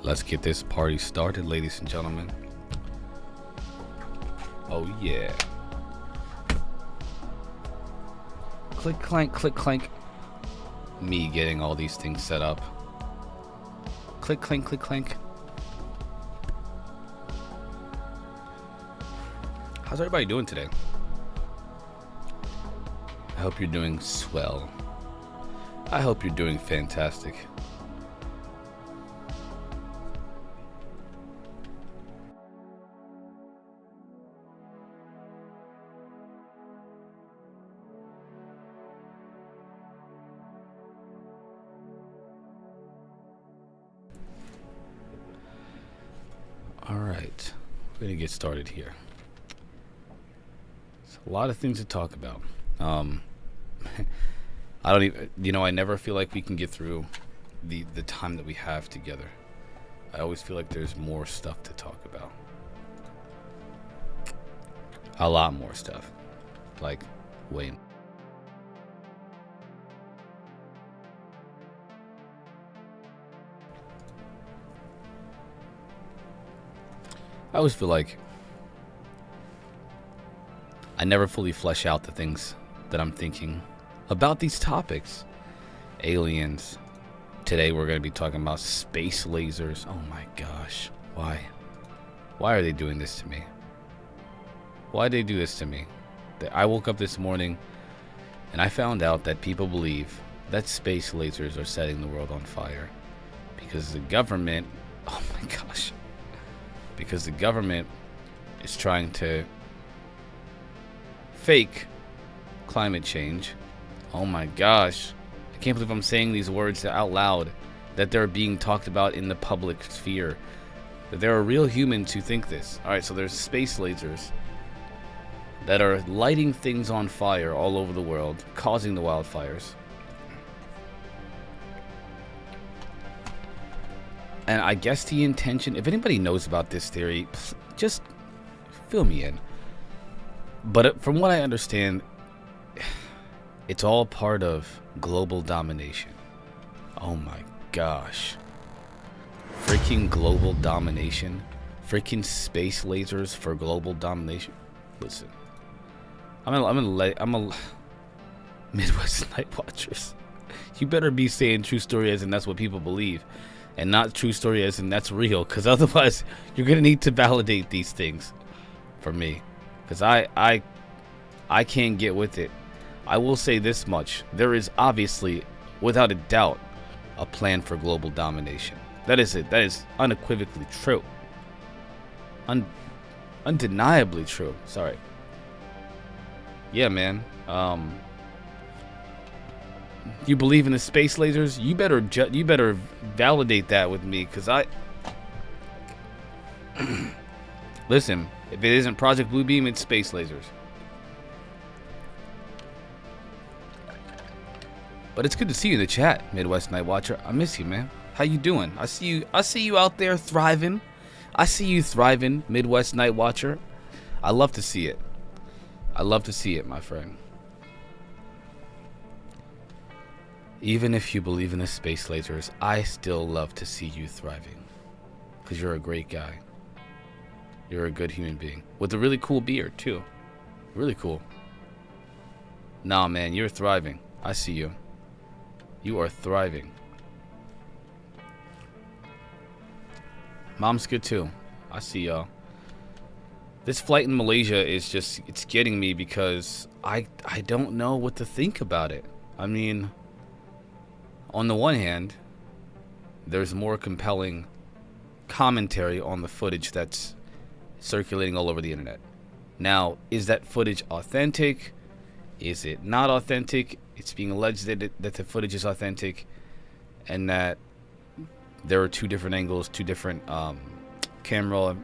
Let's get this party started, ladies and gentlemen. Oh yeah. Click, clank, click, clank. Me getting all these things set up. Click, clank, click, clank. How's everybody doing today? I hope you're doing swell. I hope you're doing fantastic. All right, we're gonna get started here. There's a lot of things to talk about. I don't even, I never feel like we can get through the time that we have together. I always feel like there's more stuff to talk about. A lot more stuff. Like, wait. I always feel like I never fully flesh out the things that I'm thinking about these topics. Aliens. Today we're going to be talking about space lasers. Oh my gosh. Why? Why are they doing this to me? Why did they do this to me? I woke up this morning and I found out that people believe that space lasers are setting the world on fire because the government, oh my gosh, because the government is trying to fake climate change. Oh my gosh. I can't believe I'm saying these words out loud, that they're being talked about in the public sphere. That there are real humans who think this. Alright, so there's space lasers that are lighting things on fire all over the world, causing the wildfires. And I guess the intention, if anybody knows about this theory, just fill me in. But from what I understand, it's all part of global domination. Oh my gosh. Freaking global domination. Freaking space lasers for global domination. Listen. I'm a Midwest Night Watchers. You better be saying true story as in that's what people believe. And not true story as in that's real. Because otherwise, you're going to need to validate these things for me. Because I can't get with it. I will say this much. There is obviously, without a doubt, a plan for global domination. That is it. That is unequivocally true. Undeniably true. Sorry. Yeah, man. You believe in the space lasers? You better validate that with me, because listen, if it isn't Project Bluebeam, it's space lasers. But it's good to see you in the chat, Midwest Night Watcher. I miss you, man. How you doing? I see you out there thriving. I see you thriving, Midwest Night Watcher. I love to see it. I love to see it, my friend. Even if you believe in the space lasers, I still love to see you thriving. Because you're a great guy. You're a good human being. With a really cool beard, too. Really cool. Nah, man, you're thriving. I see you. You are thriving. Mom's good, too. I see y'all. This flight in Malaysia is just, it's getting me because I don't know what to think about it. I mean, on the one hand, there's more compelling commentary on the footage that's circulating all over the internet. Now, is that footage authentic? Is it not authentic? It's being alleged that the footage is authentic and that there are two different angles, two different camera,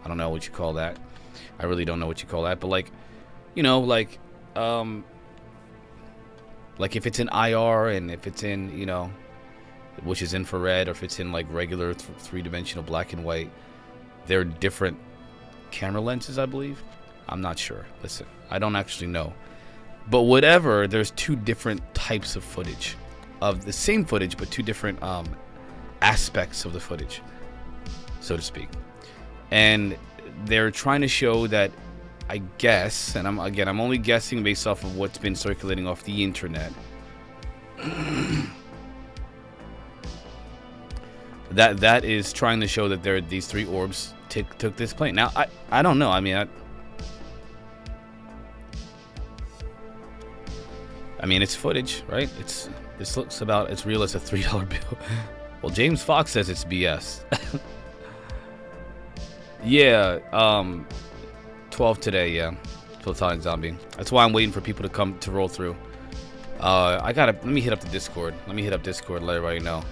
I don't know what you call that. I really don't know what you call that, but like if it's in IR and if it's in, which is infrared, or if it's in like regular three-dimensional black and white, they're different camera lenses, I believe. I'm not sure. Listen, I don't actually know. But whatever, there's two different types of footage. Of the same footage, but two different aspects of the footage, so to speak. And they're trying to show that, I guess, and I'm only guessing based off of what's been circulating off the internet, that is trying to show that these 3 orbs took this plane. Now, I don't know. I mean, it's footage, right? This looks about as real as a $3 bill. Well, James Fox says it's BS. Yeah, 12 today, yeah. Platonic Zombie. That's why I'm waiting for people to come to roll through. Let me hit up the Discord. Let let everybody know.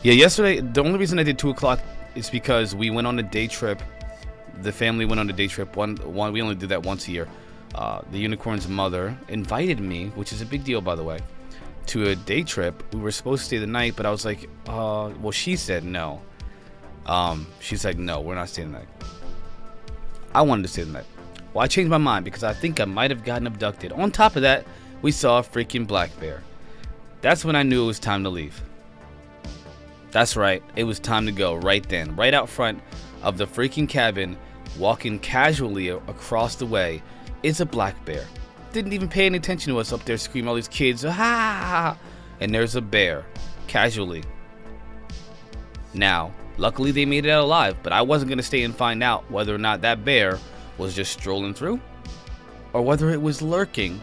Yeah, yesterday, the only reason I did 2 o'clock is because we went on a day trip. The family went on a day trip. We only do that once a year. The unicorn's mother invited me, which is a big deal, by the way, to a day trip. We were supposed to stay the night, but I was like, well, she said no. She's like, no, we're not staying the night. I wanted to stay the night. Well, I changed my mind because I think I might have gotten abducted. On top of that, we saw a freaking black bear. That's when I knew it was time to leave. That's right, it was time to go right then. Right out front of the freaking cabin, walking casually across the way, is a black bear. Didn't even pay any attention to us up there screaming, all these kids, ha! And there's a bear, casually. Now, luckily they made it out alive, but I wasn't going to stay and find out whether or not that bear was just strolling through, or whether it was lurking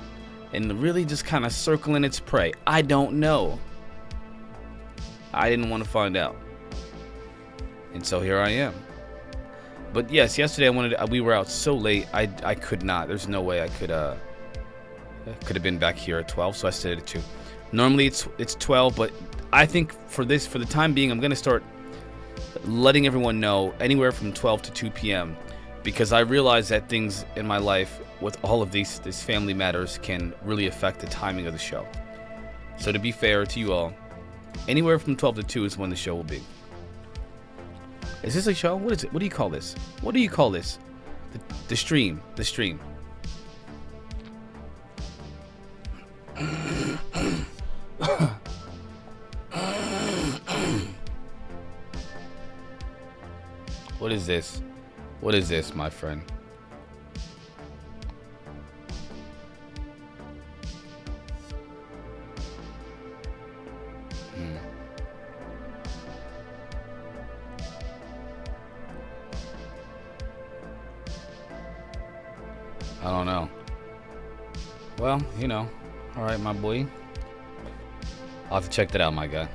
and really just kind of circling its prey. I don't know. I didn't want to find out. And so here I am. But yes, yesterday we were out so late, I could not. There's no way I could have been back here at 12, so I stayed at 2. Normally it's 12, but I think for the time being, I'm going to start letting everyone know anywhere from 12 to 2 p.m. because I realize that things in my life with all of these family matters can really affect the timing of the show. So to be fair to you all, anywhere from 12 to 2 is when the show will be. Is this a show? What is it? What do you call this? What do you call this? The stream. The stream. What is this? What is this, my friend? I don't know. Well, all right, my boy. I'll have to check that out, my guy.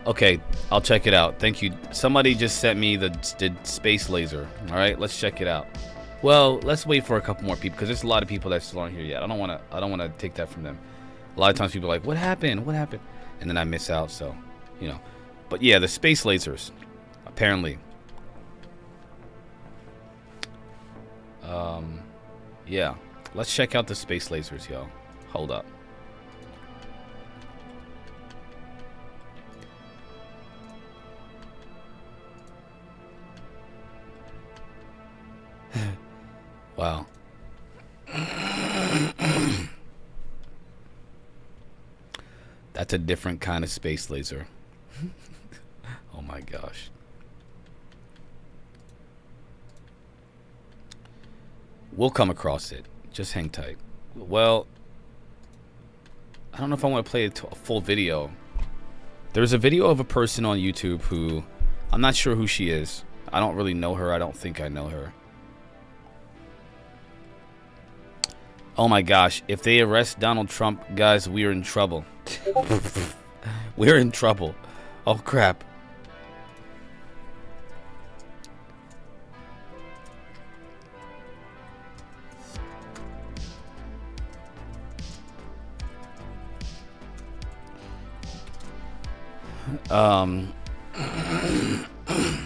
Okay, I'll check it out. Thank you. Somebody just sent me the space laser. All right, let's check it out. Well, let's wait for a couple more people because there's a lot of people that still aren't here yet. I don't want to take that from them. A lot of times people are like, "What happened? What happened?" And then I miss out. So, But yeah, the space lasers, apparently. Yeah. Let's check out the space lasers, yo. Hold up. Wow. That's a different kind of space laser. Oh my gosh. We'll come across it. Just hang tight. Well, I don't know if I want to play a full video. There's a video of a person on YouTube who, I'm not sure who she is. I don't really know her. I don't think I know her. Oh my gosh. If they arrest Donald Trump, guys, we're in trouble. We're in trouble. Oh crap.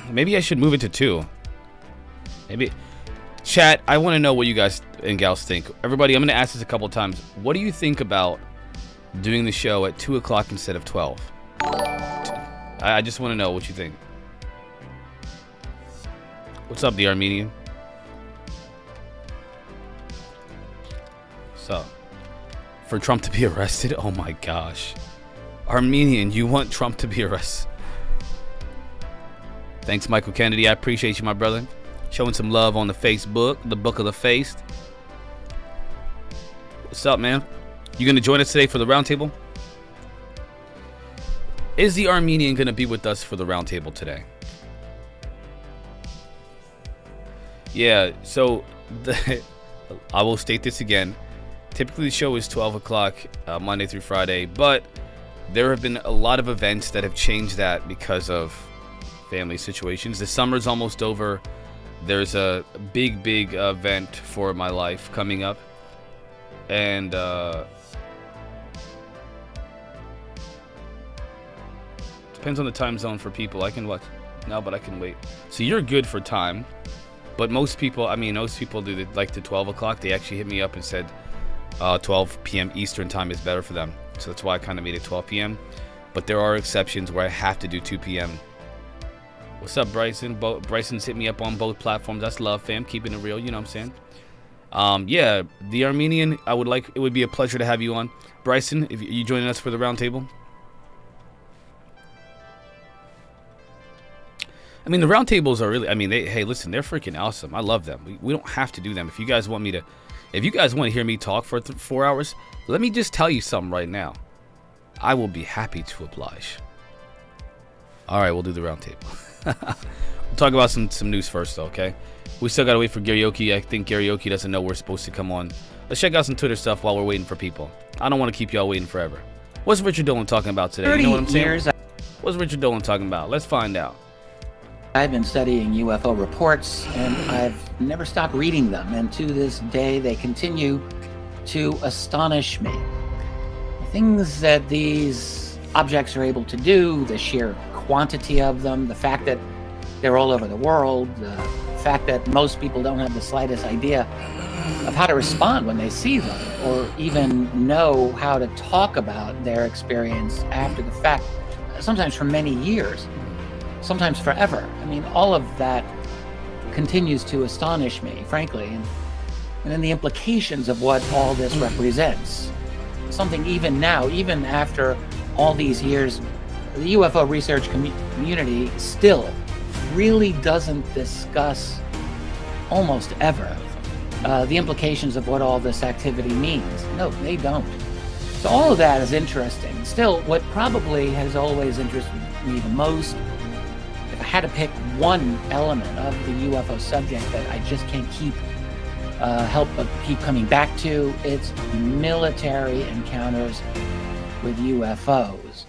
Maybe I should move it to 2. Maybe. Chat, I want to know what you guys and gals think. Everybody, I'm going to ask this a couple times. What do you think about doing the show at 2 o'clock instead of 12? I just want to know what you think. What's up, the Armenian? So, for Trump to be arrested? Oh my gosh. Armenian, you want Trump to be arrested. Thanks, Michael Kennedy. I appreciate you, my brother. Showing some love on the Facebook, the Book of the Faced. What's up, man? You going to join us today for the roundtable? Is the Armenian going to be with us for the roundtable today? Yeah, so I will state this again. Typically, the show is 12 o'clock Monday through Friday, but there have been a lot of events that have changed that because of family situations. The summer's almost over. There's a big event for my life coming up, and depends on the time zone for people. I can watch now, but I can wait. So you're good for time, but most people do like the 12 o'clock. They actually hit me up and said 12 p.m. Eastern time is better for them. So that's why I kind of made it 12 p.m. But there are exceptions where I have to do 2 p.m. What's up, Bryson? Bryson's hit me up on both platforms. That's love, fam. Keeping it real, you know what I'm saying? Yeah, the Armenian, it would be a pleasure to have you on. Bryson, if you joining us for the roundtable? I mean, the roundtables are really, hey, listen, they're freaking awesome. I love them. We don't have to do them. If you guys want to hear me talk for 4 hours, let me just tell you something right now. I will be happy to oblige. All right, we'll do the roundtable. We'll talk about some news first, though, okay? We still got to wait for Garyoki. I think Garyoki doesn't know we're supposed to come on. Let's check out some Twitter stuff while we're waiting for people. I don't want to keep y'all waiting forever. What's Richard Dolan talking about today? You know what I'm saying? What's Richard Dolan talking about? Let's find out. I've been studying UFO reports, and I've never stopped reading them, and to this day they continue to astonish me. The things that these objects are able to do, the sheer quantity of them, the fact that they're all over the world, the fact that most people don't have the slightest idea of how to respond when they see them, or even know how to talk about their experience after the fact, sometimes for many years. Sometimes forever. I mean, all of that continues to astonish me, frankly, and then the implications of what all this represents. Something even now, even after all these years, the UFO research community still really doesn't discuss almost ever the implications of what all this activity means. No, they don't. So all of that is interesting. Still, what probably has always interested me the most, if I had to pick one element of the UFO subject that I just can't help but keep coming back to, it's military encounters with UFOs.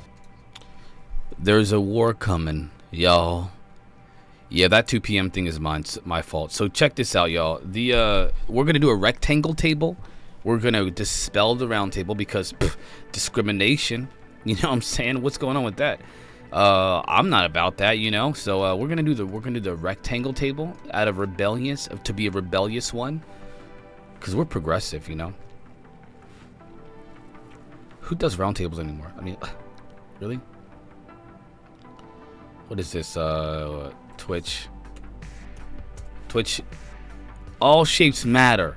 There's a war coming, y'all. Yeah, that 2 p.m. thing is my fault. So check this out, y'all. We're gonna do a rectangle table. We're gonna dispel the round table because discrimination. You know what I'm saying? What's going on with that? I'm not about that, you know. So we're gonna do the rectangle table out of to be a rebellious one, because we're progressive, you know. Who does round tables anymore? I mean, really? What is this? Twitch. All shapes matter.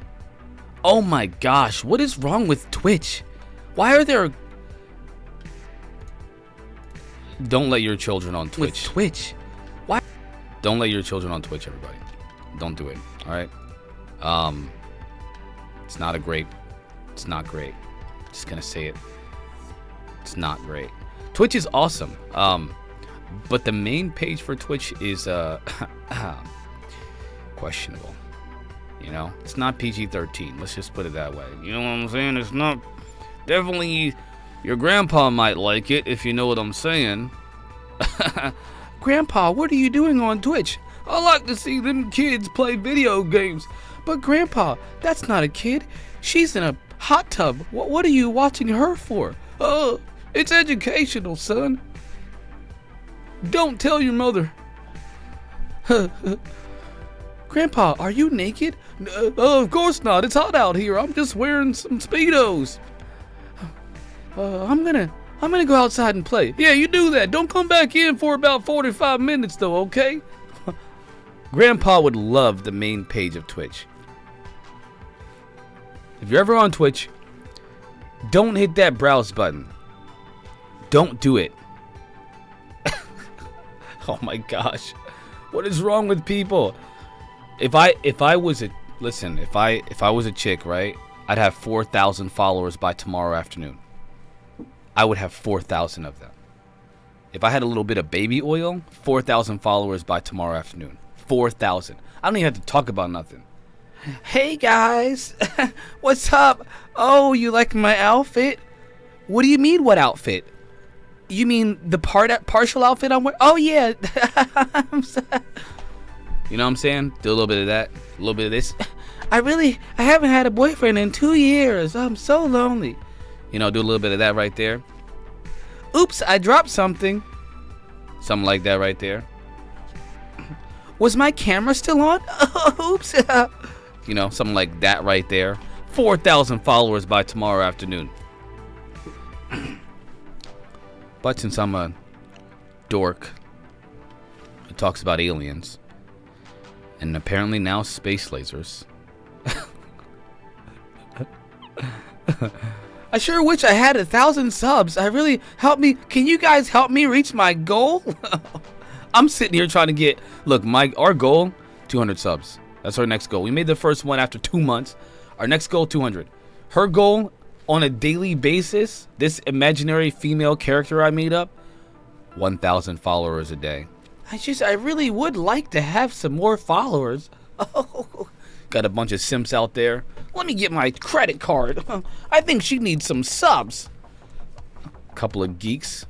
Oh my gosh, what is wrong with Twitch? Why are there? Don't let your children on Twitch. With Twitch? Why? Don't let your children on Twitch, everybody. Don't do it. All right. It's not great. Just gonna say it. It's not great. Twitch is awesome. But the main page for Twitch is questionable. You know, it's not PG-13. Let's just put it that way. You know what I'm saying? It's not. Definitely, your grandpa might like it, if you know what I'm saying. Grandpa, what are you doing on Twitch? I like to see them kids play video games. But Grandpa, that's not a kid. She's in a hot tub. What are you watching her for? Oh, it's educational, son. Don't tell your mother. Grandpa, are you naked? Of course not. It's hot out here. I'm just wearing some Speedos. I'm gonna go outside and play. Yeah, you do that. Don't come back in for about 45 minutes though, okay? Grandpa would love the main page of Twitch. If you're ever on Twitch, don't hit that browse button. Don't do it. Oh my gosh. What is wrong with people? If I was a chick, right? I'd have 4,000 followers by tomorrow afternoon. I would have 4,000 of them. If I had a little bit of baby oil, 4,000 followers by tomorrow afternoon. 4,000. I don't even have to talk about nothing. Hey guys, what's up? Oh, you like my outfit? What do you mean, what outfit? You mean the partial outfit I'm wearing? Oh yeah. You know what I'm saying? Do a little bit of that, a little bit of this. I haven't had a boyfriend in 2 years. I'm so lonely. You know, do a little bit of that right there. Oops, I dropped something. Something like that right there. Was my camera still on? Oops. You know, something like that right there. 4,000 followers by tomorrow afternoon. But since I'm a dork who talks about aliens, and apparently now space lasers, I sure wish I had 1,000 subs. Help me. Can you guys help me reach my goal? I'm sitting here trying to get, look, our goal, 200 subs. That's our next goal. We made the first one after 2 months. Our next goal, 200. Her goal on a daily basis, this imaginary female character I made up, 1,000 followers a day. I really would like to have some more followers. Oh, got a bunch of simps out there. Let me get my credit card. I think she needs some subs. Couple of geeks.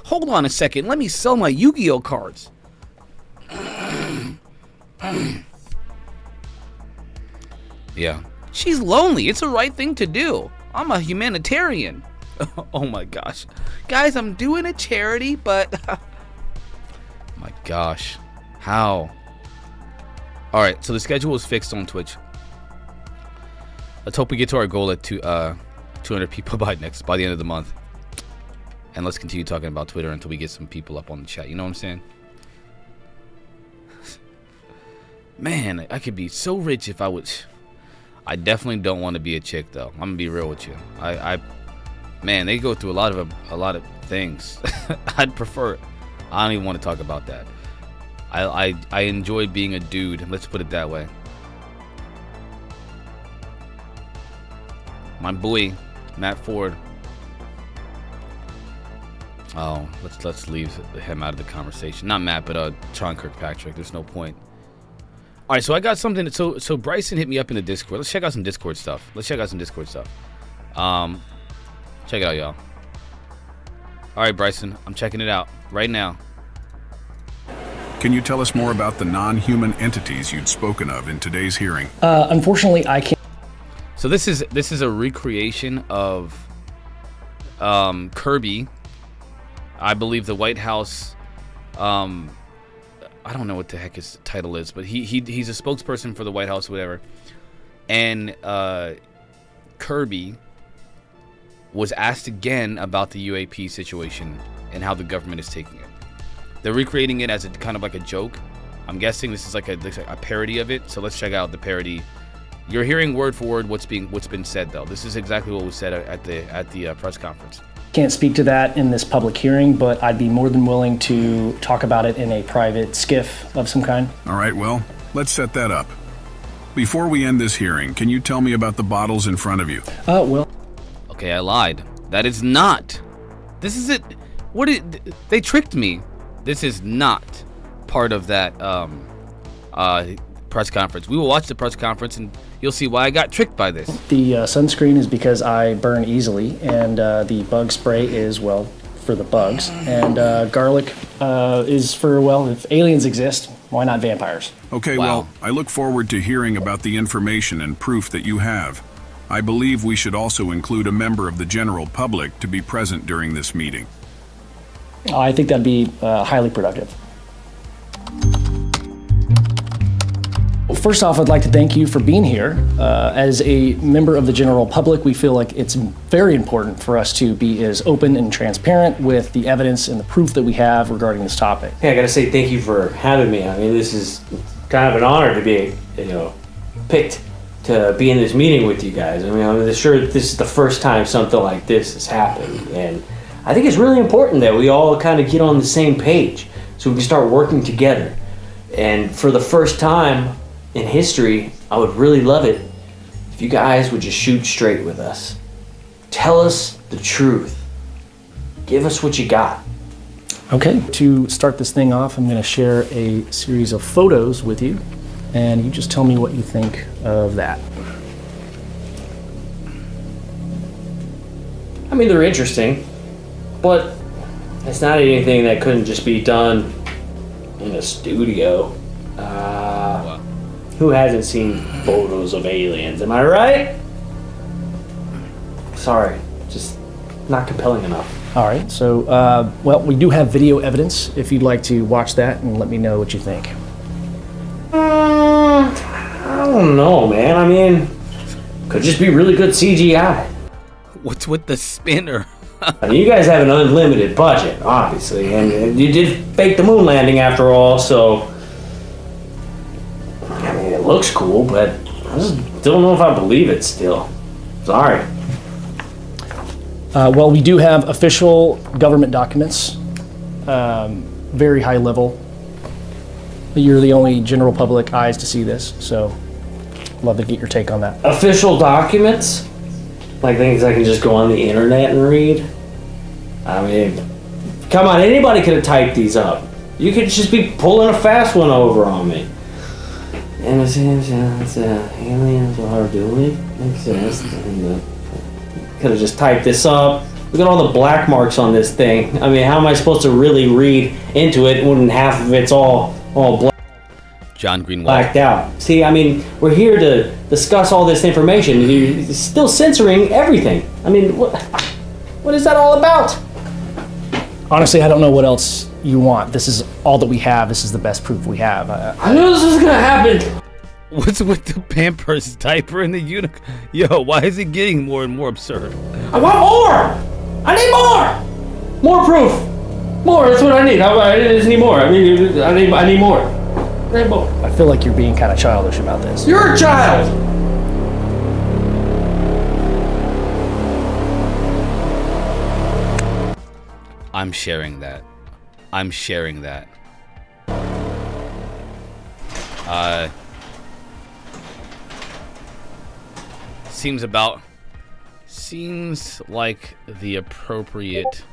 Hold on a second. Let me sell my Yu-Gi-Oh cards. Yeah. She's lonely. It's the right thing to do. I'm a humanitarian. Oh my gosh. Guys, I'm doing a charity, but... My gosh. How? Alright, so the schedule is fixed on Twitch. Let's hope we get to our goal at 200 people by the end of the month. And let's continue talking about Twitter until we get some people up on the chat. You know what I'm saying? Man, I could be so rich if I would. I definitely don't want to be a chick, though. I'm gonna be real with you. Man, they go through a lot of things. I'd prefer. I don't even want to talk about that. I enjoy being a dude. Let's put it that way. My boy, Matt Ford. Oh, let's leave him out of the conversation. Not Matt, but Sean Kirkpatrick. There's no point. All right, so I got something. So Bryson hit me up in the Discord. Let's check out some Discord stuff. Check it out, y'all. All right, Bryson, I'm checking it out right now. Can you tell us more about the non-human entities you'd spoken of in today's hearing? Unfortunately, I can't. So this is a recreation of Kirby. I believe the White House. I don't know what the heck his title is, but he's a spokesperson for the White House, whatever. And Kirby was asked again about the UAP situation and how the government is taking it. They're recreating it as a kind of like a joke. I'm guessing this is like a parody of it. So let's check out the parody. You're hearing word for word what's been said, though. This is exactly what was said at the press conference. Can't speak to that in this public hearing, but I'd be more than willing to talk about it in a private skiff of some kind. All right, well, let's set that up. Before we end this hearing, can you tell me about the bottles in front of you? Well. Okay, I lied. That is not. This is it. They tricked me. This is not part of that press conference. We will watch the press conference and you'll see why I got tricked by this. The sunscreen is because I burn easily, and the bug spray is, well, for the bugs. And garlic is for, well, if aliens exist, why not vampires? Okay, Wow. well, I look forward to hearing about the information and proof that you have. I believe we should also include a member of the general public to be present during this meeting. I think that'd be highly productive. Well, first off, I'd like to thank you for being here. As a member of the general public, we feel like it's very important for us to be as open and transparent with the evidence and the proof that we have regarding this topic. Hey, I gotta say thank you for having me. I mean, this is kind of an honor to be, picked to be in this meeting with you guys. I mean, I'm sure this is the first time something like this has happened, and I think it's really important that we all kind of get on the same page so we can start working together. And for the first time in history, I would really love it if you guys would just shoot straight with us. Tell us the truth. Give us what you got. Okay, to start this thing off, I'm going to share a series of photos with you, and you just tell me what you think of that. I mean, they're interesting, but it's not anything that couldn't just be done in a studio. Who hasn't seen photos of aliens? Am I right? Sorry, just not compelling enough. All right, so, well, we do have video evidence if you'd like to watch that and let me know what you think. I don't know, man. I mean, could just be really good CGI. What's with the spinner? I mean, you guys have an unlimited budget, obviously, and you did fake the moon landing after all, so I mean, it looks cool, but I just don't know if I believe it still. Sorry. Well, we do have official government documents, very high level. You're the only general public eyes to see this, so love to get your take on that. Official documents? Like things I can just go on the internet and read? I mean, come on, anybody could have typed these up. You could just be pulling a fast one over on me. And it seems aliens are doing exist. And could have just typed this up. Look at all the black marks on this thing. I mean, how am I supposed to really read into it when half of it's all black? John Greenwald. Blacked out. See, I mean, we're here to discuss all this information. You're still censoring everything. I mean, what is that all about? Honestly, I don't know what else you want. This is all that we have. This is the best proof we have. I knew this was gonna happen. What's with the Pampers diaper and the unicorn? Yo, why is it getting more and more absurd? I want more. I need more. More proof. More. That's what I need. I just need more. I need more. I need more. I feel like you're being kind of childish about this. You're a child. I'm sharing that. I'm sharing that. Seems like the appropriate.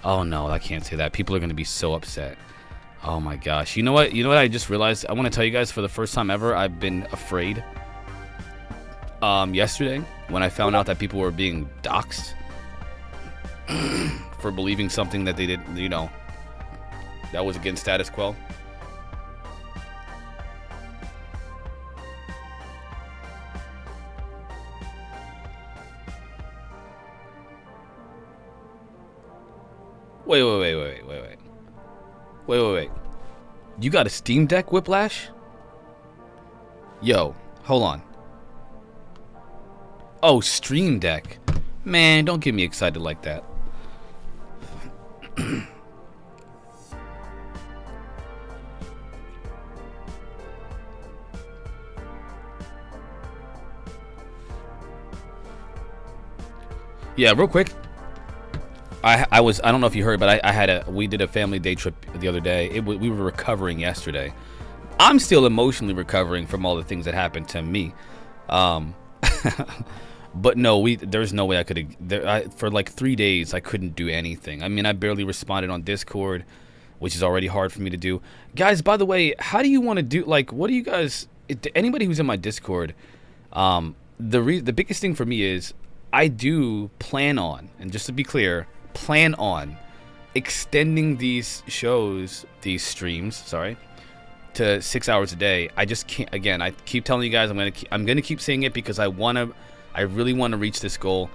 Oh no, I can't say that. People are gonna be so upset. Oh my gosh. You know what? I just realized. I want to tell you guys, for the first time ever, I've been afraid. Yesterday, when I found out that people were being doxxed for believing something that they did, that was against status quo. Wait. You got a Steam Deck, Whiplash? Yo, hold on. Oh, Stream Deck. Man, don't get me excited like that. Yeah, real quick. I don't know if you heard, but we did a family day trip the other day. We were recovering yesterday. I'm still emotionally recovering from all the things that happened to me. But no, there's no way I could for like 3 days I couldn't do anything. I mean, I barely responded on Discord, which is already hard for me to do. Guys, by the way, how do you want to do, like, what do you guys, anybody who's in my Discord, the biggest thing for me is I do plan on, and just to be clear, plan on extending these streams, to 6 hours a day. I just can't. Again, I keep telling you guys, I'm gonna keep saying it because I really want to reach this goal.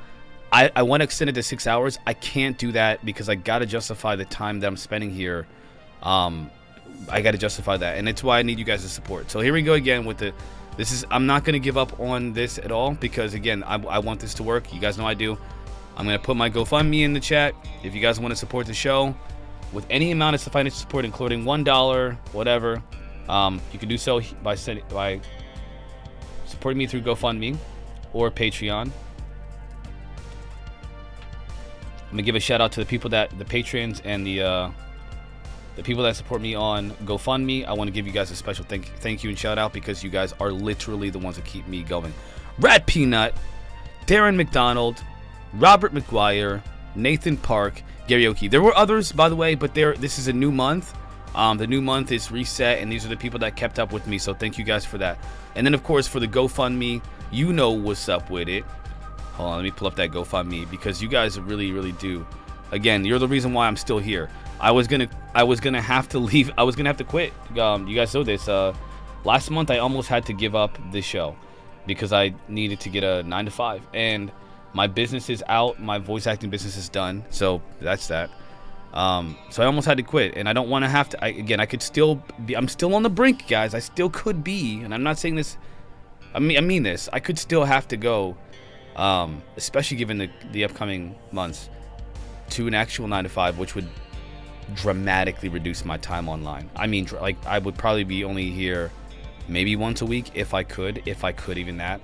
I want to extend it to 6 hours. I can't do that because I gotta justify the time that I'm spending here. I gotta justify that, and it's why I need you guys' support. So here we go again with I'm not gonna give up on this at all because, again, I want this to work. You guys know I do. I'm going to put my GoFundMe in the chat if you guys want to support the show with any amount of financial support, including $1, whatever. You can do so by supporting me through GoFundMe or Patreon. gonna give a shout out to the patrons and the people that support me on GoFundMe. I want to give you guys a special thank you and shout out because you guys are literally the ones that keep me going. Brad Peanut, Darren McDonald, Robert McGuire, Nathan Park, Gary Oki. There were others, by the way, but this is a new month. The new month is reset, and these are the people that kept up with me, so thank you guys for that. And then, of course, for the GoFundMe, you know what's up with it. Hold on, let me pull up that GoFundMe because you guys really, really do. Again, you're the reason why I'm still here. I was gonna have to leave. I was gonna have to quit. You guys know this. Last month, I almost had to give up this show because I needed to get a 9-to-5, and my business is out. My voice acting business is done, so that's that. So I almost had to quit, and I don't want to have to. I could still be. I'm still on the brink, guys. I still could be, and I'm not saying this. I mean this. I could still have to go, especially given the upcoming months, to an actual 9-to-5, which would dramatically reduce my time online. I mean, like I would probably be only here maybe once a week if I could even that.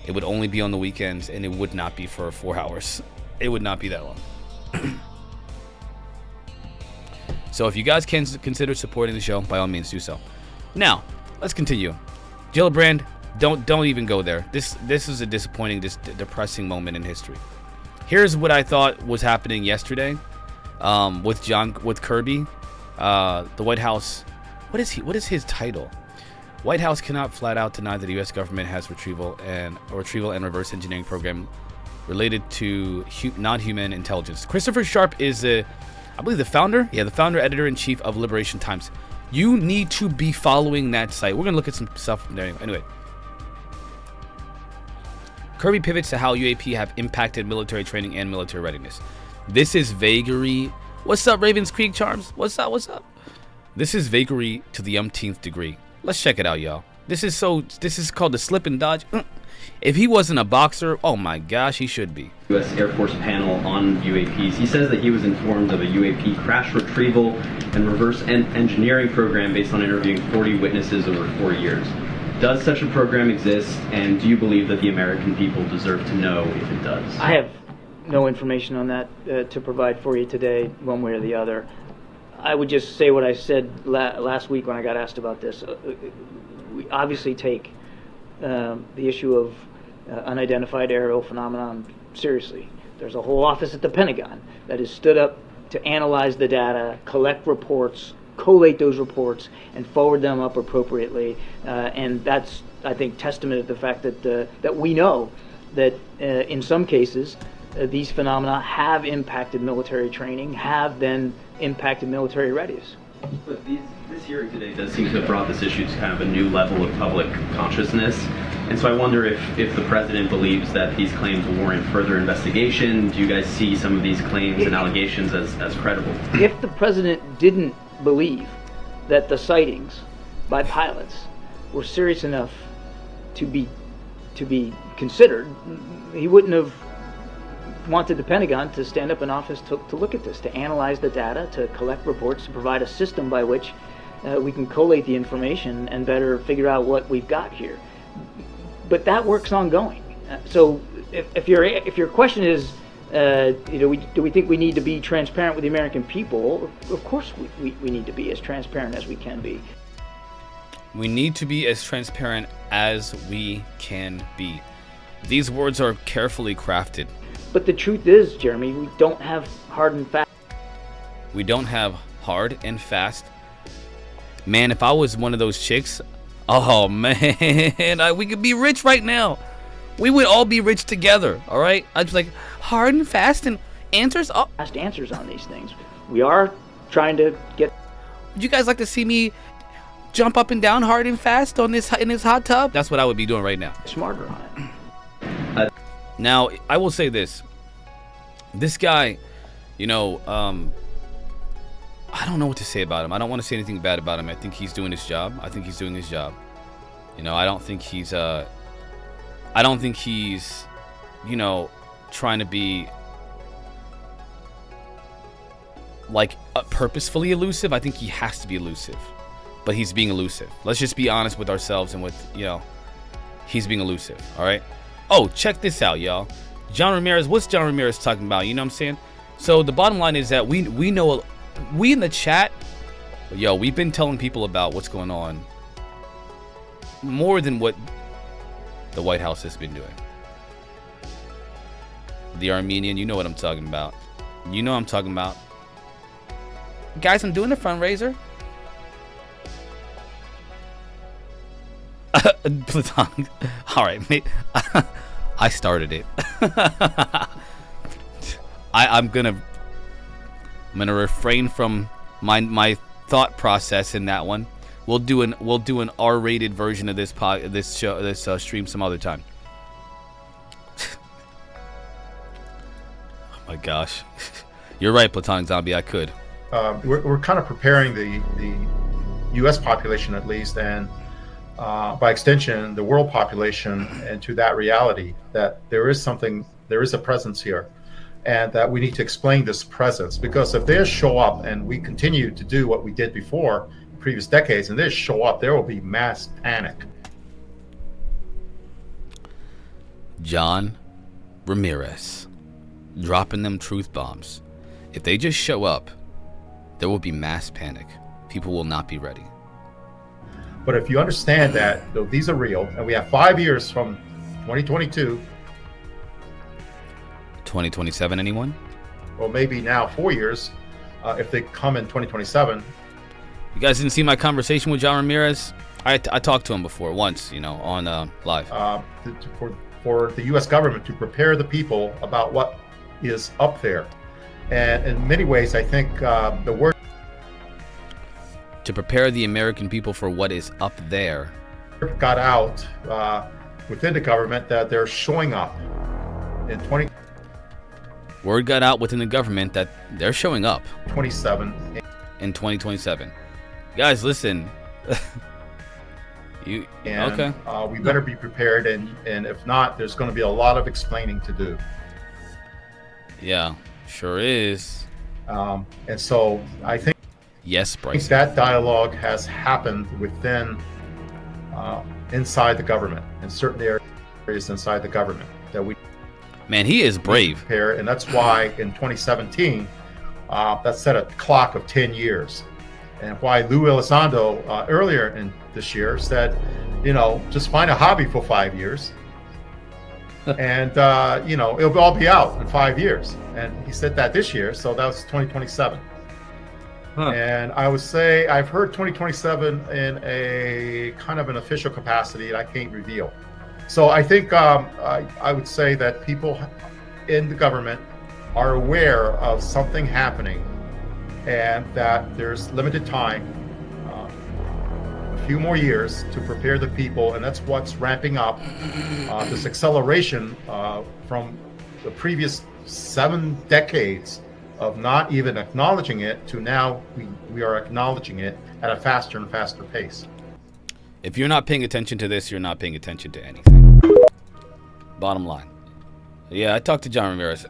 It would only be on the weekends, and it would not be for 4 hours. It would not be that long. So if you guys can consider supporting the show, by all means do so. Now, let's continue. Gillibrand, don't even go there. This is a disappointing, depressing moment in history. Here's what I thought was happening yesterday with Kirby. The White House, what is his title? White House cannot flat out deny that the U.S. government has retrieval and reverse engineering program related to non-human intelligence. Christopher Sharp is I believe the founder, editor-in-chief of Liberation Times. You need to be following that site. We're gonna look at some stuff there anyway. Kirby pivots to how UAP have impacted military training and military readiness. This is vagary. What's up, Ravens Creek Charms? What's up? This is vagary to the umpteenth degree. Let's check it out, y'all. This is called the slip and dodge. If he wasn't a boxer, oh my gosh, he should be. U.S. Air Force panel on UAPs. He says that he was informed of a UAP crash retrieval and reverse engineering program based on interviewing 40 witnesses over 4 years. Does such a program exist, and do you believe that the American people deserve to know if it does? I have no information on that to provide for you today, one way or the other. I would just say what I said last week when I got asked about this. We obviously take the issue of unidentified aerial phenomenon seriously. There's a whole office at the Pentagon that is stood up to analyze the data, collect reports, collate those reports, and forward them up appropriately. And that's, I think, testament to the fact that we know that in some cases these phenomena have impacted military training, have then impacted military readiness. But this hearing today does seem to have brought this issue to kind of a new level of public consciousness. And so I wonder if the president believes that these claims warrant further investigation. Do you guys see some of these claims and allegations as credible? If the president didn't believe that the sightings by pilots were serious enough to be considered, he wouldn't have wanted the Pentagon to stand up an office to look at this, to analyze the data, to collect reports, to provide a system by which we can collate the information and better figure out what we've got here. But that work's ongoing. So if your question is, do we think we need to be transparent with the American people? Of course we need to be as transparent as we can be. We need to be as transparent as we can be. These words are carefully crafted. But the truth is, Jeremy, we don't have hard and fast. We don't have hard and fast. Man, if I was one of those chicks, oh man, we could be rich right now. We would all be rich together, all right? I'd be like, hard and fast and answers? Oh. Fast answers on these things. We are trying to get... Would you guys like to see me jump up and down hard and fast in this hot tub? That's what I would be doing right now. Smarter on it. Now, I will say this. This guy, I don't know what to say about him. I don't want to say anything bad about him. I think he's doing his job. I think he's, I don't think he's, trying to be like purposefully elusive. I think he has to be elusive, but he's being elusive. Let's just be honest with ourselves and with, he's being elusive. All right. Oh, check this out, y'all. John Ramirez, what's John Ramirez talking about? You know what I'm saying? So the bottom line is that we know, we in the chat, yo, we've been telling people about what's going on more than what the White House has been doing. The Armenian, you know what I'm talking about. You know what I'm talking about. Guys, I'm doing a fundraiser. Platonic. All right, mate. I started it. I'm gonna refrain from my thought process in that one. We'll do an R-rated version of this stream some other time. Oh my gosh, you're right, Platonic Zombie. I could. We're kind of preparing the U.S. population, at least, and by extension, the world population, into that reality that there is a presence here, and that we need to explain this presence. Because if they show up and we continue to do what we did before in previous decades, and they show up, there will be mass panic. John Ramirez dropping them truth bombs. If they just show up, there will be mass panic. People will not be ready. But if you understand that these are real, and we have 5 years from 2022, 2027, anyone? or maybe now 4 years, if they come in 2027. You guys didn't see my conversation with John Ramirez? I talked to him before, once, on live. For the U.S. government to prepare the people about what is up there. And in many ways, I think the word... To prepare the American people for what is up there. got out within the government that they're showing up in Word got out within the government that they're showing up 27 in 2027. Guys, listen. Okay? We better be prepared, and if not, there's going to be a lot of explaining to do. Yeah, sure is. And so I think. Yes, Bryce. That dialogue has happened within, inside the government, in certain areas inside the government that we. Man, he is brave. Prepare, and that's why in 2017, that set a clock of 10 years, and why Lou Elizondo earlier in this year said, just find a hobby for 5 years, and it'll all be out in 5 years. And he said that this year, so that was 2027. Huh. And I would say I've heard 2027 in a kind of an official capacity that I can't reveal. So I think I would say that people in the government are aware of something happening, and that there's limited time, a few more years to prepare the people, and that's what's ramping up this acceleration from the previous 7 decades of not even acknowledging it to now we are acknowledging it at a faster and faster pace. If you're not paying attention to this, you're not paying attention to anything. Bottom line. Yeah, I talked to John Ramirez.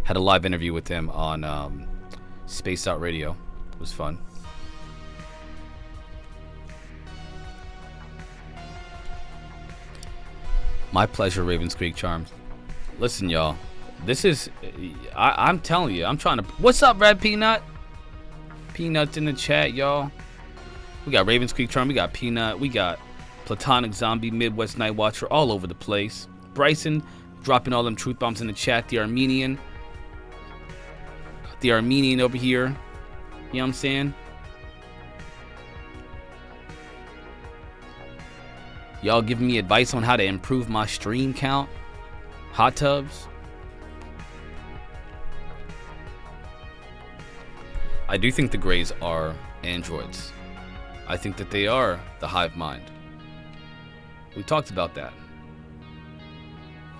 Had a live interview with him on Spaced Out Radio. It was fun. My pleasure, Ravens Creek Charms. Listen, y'all. This is... I'm telling you, I'm trying to... What's up, Red Peanut? Peanut's in the chat, y'all. We got Ravens Creek Charm. We got Peanut. We got Platonic Zombie, Midwest Night Watcher, all over the place. Bryson dropping all them truth bombs in the chat. The Armenian over here. You know what I'm saying? Y'all giving me advice on how to improve my stream count. Hot tubs. I do think the Greys are androids. I think that they are the hive mind. We talked about that.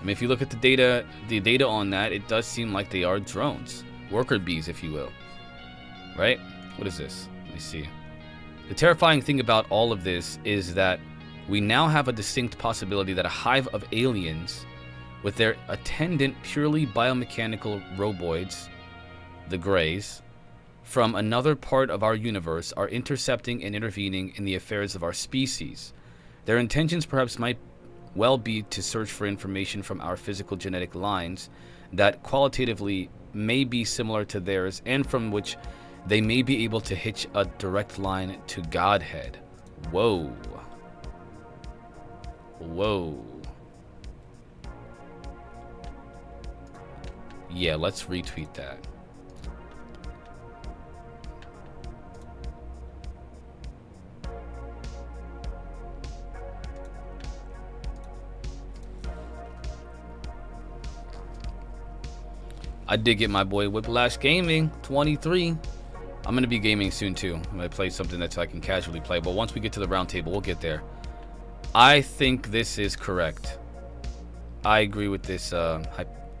I mean, if you look at the data on that, it does seem like they are drones. Worker bees, if you will. Right? What is this? Let me see. The terrifying thing about all of this is that we now have a distinct possibility that a hive of aliens with their attendant purely biomechanical roboids, the Greys, from another part of our universe are intercepting and intervening in the affairs of our species. Their intentions perhaps might well be to search for information from our physical genetic lines that qualitatively may be similar to theirs and from which they may be able to hitch a direct line to Godhead. Whoa. Whoa. Yeah, let's retweet that. I did get my boy Whiplash Gaming 23. I'm gonna be gaming soon too. I'm gonna play something that I can casually play, but once we get to the round table, we'll get there. I think this is correct. I agree with this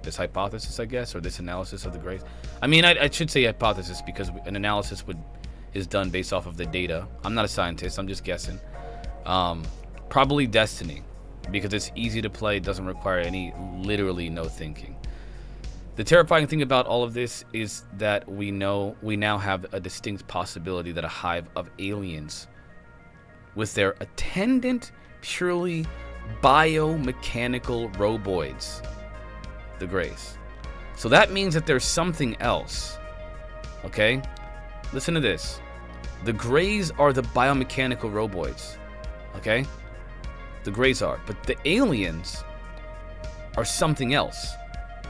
this hypothesis, I guess, or this analysis of the grace. I mean, I should say hypothesis because an analysis is done based off of the data. I'm not a scientist. I'm just guessing. Probably destiny, because it's easy to play. It doesn't require literally no thinking. The terrifying thing about all of this is that we now have a distinct possibility that a hive of aliens with their attendant, purely biomechanical roboids, the Greys. So that means that there's something else. Okay? Listen to this. The Greys are the biomechanical roboids. Okay? The Greys are. But the aliens are something else.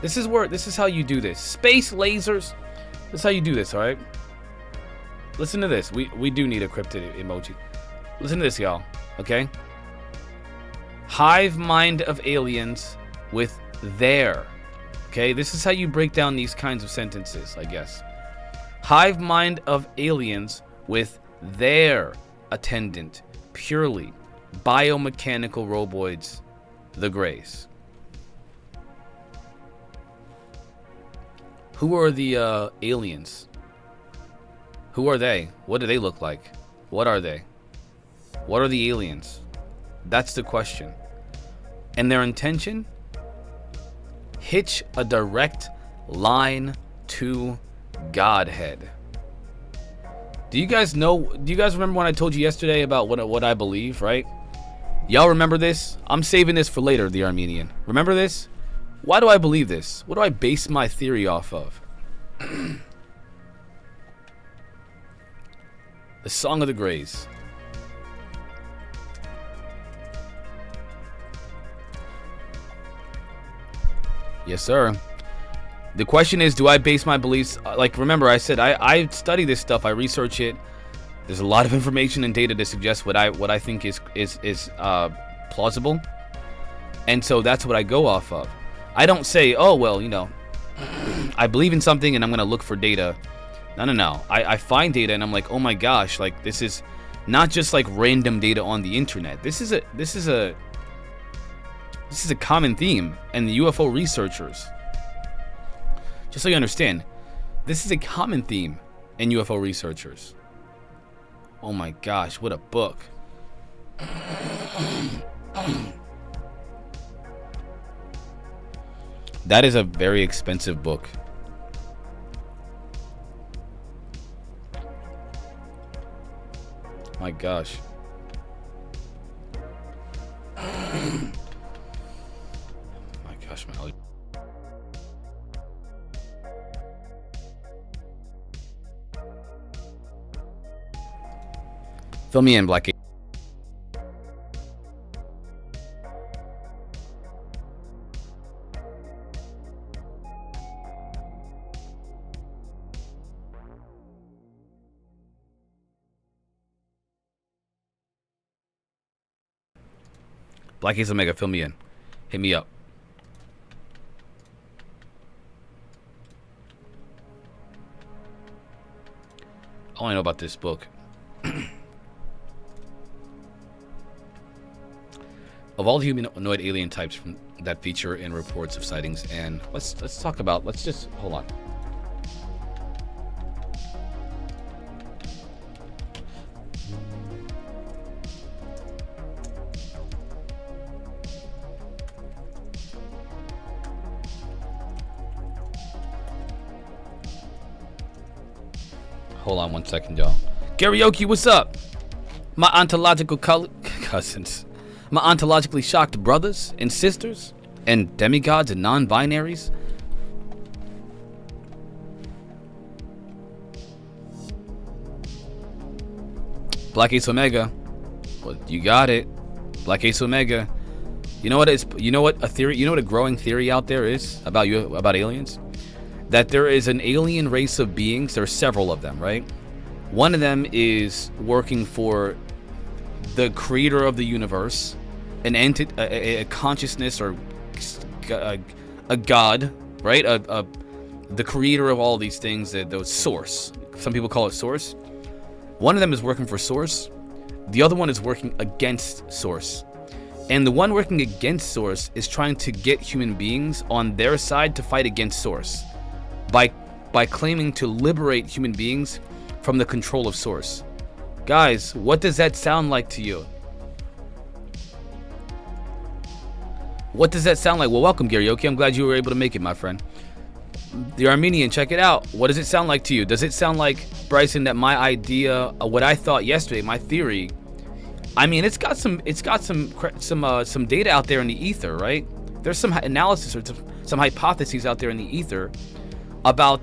This is how you do this. Space lasers. This is how you do this, alright? Listen to this. We do need a cryptid emoji. Listen to this, y'all. Okay? Hive mind of aliens with their. Okay? This is how you break down these kinds of sentences, I guess. Hive mind of aliens with their attendant, purely biomechanical roboids, the Greys. Who are the aliens? Who are they? What do they look like? What are they? What are the aliens? That's the question. And their intention? Hitch a direct line to Godhead. Do you guys remember when I told you yesterday about what I believe, right? Y'all remember this? I'm saving this for later, the Armenian. Remember this? Why do I believe this? What do I base my theory off of? The Song of the Greys. Yes, sir. The question is, do I base my beliefs, like, remember I said I study this stuff, I research it. There's a lot of information and data to suggest what I think is plausible. And so that's what I go off of. I don't say, oh, well, I believe in something and I'm going to look for data. No. I find data and I'm like, oh my gosh, like, this is not just like random data on the internet. This is a common theme in the UFO researchers. Just so you understand, this is a common theme in UFO researchers. Oh my gosh, what a book. That is a very expensive book. My gosh. My gosh, my. Fill me in, Blackie. Blackie's Omega, fill me in. Hit me up. All I know about this book. Of all the humanoid alien types that feature in reports of sightings, and let's just hold on. Hold on 1 second, y'all. Karaoke, what's up? My ontological cousins. My ontologically shocked brothers and sisters and demigods and non-binaries. Black Ace Omega. Well, you got it. Black Ace Omega. You know what is? You know what a theory? You know what a growing theory out there is about you about aliens? That there is an alien race of beings. There are several of them, right? One of them is working for the creator of the universe, an entity, a consciousness, or a god, right? The creator of all these things. The source. Some people call it source. One of them is working for source. The other one is working against source. And the one working against source is trying to get human beings on their side to fight against source by claiming to liberate human beings from the control of source. Guys, what does that sound like to you? What does that sound like? Well, welcome, Garyoki. I'm glad you were able to make it, my friend. The Armenian, check it out. What does it sound like to you? Does it sound like, Bryson, that my idea, what I thought yesterday, my theory, I mean, it's got some data out there in the ether, right? There's some analysis or some hypotheses out there in the ether about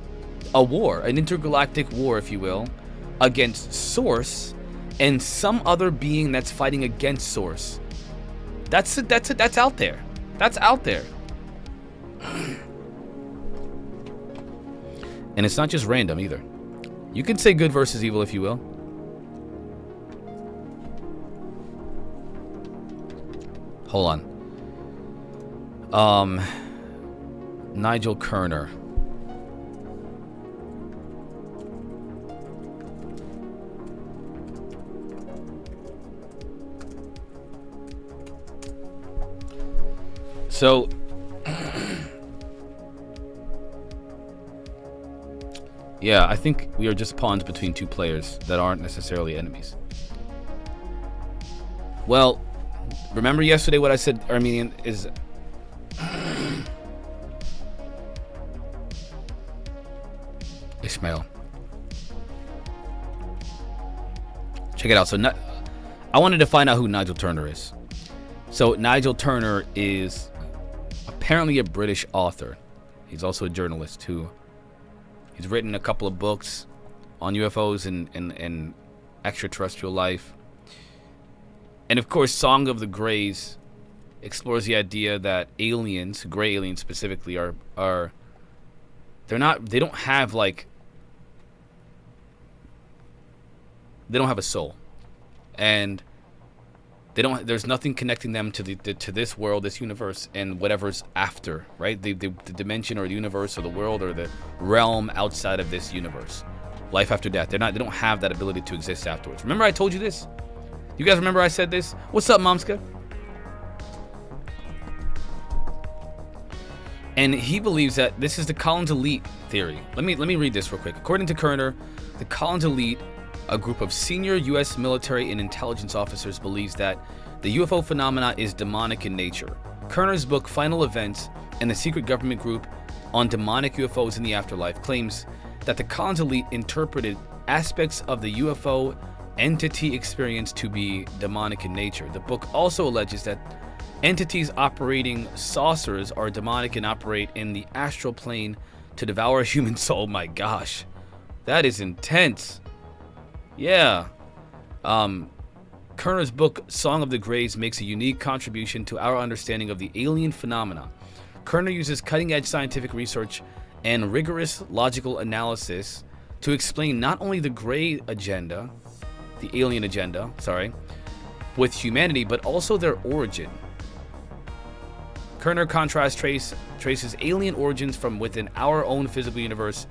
a war, an intergalactic war, if you will, against Source and some other being that's fighting against Source. That's out there. That's out there. And it's not just random either. You can say good versus evil, if you will. Hold on. Nigel Kerner. So, yeah, I think we are just pawns between two players that aren't necessarily enemies. Well, remember yesterday what I said, Armenian, is Ishmael. Check it out. So I wanted to find out who Nigel Turner is. So Nigel Turner is apparently a British author. He's also a journalist who he's written a couple of books on UFOs and extraterrestrial life. And of course, Song of the Greys explores the idea that aliens, gray aliens specifically, they don't have a soul. And there's nothing connecting them to this world, this universe, and whatever's after, right? The dimension or the universe or the world or the realm outside of this universe. Life after death. They don't have that ability to exist afterwards. Remember I told you this? You guys remember I said this? What's up, Momska? And he believes that this is the Collins Elite theory. Let me read this real quick. According to Kerner, the Collins Elite, a group of senior U.S. military and intelligence officers, believes that the UFO phenomena is demonic in nature. Kerner's book, Final Events, and the secret government group on demonic UFOs in the afterlife claims that the Collins Elite interpreted aspects of the UFO entity experience to be demonic in nature. The book also alleges that entities operating saucers are demonic and operate in the astral plane to devour a human soul. My gosh, that is intense. Yeah. Kerner's book, Song of the Greys, makes a unique contribution to our understanding of the alien phenomena. Kerner uses cutting-edge scientific research and rigorous logical analysis to explain not only the gray agenda, the alien agenda, with humanity, but also their origin. Kerner traces alien origins from within our own physical universe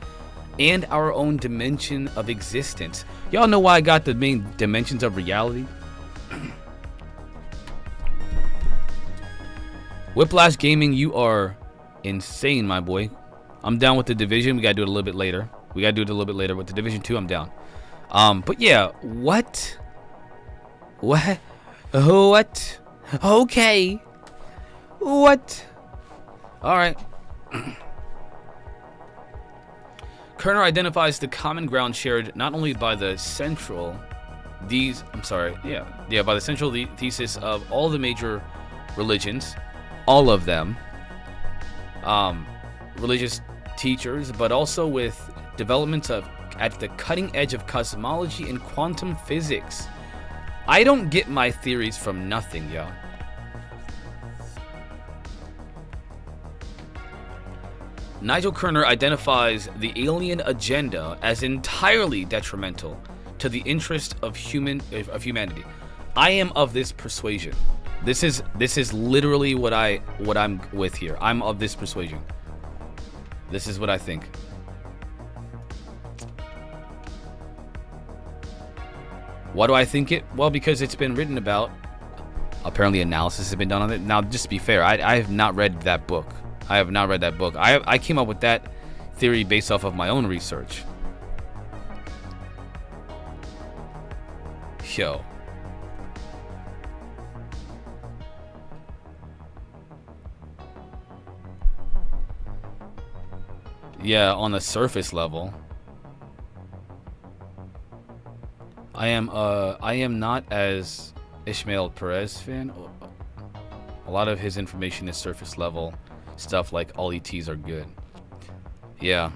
and our own dimension of existence. Y'all know why I got the main dimensions of reality? Whiplash Gaming, you are insane, my boy. I'm down with the Division. We gotta do it a little bit later. With the Division 2, I'm down. But yeah, what? Okay. What? Alright. Kerner identifies the common ground shared not only by the Central by the central thesis of all the major religions, all of them, religious teachers, but also with developments at the cutting edge of cosmology and quantum physics. I don't get my theories from nothing, yo. Nigel Kerner identifies the alien agenda as entirely detrimental to the interest of humanity. I am of this persuasion. This is literally what I'm with here. I'm of this persuasion. This is what I think. Why do I think it? Well, because it's been written about. Apparently analysis has been done on it. Now, just to be fair, I have not read that book. I came up with that theory based off of my own research. Yo. Yeah, on the surface level. I am not as Ishmael Perez fan. A lot of his information is surface level stuff, like all ETs are good. Yeah.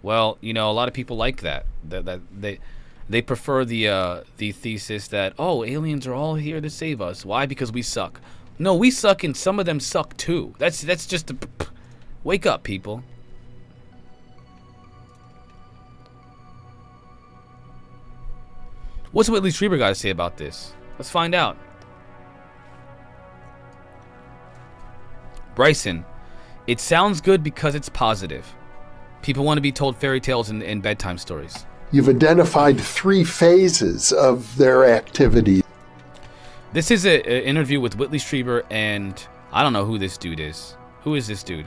Well, a lot of people like that. That they prefer the thesis that, oh, aliens are all here to save us. Why? Because we suck. No, we suck, and some of them suck too. That's just wake up, people. What's Whitley Strieber got to say about this? Let's find out. Bryson, it sounds good because it's positive. People want to be told fairy tales and bedtime stories. You've identified 3 phases of their activity. This is an interview with Whitley Strieber, and I don't know who this dude is. Who is this dude?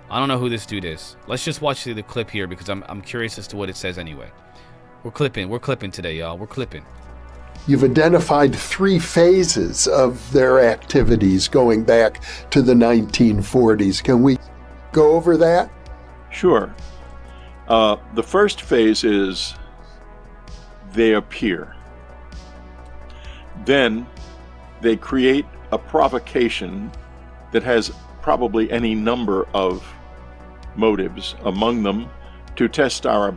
I don't know who this dude is. Let's just watch the clip here because I'm curious as to what it says anyway. We're clipping today, y'all. We're clipping. You've identified 3 phases of their activities going back to the 1940s. Can we go over that? Sure. The first phase is they appear. Then they create a provocation that has probably any number of motives, among them to test our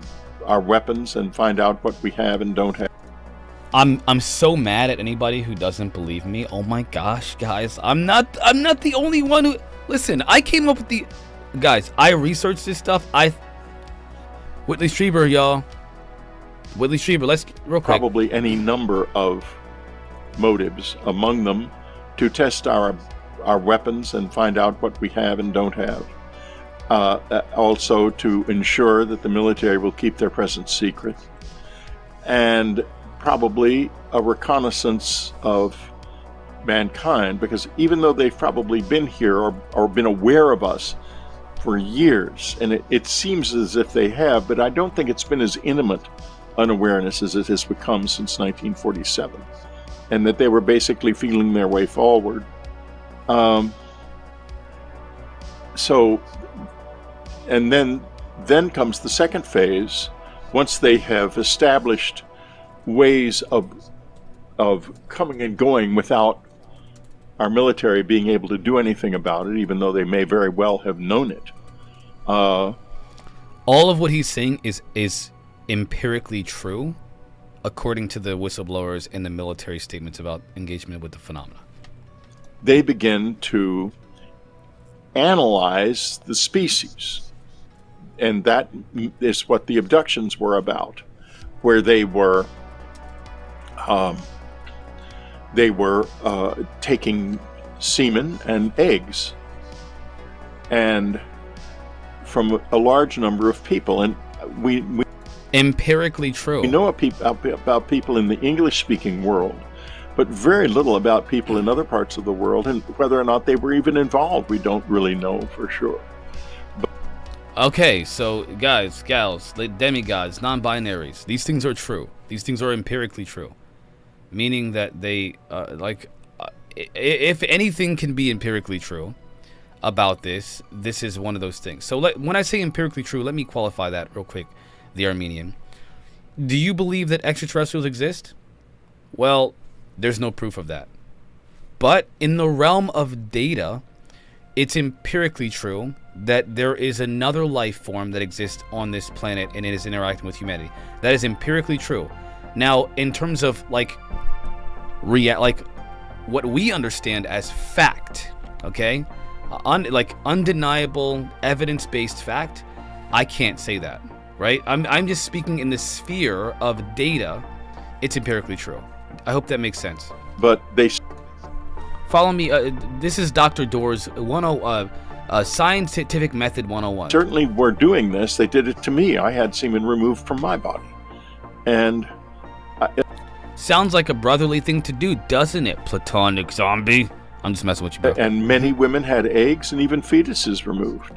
weapons and find out what we have and don't have. I'm so mad at anybody who doesn't believe me. Oh my gosh, guys. I'm not the only one who listen, I came up with the guys, I researched this stuff. Whitley Strieber, y'all. Whitley Strieber, let's real quick. Probably any number of motives, among them to test our weapons and find out what we have and don't have. Also to ensure that the military will keep their presence secret, and probably a reconnaissance of mankind, because even though they've probably been here or been aware of us for years, and it seems as if they have, but I don't think it's been as intimate unawareness as it has become since 1947, and that they were basically feeling their way forward. And then comes the second phase, once they have established ways of coming and going without our military being able to do anything about it, even though they may very well have known it. All of what he's saying is empirically true, according to the whistleblowers and the military statements about engagement with the phenomena. They begin to analyze the species. And that is what the abductions were about, where they were taking semen and eggs, and from a large number of people. And we empirically true. We know about people in the English-speaking world, but very little about people in other parts of the world, and whether or not they were even involved, we don't really know for sure. Okay, so guys, gals, demigods, non-binaries, these things are true. These things are empirically true. Meaning that they, if anything can be empirically true about this is one of those things. So when I say empirically true, let me qualify that real quick, the Armenian. Do you believe that extraterrestrials exist? Well, there's no proof of that. But in the realm of data, it's empirically true that there is another life form that exists on this planet and it is interacting with humanity. That is empirically true. Now, in terms of like what we understand as fact, okay? Undeniable, evidence-based fact, I can't say that, right? I'm just speaking in the sphere of data. It's empirically true. I hope that makes sense. But they follow me. This is Dr. Doors Scientific Method 101. certainly were doing this. They did it to me. I had semen removed from my body. And sounds like a brotherly thing to do, doesn't it, platonic zombie? I'm just messing with you, bro. And many women had eggs and even fetuses removed.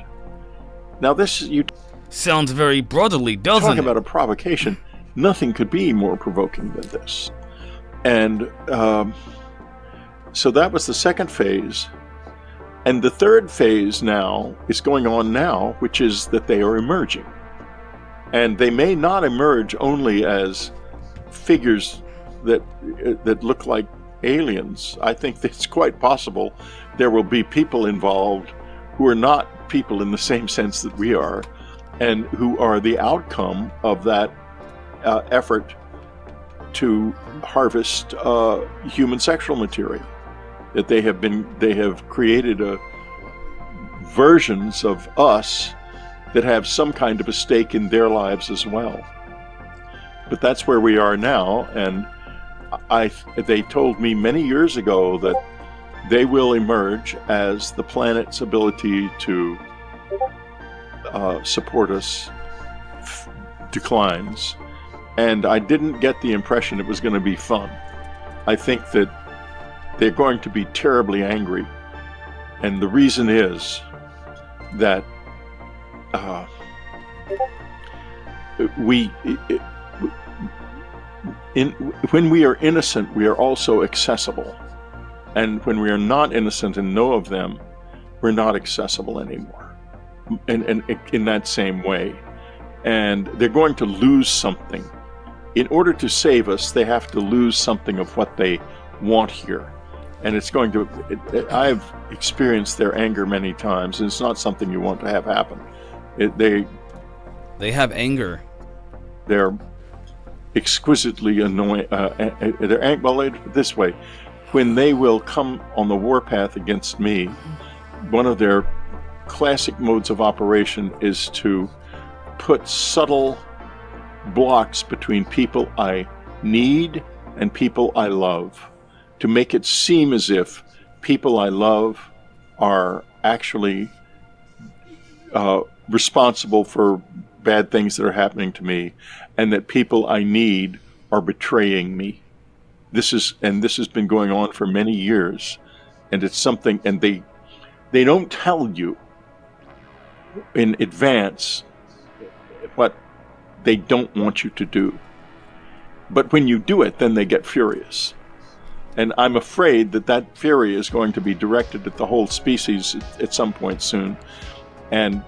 Now this, you sounds very brotherly, doesn't talk it? about a provocation. Nothing could be more provoking than this. And so that was the second phase. And the third phase now is going on now, which is that they are emerging. And they may not emerge only as figures that look like aliens. I think it's quite possible there will be people involved who are not people in the same sense that we are, and who are the outcome of that effort to harvest human sexual material. That they have created versions of us that have some kind of a stake in their lives as well. But that's where we are now, and they told me many years ago that they will emerge as the planet's ability to support us declines. And I didn't get the impression it was going to be fun. I think that they're going to be terribly angry. And the reason is that when we are innocent, we are also accessible. And when we are not innocent and know of them, we're not accessible anymore. And in that same way. And they're going to lose something. In order to save us, they have to lose something of what they want here. And it's going to, I've experienced their anger many times, and it's not something you want to have happen. They have anger. They're exquisitely annoying. Well, this way, when they will come on the warpath against me, one of their classic modes of operation is to put subtle blocks between people I need and people I love, to make it seem as if people I love are actually responsible for bad things that are happening to me, and that people I need are betraying me. This has been going on for many years, and it's something, and they don't tell you in advance what they don't want you to do. But when you do it, then they get furious. And I'm afraid that fury is going to be directed at the whole species at some point soon. And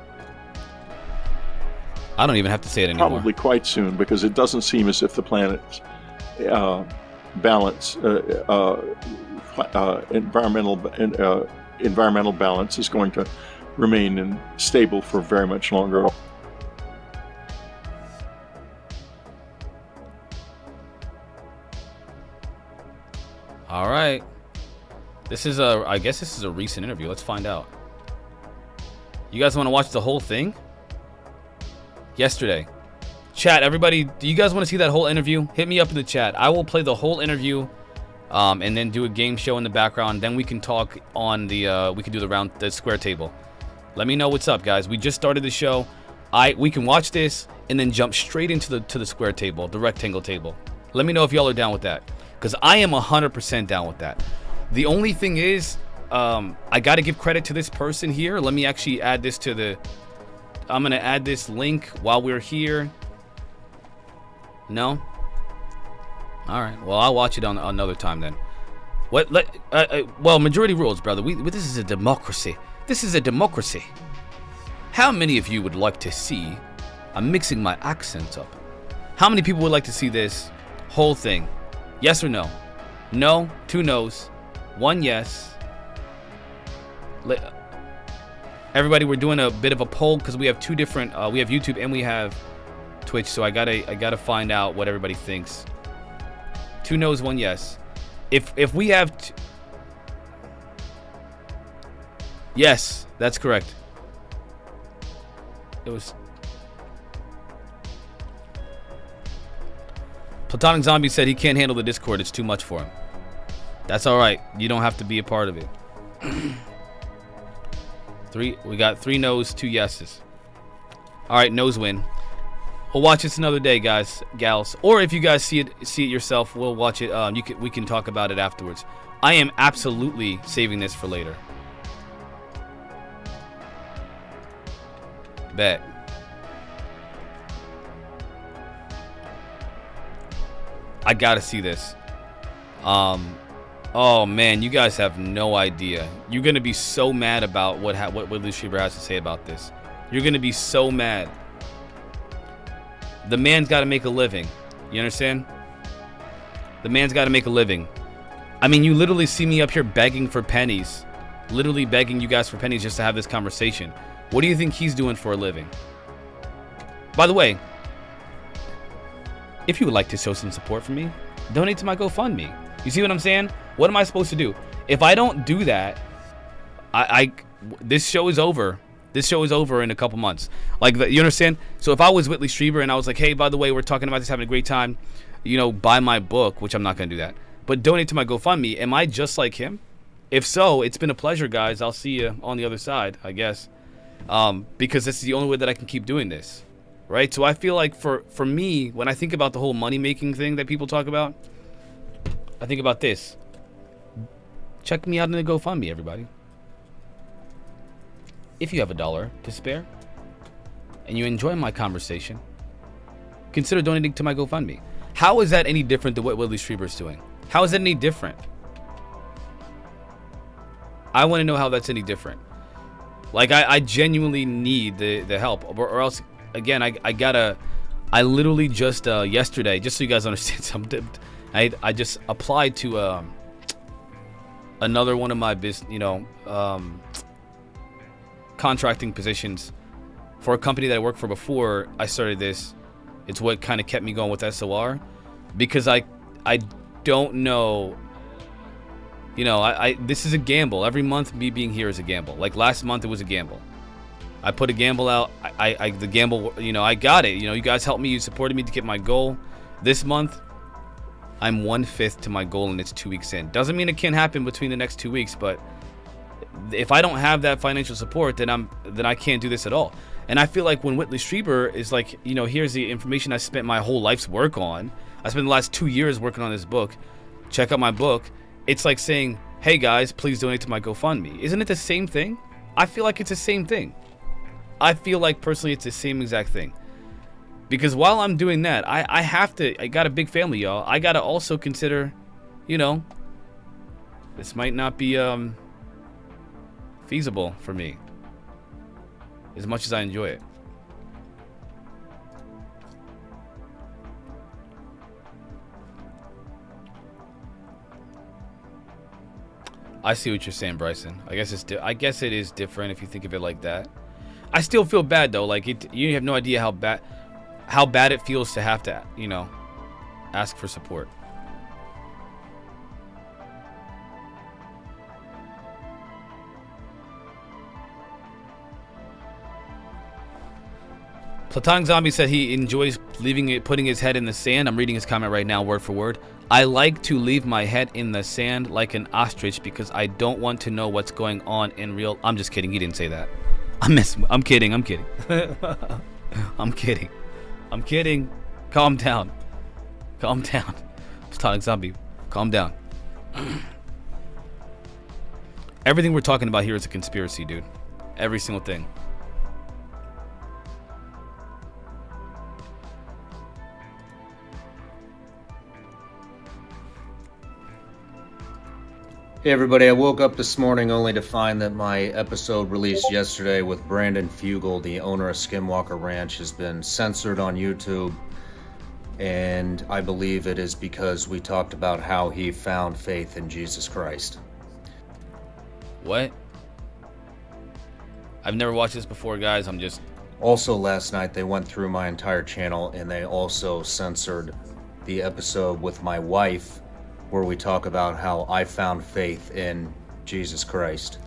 I don't even have to say it anymore. Probably quite soon, because it doesn't seem as if the planet's environmental balance is going to remain stable for very much longer. All right. I guess this is a recent interview. Let's find out. You guys want to watch the whole thing? Yesterday. Chat, everybody, do you guys want to see that whole interview? Hit me up in the chat. I will play the whole interview, and then do a game show in the background. Then we can talk on we can do the square table. Let me know what's up, guys. We just started the show. We can watch this and then jump straight into the square table, the rectangle table. Let me know if y'all are down with that, because I am 100% down with that. The only thing is, I got to give credit to this person here. Let me actually add this to I'm going to add this link while we're here. No? All right. Well, I'll watch it on another time then. Well, majority rules, brother. This is a democracy. This is a democracy. How many of you would like to see... I'm mixing my accents up. How many people would like to see this whole thing? Yes or no? No, 2 no's, 1 yes. Everybody, we're doing a bit of a poll because we have 2 different. We have YouTube and we have Twitch, so I gotta find out what everybody thinks. 2 no's, 1 yes. If we have, yes, that's correct. It was. Platonic Zombie said he can't handle the Discord. It's too much for him. That's all right. You don't have to be a part of it. We got 3 no's, 2 yeses. All right, no's win. We'll watch this another day, guys, gals. Or if you guys see it yourself, we'll watch it. We can talk about it afterwards. I am absolutely saving this for later. Bet. I gotta see this. Oh man, you guys have no idea. You're gonna be so mad about what Whitley Strieber has to say about this. You're gonna be so mad. The man's got to make a living. You understand? The man's got to make a living. I mean, you literally see me up here begging for pennies, literally begging you guys for pennies just to have this conversation. What do you think he's doing for a living? By the way, if you would like to show some support for me, donate to my GoFundMe. You see what I'm saying? What am I supposed to do? If I don't do that, this show is over. This show is over in a couple months. Like, you understand? So if I was Whitley Strieber and I was like, hey, by the way, we're talking about this, having a great time, you know, buy my book, which I'm not going to do that, but donate to my GoFundMe, am I just like him? If so, it's been a pleasure, guys. I'll see you on the other side, I guess, because this is the only way that I can keep doing this, right? So I feel like for me, when I think about the whole money-making thing that people talk about, I think about this. Check me out in the GoFundMe, everybody. If you have $1 to spare and you enjoy my conversation, consider donating to my GoFundMe. How is that any different than what Whitley Strieber is doing? How is that any different? I want to know how that's any different. Like, I genuinely need the help, or else, again, I literally just yesterday, just so you guys understand something, I just applied to another one of my business, contracting positions for a company that I worked for before I started this. It's what kind of kept me going with SOR, because I don't know, this is a gamble. Every month me being here is a gamble. Like last month it was a gamble. I put a gamble out. The gamble, I got it. You guys helped me. You supported me to get my goal. This month I'm 1/5 to my goal and it's 2 weeks in. Doesn't mean it can't happen between the next 2 weeks, but if I don't have that financial support, then I can't do this at all. And I feel like when Whitley Strieber is like, here's the information I spent my whole life's work on. I spent the last 2 years working on this book. Check out my book. It's like saying, hey guys, please donate to my GoFundMe. Isn't it the same thing? I feel like it's the same thing. I feel like personally it's the same exact thing. Because while I'm doing that, I got a big family, y'all. I got to also consider, this might not be feasible for me as much as I enjoy it. I see what you're saying, Bryson. I guess it is different if you think of it like that. I still feel bad though. Like you have no idea how bad it feels to have to, ask for support. Platonic Zombie said he enjoys putting his head in the sand. I'm reading his comment right now, word for word. I like to leave my head in the sand like an ostrich because I don't want to know what's going on in real. I'm just kidding. He didn't say that. I'm kidding. I'm kidding. Calm down. Platonic Zombie, calm down. Everything we're talking about here is a conspiracy, dude. Every single thing. Hey everybody, I woke up this morning only to find that my episode released yesterday with Brandon Fugel, the owner of Skinwalker Ranch, has been censored on YouTube. and I believe it is because we talked about how he found faith in Jesus Christ. What? I've never watched this before, guys. I'm just... Also, last night they went through my entire channel and they also censored the episode with my wife where we talk about how I found faith in Jesus Christ.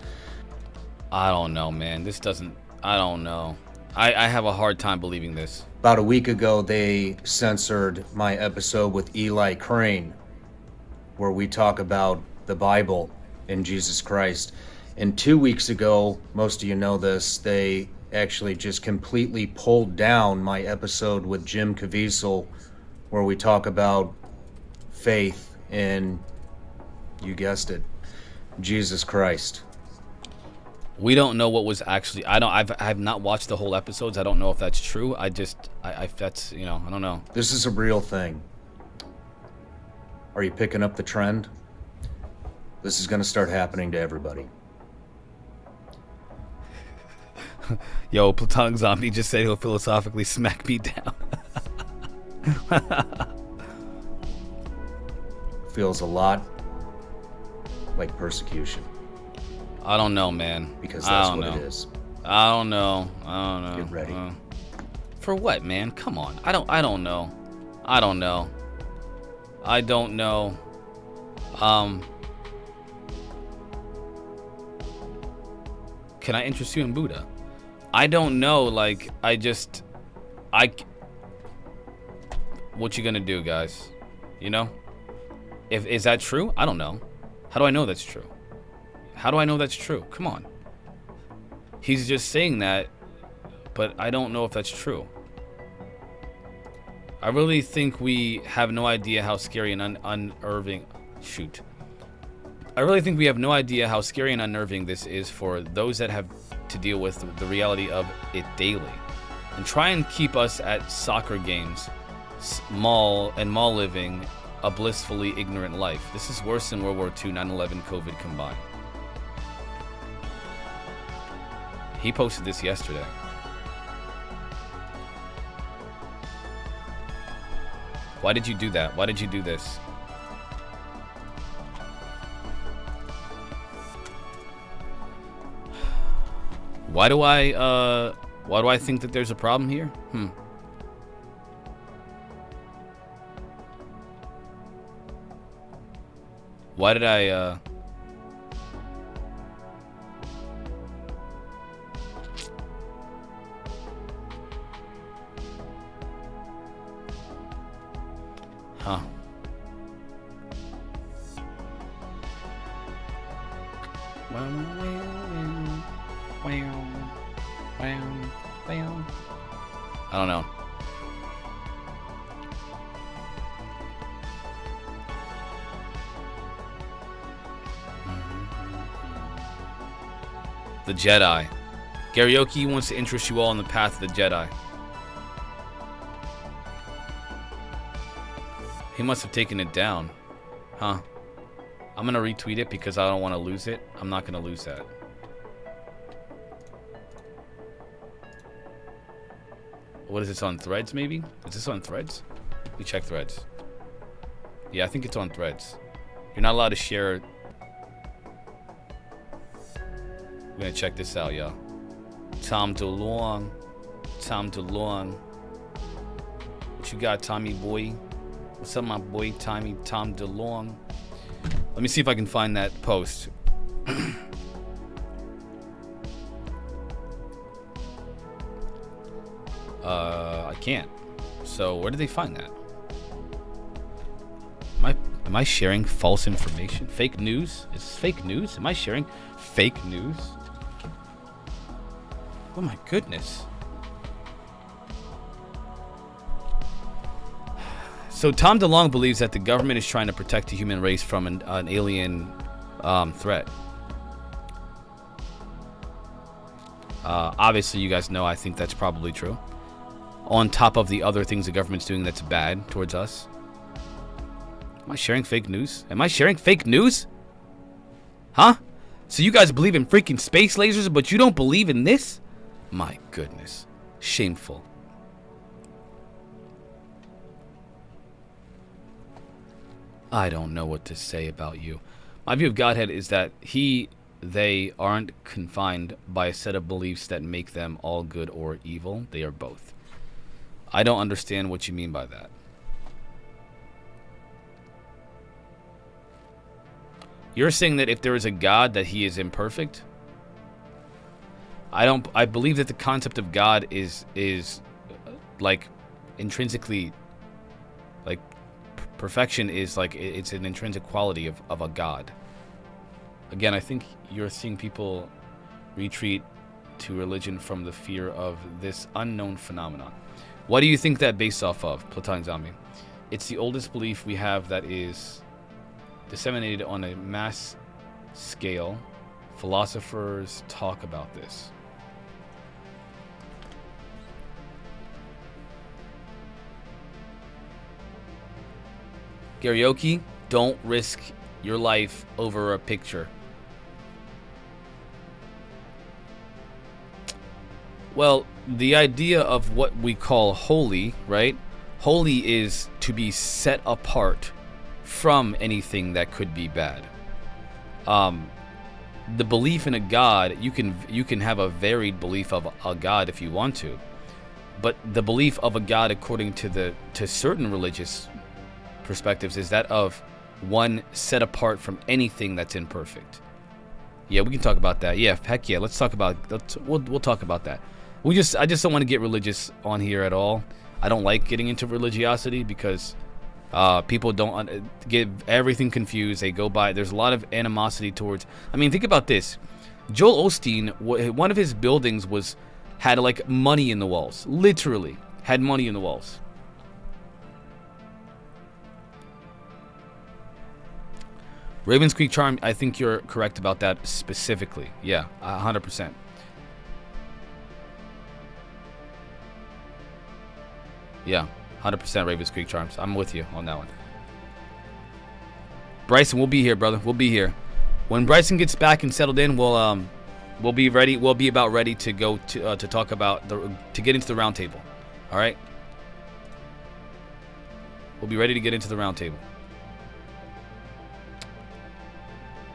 I don't know, man. This doesn't... I don't know. I have a hard time believing this. About a week ago, they censored my episode with Eli Crane, where we talk about the Bible and Jesus Christ. And 2 weeks ago, most of you know this, they actually just completely pulled down my episode with Jim Caviezel, where we talk about faith in, you guessed it, Jesus Christ. We don't know what was actually... I've not watched the whole episodes. I don't know if that's true. That's, you know, I don't know. This is a real thing. Are you picking up the trend? This is going to start happening to everybody. Yo, Platonic Zombie just said he'll philosophically smack me down. Feels a lot like persecution. I don't know, man. Because that's what it is. I don't know. Get ready. For what, man? Come on. I don't know. Can I interest you in Buddha? I don't know. Like, what you gonna do, guys? You know? Is that true? I don't know. How do I know that's true? How do I know that's true? Come on. He's just saying that, but I don't know if that's true. I really think we have no idea how scary and unnerving... Shoot. I really think we have no idea how scary and unnerving this is for those that have to deal with the reality of it daily. And try and keep us at soccer games, mall living, a blissfully ignorant life. This is worse than World War II, 9/11, COVID combined. He posted this yesterday. Why did you do that? Why did you do this? Why do I think that there's a problem here? Why did I Huh. I don't know. The Jedi. Karaoke wants to interest you all in the path of the Jedi. He must have taken it down. Huh. I'm gonna retweet it because I don't want to lose it. I'm not gonna lose that. What is this on Threads, maybe? Is this on Threads? Let me check Threads. Yeah, I think it's on Threads. You're not allowed to share. We're gonna check this out, y'all. Tom DeLong. Tom DeLong. What you got, Tommy boy? What's up, my boy, Tom DeLong? Let me see if I can find that post. I can't. So where did they find that? Am I sharing false information? Fake news? Is this fake news? Am I sharing fake news? Oh my goodness. So Tom DeLong believes that the government is trying to protect the human race from an alien threat. Obviously, you guys know I think that's probably true. On top of the other things the government's doing that's bad towards us. Am I sharing fake news? Am I sharing fake news? Huh? So you guys believe in freaking space lasers, but you don't believe in this? My goodness. Shameful. I don't know what to say about you. My view of Godhead is that they aren't confined by a set of beliefs that make them all good or evil. They are both. I don't understand what you mean by that. You're saying that if there is a God, that he is imperfect? I believe that the concept of God is like intrinsically, like perfection is like it's an intrinsic quality of a God. Again, I think you're seeing people retreat to religion from the fear of this unknown phenomenon. What do you think that based off of, Platonic Zombie? It's the oldest belief we have that is disseminated on a mass scale. Philosophers talk about this. Karaoke, don't risk your life over a picture. Well, the idea of what we call holy, right? Holy is to be set apart from anything that could be bad. The belief in a God, you can have a varied belief of a God if you want to, but the belief of a God according to certain religious perspectives is that of one set apart from anything that's imperfect. Yeah, we can talk about that. Yeah, heck yeah, we'll talk about that. I just don't want to get religious on here at all. I don't like getting into religiosity because people don't get everything confused. They go by. There's a lot of animosity towards. I mean, think about this. Joel Osteen, one of his buildings had like money in the walls. Literally had money in the walls. Ravens Creek Charm. I think you're correct about that specifically. Yeah, 100%. Yeah, 100% Ravens Creek Charms. I'm with you on that one. Bryson, we'll be here, brother. We'll be here. When Bryson gets back and settled in, we'll be ready. We'll be about ready to go to talk about to get into the round table. All right. We'll be ready to get into the round table.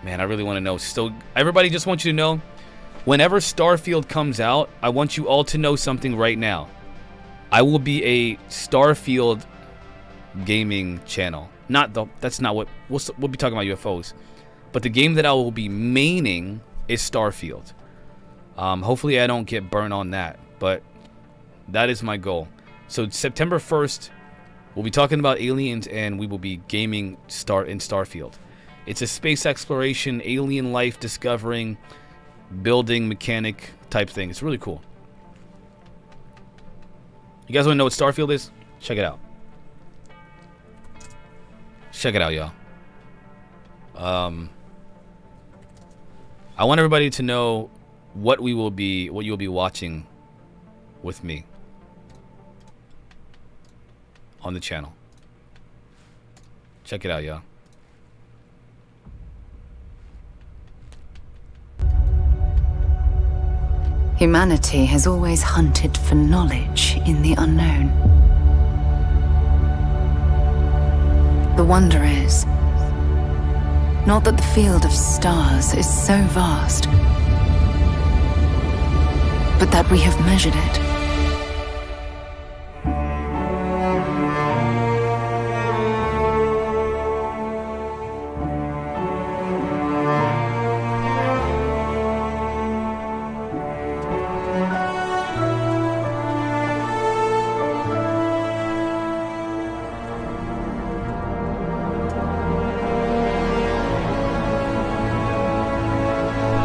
Man, I really want to know. Still, everybody just wants you to know. Whenever Starfield comes out, I want you all to know something right now. I will be a Starfield gaming channel. That's not what we'll be talking about UFOs, but the game that I will be maining is Starfield. Hopefully I don't get burned on that, but that is my goal. So September 1st, we'll be talking about aliens and we will be gaming in Starfield. It's a space exploration, alien life discovering, building mechanic type thing. It's really cool. You guys want to know what Starfield is? Check it out. Check it out, y'all. I want everybody to know what you'll be watching with me on the channel. Check it out, y'all. Humanity has always hunted for knowledge in the unknown. The wonder is, not that the field of stars is so vast, but that we have measured it.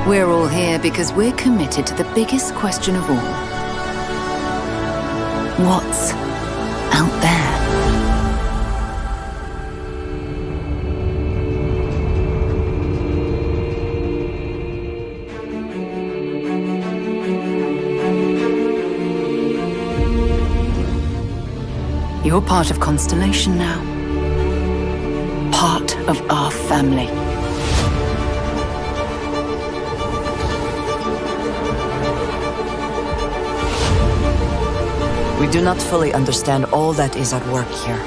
We're all here because we're committed to the biggest question of all. What's out there? You're part of Constellation now. Part of our family. We do not fully understand all that is at work here.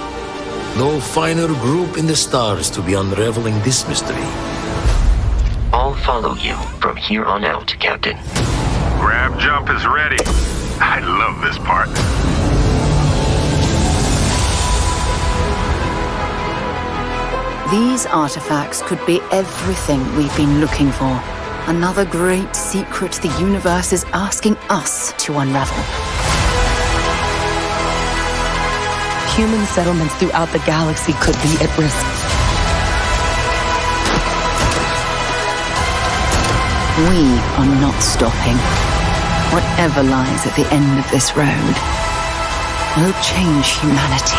No finer group in the stars to be unraveling this mystery. I'll follow you from here on out, Captain. Grab jump is ready. I love this part. These artifacts could be everything we've been looking for. Another great secret the universe is asking us to unravel. Human settlements throughout the galaxy could be at risk. We are not stopping. Whatever lies at the end of this road will change humanity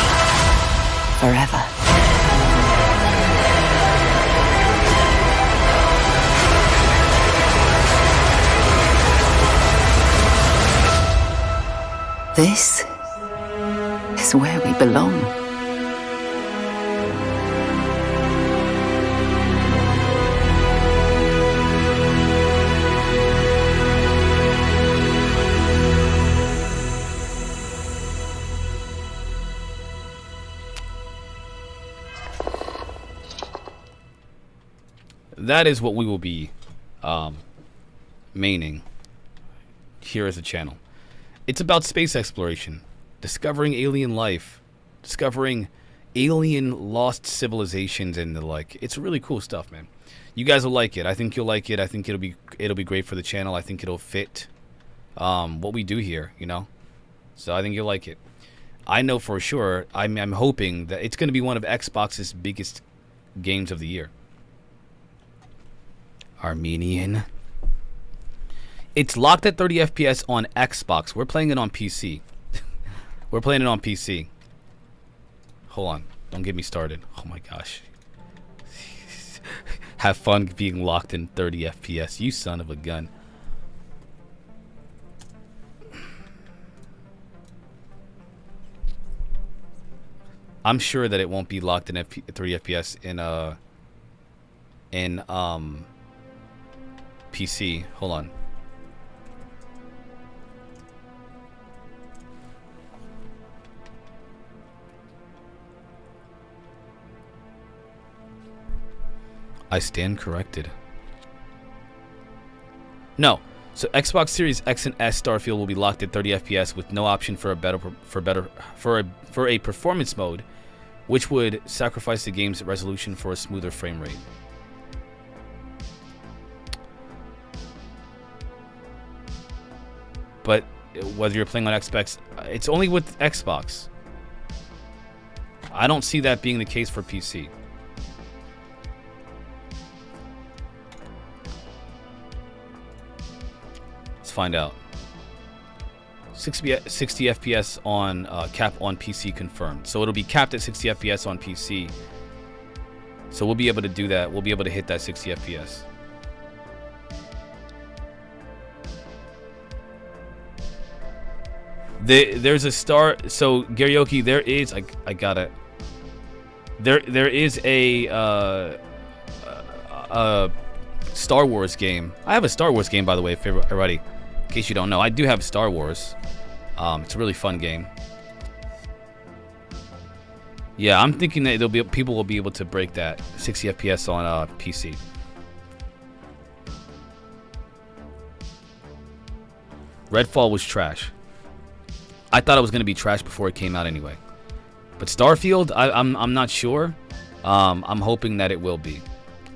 forever. This is where we belong. That is what we will be maining here as a channel. It's about space exploration, discovering alien life, discovering alien lost civilizations and the like. It's really cool stuff, man. You guys will like it. I think you'll like it. I think it'll be great for the channel. I think it'll fit what we do here, you know. So I think you'll like it. I know for sure. I'm hoping that it's going to be one of Xbox's biggest games of the year. Armenian. It's locked at 30 FPS on Xbox. We're playing it on PC. We're playing it on PC. Hold on. Don't get me started. Oh my gosh. Have fun being locked in 30 FPS. You son of a gun. I'm sure that it won't be locked in 30 FPS in PC. Hold on. I stand corrected. No. So Xbox Series X and S Starfield will be locked at 30 FPS with no option for a performance mode, which would sacrifice the game's resolution for a smoother frame rate. But whether you're playing on Xbox, it's only with Xbox. I don't see that being the case for PC. Let's find out. 60 FPS on cap on PC confirmed. So it'll be capped at 60 FPS on PC. So we'll be able to do that. We'll be able to hit that 60 FPS. There's a star. So Garyoki, there is. I got it. There is a Star Wars game. I have a Star Wars game, by the way, if everybody, in case you don't know, I do have Star Wars. It's a really fun game. Yeah, I'm thinking that people will be able to break that 60 FPS on PC. Redfall was trash. I thought it was going to be trash before it came out anyway. But Starfield, I'm not sure. I'm hoping that it will be.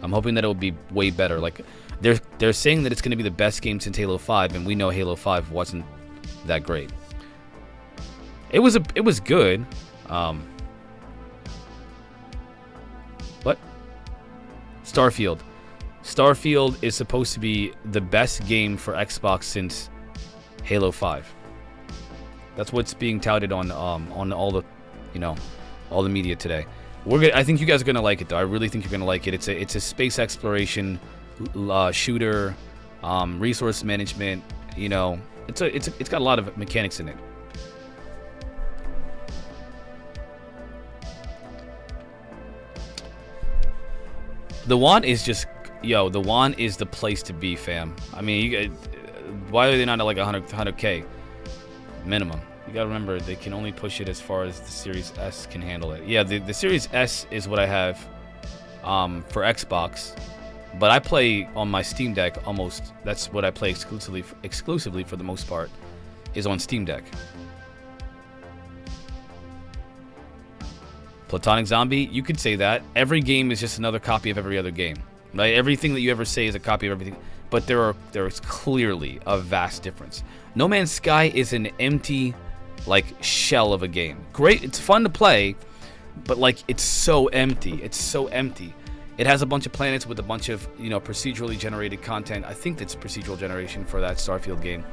I'm hoping that it will be way better. Like they're saying that it's going to be the best game since Halo 5, and we know Halo 5 wasn't that great. It was good. What? Starfield. Starfield is supposed to be the best game for Xbox since Halo 5. That's what's being touted on all the, all the media today. I think you guys are gonna like it though. I really think you're gonna like it. It's a space exploration shooter, resource management. It's got a lot of mechanics in it. The WAN is just the WAN is the place to be, fam. I mean, why are they not at like 100K minimum? You gotta remember, they can only push it as far as the Series S can handle it. Yeah, the Series S is what I have for Xbox, but I play on my Steam Deck almost. That's what I play exclusively for the most part, is on Steam Deck. Platonic Zombie, you could say that. Every game is just another copy of every other game. Right? Everything that you ever say is a copy of everything. But there is clearly a vast difference. No Man's Sky is an empty, like, shell of a game. Great, it's fun to play, but like it's so empty. It's so empty. It has a bunch of planets with a bunch of, you know, procedurally generated content. I think that's procedural generation for that Starfield game.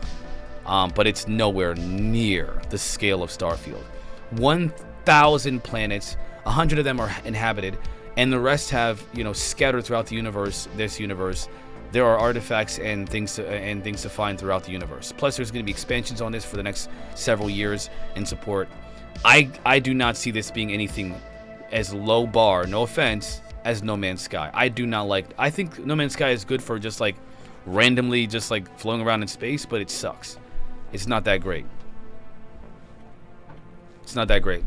But it's nowhere near the scale of Starfield. 1,000 planets, 100 of them are inhabited, and the rest have, you know, scattered throughout the universe. This universe, there are artifacts and things to find throughout the universe. Plus, there's going to be expansions on this for the next several years in support. I do not see this being anything as low bar, no offense, as No Man's Sky. I do not like. I think No Man's Sky is good for just like randomly just like floating around in space, but it sucks. It's not that great. It's not that great.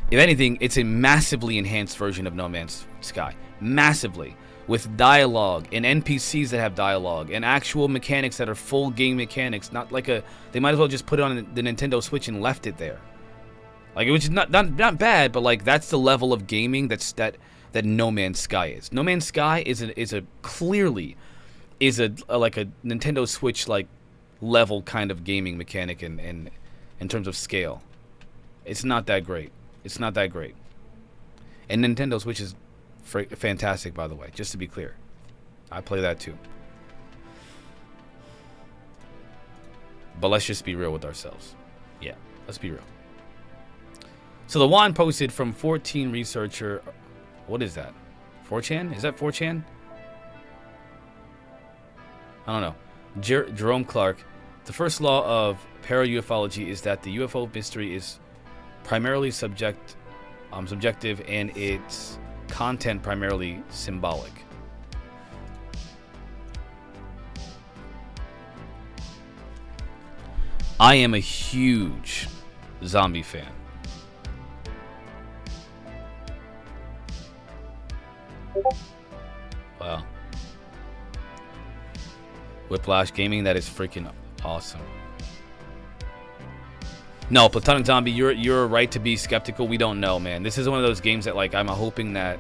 If anything, it's a massively enhanced version of No Man's Sky. Massively. With dialogue and NPCs that have dialogue and actual mechanics that are full game mechanics. Not like a... They might as well just put it on the Nintendo Switch and left it there. Like, which is not bad, but like that's the level of gaming that No Man's Sky is. No Man's Sky is a clearly is a like a Nintendo Switch like level kind of gaming mechanic and in terms of scale. It's not that great. It's not that great. And Nintendo Switch is fantastic, by the way, just to be clear. I play that too. But let's just be real with ourselves. Yeah, let's be real. So the one posted from 14 researcher. What is that? 4chan? Is that 4chan? I don't know. Jerome Clark. The first law of para-ufology is that the UFO mystery is primarily subjective and its content primarily symbolic. I am a huge zombie fan. Wow. Whiplash Gaming, that is freaking awesome. No, Platonic Zombie, you're right to be skeptical. We don't know, man. This is one of those games that like I'm hoping that.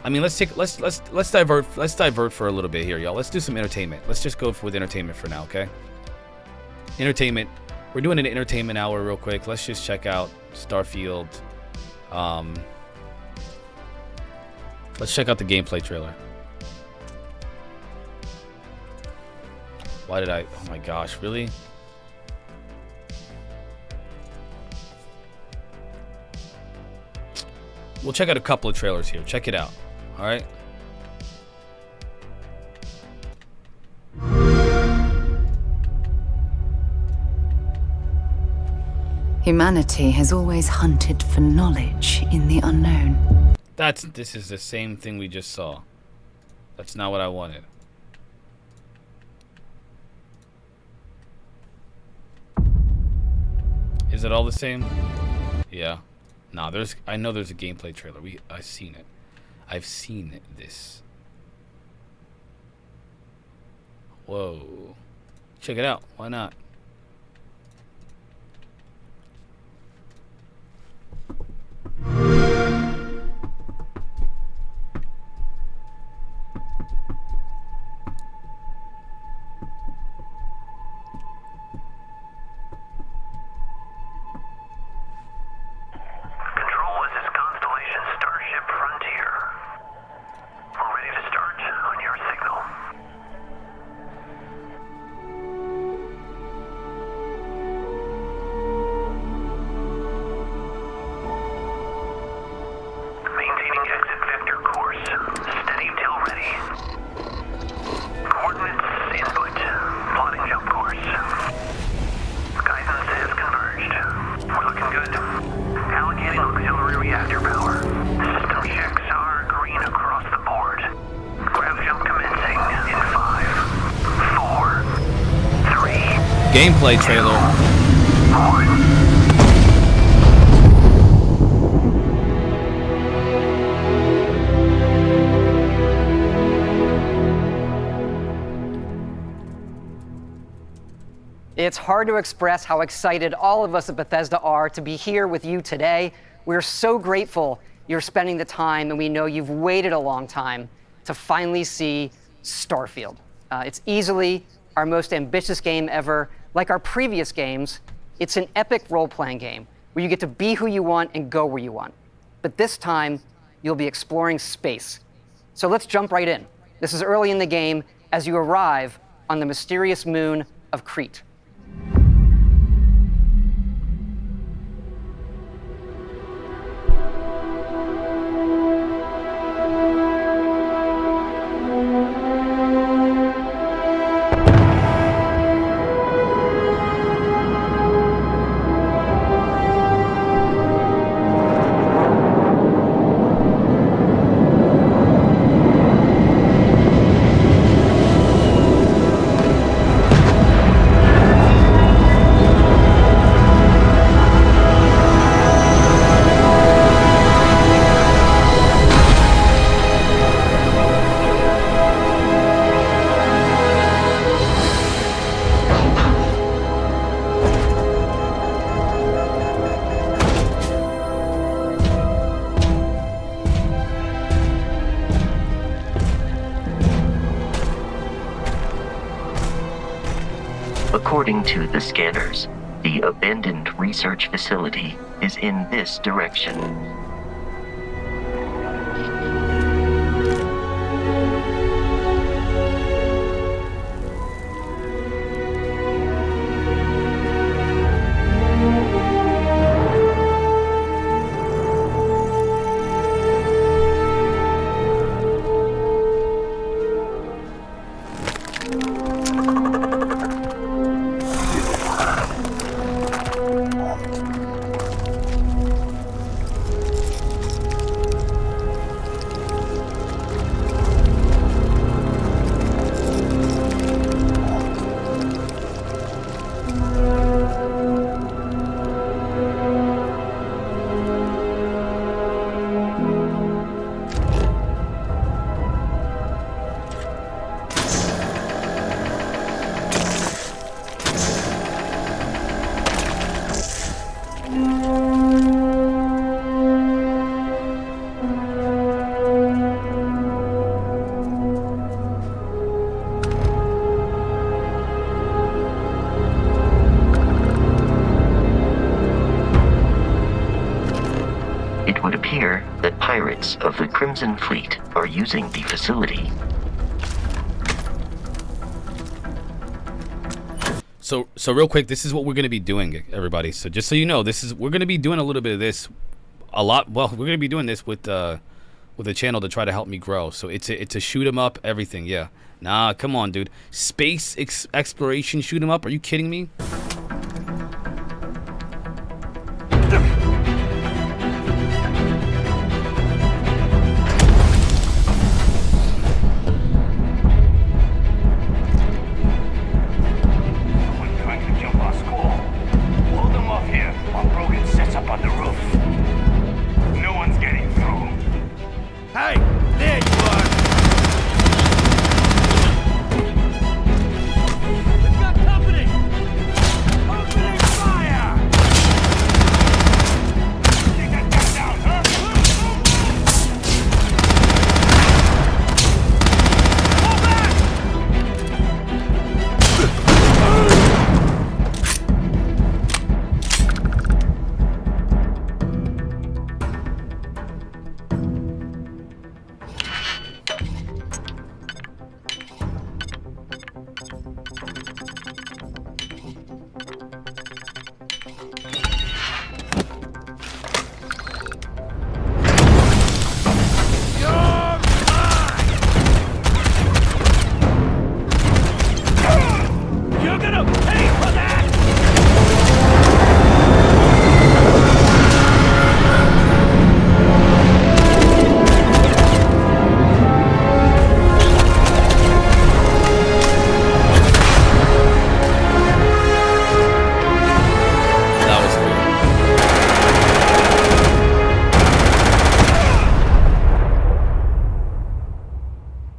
I mean, let's divert for a little bit here, y'all. Let's do some entertainment. Let's just go with entertainment for now, okay? Entertainment. We're doing an entertainment hour real quick. Let's just check out Starfield. Let's check out the gameplay trailer. Why did I? Oh my gosh, really? We'll check out a couple of trailers here. Check it out. All right. Humanity has always hunted for knowledge in the unknown. This is the same thing we just saw. That's not what I wanted. Is it all the same? Yeah. Nah, I know there's a gameplay trailer. I've seen it. I've seen this. Whoa. Check it out. Why not? Gameplay trailer. It's hard to express how excited all of us at Bethesda are to be here with you today. We're so grateful you're spending the time, and we know you've waited a long time to finally see Starfield. It's easily our most ambitious game ever. Like our previous games, it's an epic role-playing game where you get to be who you want and go where you want. But this time, you'll be exploring space. So let's jump right in. This is early in the game as you arrive on the mysterious moon of Crete. According to the scanners, the abandoned research facility is in this direction. It would appear that pirates of the Crimson Fleet are using the facility. So real quick, this is what we're going to be doing, everybody. So just so you know, we're going to be doing a little bit of this, a lot. Well, we're going to be doing this with the channel to try to help me grow. So it's a shoot 'em up, everything. Yeah. Nah, come on, dude. Space exploration shoot 'em up. Are you kidding me?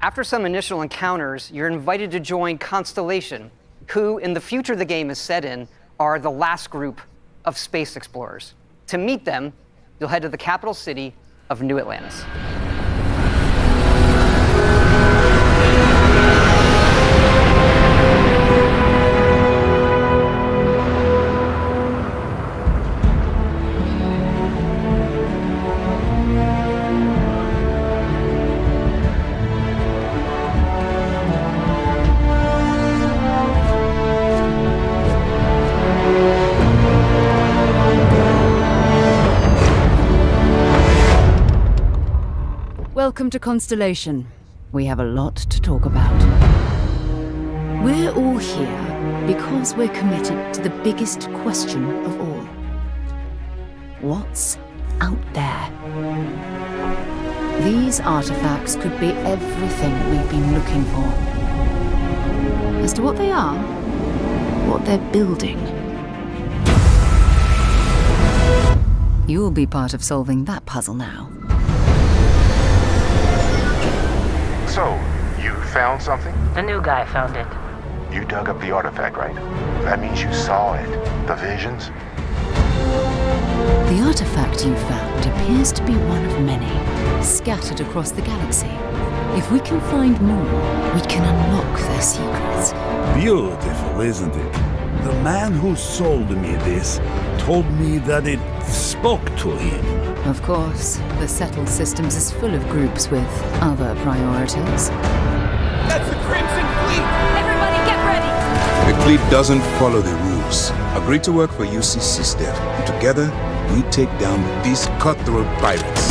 After some initial encounters, you're invited to join Constellation, who, in the future the game is set in, are the last group of space explorers. To meet them, you'll head to the capital city of New Atlantis. Welcome to Constellation. We have a lot to talk about. We're all here because we're committed to the biggest question of all. What's out there? These artifacts could be everything we've been looking for. As to what they are, what they're building, you'll be part of solving that puzzle now. So, you found something? The new guy found it. You dug up the artifact, right? That means you saw it. The visions? The artifact you found appears to be one of many, scattered across the galaxy. If we can find more, we can unlock their secrets. Beautiful, isn't it? The man who sold me this told me that it spoke to him. Of course, the settled systems is full of groups with other priorities. That's the Crimson Fleet! Everybody get ready! The fleet doesn't follow the rules. Agree to work for UCC, Steph. And together, we take down these cutthroat pirates.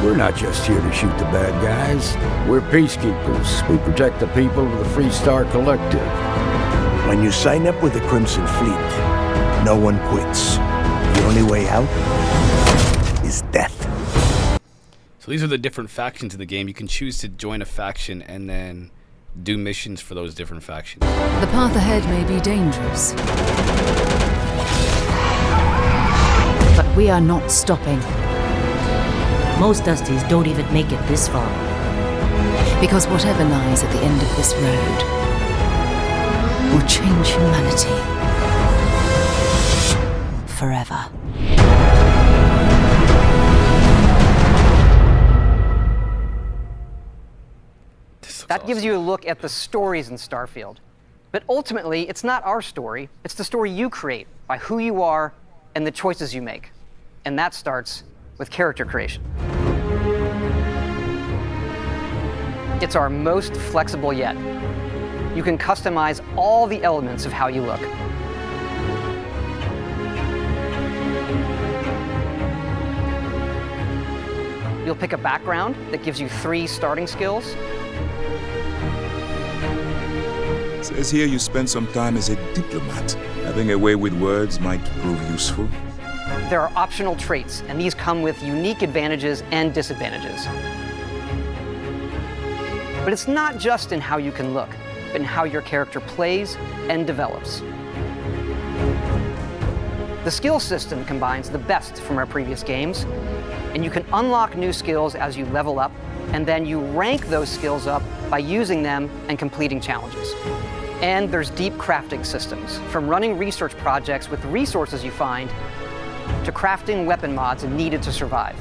We're not just here to shoot the bad guys. We're peacekeepers. We protect the people of the Free Star Collective. When you sign up with the Crimson Fleet, no one quits. The only way out is death. So these are the different factions in the game. You can choose to join a faction and then do missions for those different factions. The path ahead may be dangerous, but we are not stopping. Most Dusties don't even make it this far. Because whatever lies at the end of this road will change humanity forever. That gives you a look at the stories in Starfield. But ultimately, it's not our story. It's the story you create by who you are and the choices you make. And that starts with character creation. It's our most flexible yet. You can customize all the elements of how you look. You'll pick a background that gives you 3 starting skills. Says here you spent some time as a diplomat. Having a way with words might prove useful. There are optional traits, and these come with unique advantages and disadvantages. But it's not just in how you can look, but in how your character plays and develops. The skill system combines the best from our previous games, and you can unlock new skills as you level up, and then you rank those skills up by using them and completing challenges. And there's deep crafting systems, from running research projects with resources you find, to crafting weapon mods needed to survive.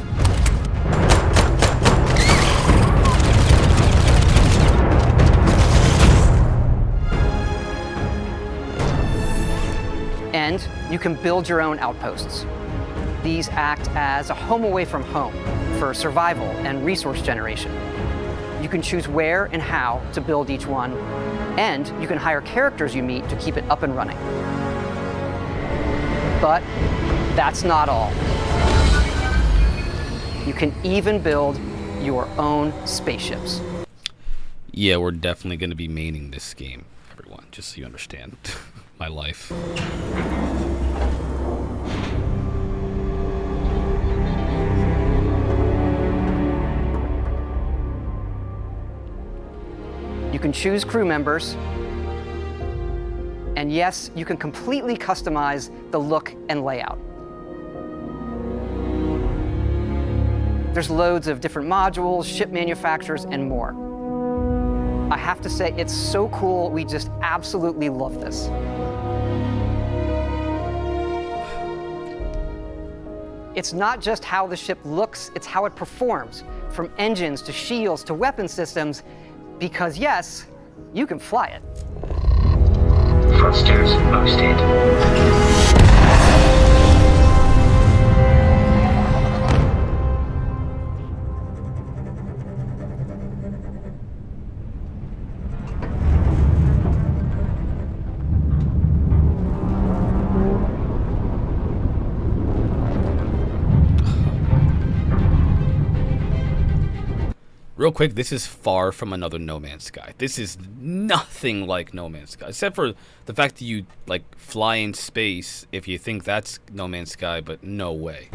And you can build your own outposts. These act as a home away from home for survival and resource generation. You can choose where and how to build each one, and you can hire characters you meet to keep it up and running. But that's not all. You can even build your own spaceships. Yeah, we're definitely going to be maining this game, everyone, just so you understand my life. You can choose crew members, and yes, you can completely customize the look and layout. There's loads of different modules, ship manufacturers, and more. I have to say, it's so cool. We just absolutely love this. It's not just how the ship looks, it's how it performs, from engines to shields to weapon systems, because yes, you can fly it. Thrusters boosted. Real quick, this is far from another No Man's Sky. This is nothing like No Man's Sky, except for the fact that you like fly in space. If you think that's No Man's Sky, but no way.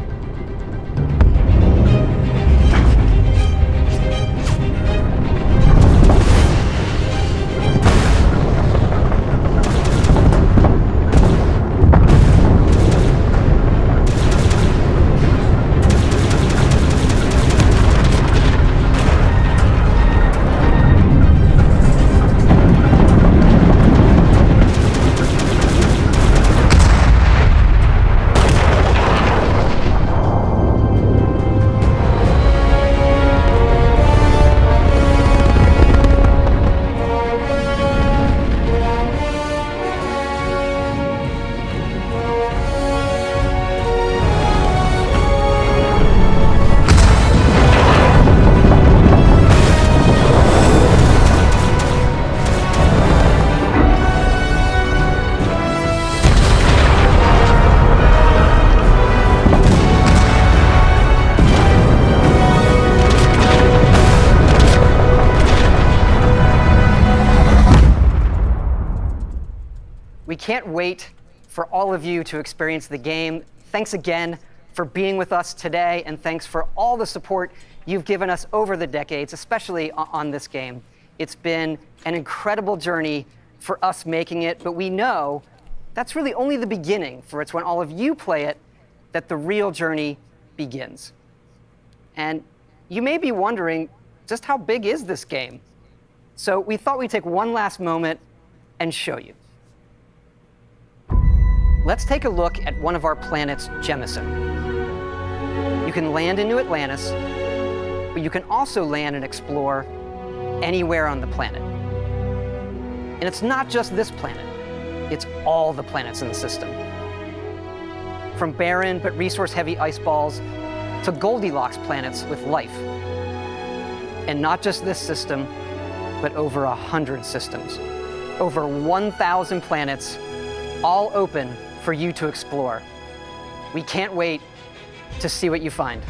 We can't wait for all of you to experience the game. Thanks again for being with us today, and thanks for all the support you've given us over the decades, especially on this game. It's been an incredible journey for us making it, but we know that's really only the beginning, for it's when all of you play it that the real journey begins. And you may be wondering, just how big is this game? So we thought we'd take one last moment and show you. Let's take a look at one of our planets, Jemison. You can land into Atlantis, but you can also land and explore anywhere on the planet. And it's not just this planet, it's all the planets in the system. From barren but resource-heavy ice balls to Goldilocks planets with life. And not just this system, but over 100 systems. Over 1,000 planets, all open for you to explore. We can't wait to see what you find.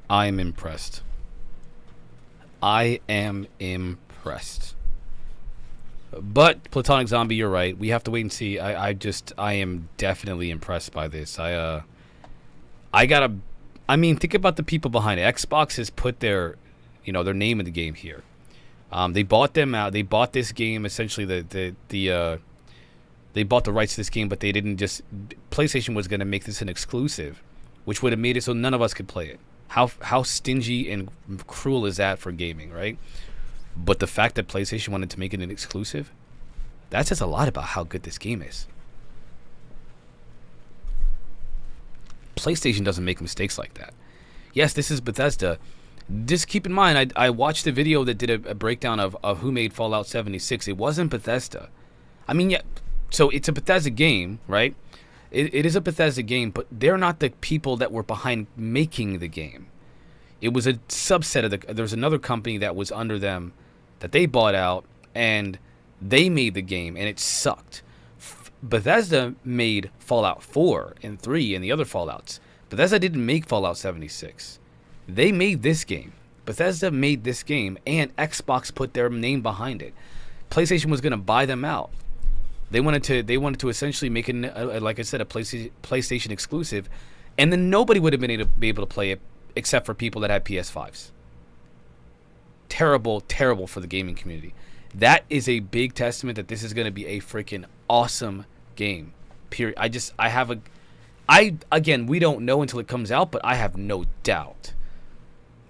I'm impressed. I am impressed. But Platonic Zombie, you're right. We have to wait and see. I am definitely impressed by this. I mean, think about the people behind it. Xbox has put their name in the game here. They bought them out. They bought this game essentially. They bought the rights to this game, but they didn't just. PlayStation was going to make this an exclusive, which would have made it so none of us could play it. How stingy and cruel is that for gaming, right? But the fact that PlayStation wanted to make it an exclusive, that says a lot about how good this game is. PlayStation doesn't make mistakes like that. Yes, this is Bethesda. Just keep in mind, I watched a video that did a breakdown of who made Fallout 76. It wasn't Bethesda. I mean, yeah, so it's a Bethesda game, right? It is a Bethesda game, but they're not the people that were behind making the game. It was a subset of there's another company that was under them that they bought out, and they made the game, and it sucked. Bethesda made Fallout 4 and 3 and the other Fallouts. Bethesda didn't make Fallout 76. They made this game. Bethesda made this game, and Xbox put their name behind it. PlayStation was going to buy them out. They wanted to essentially make it, like I said, a PlayStation exclusive, and then nobody would have been able to play it except for people that had PS5s. Terrible, terrible for the gaming community. That is a big testament that this is going to be a freaking awesome game. Period. Again, we don't know until it comes out, but I have no doubt.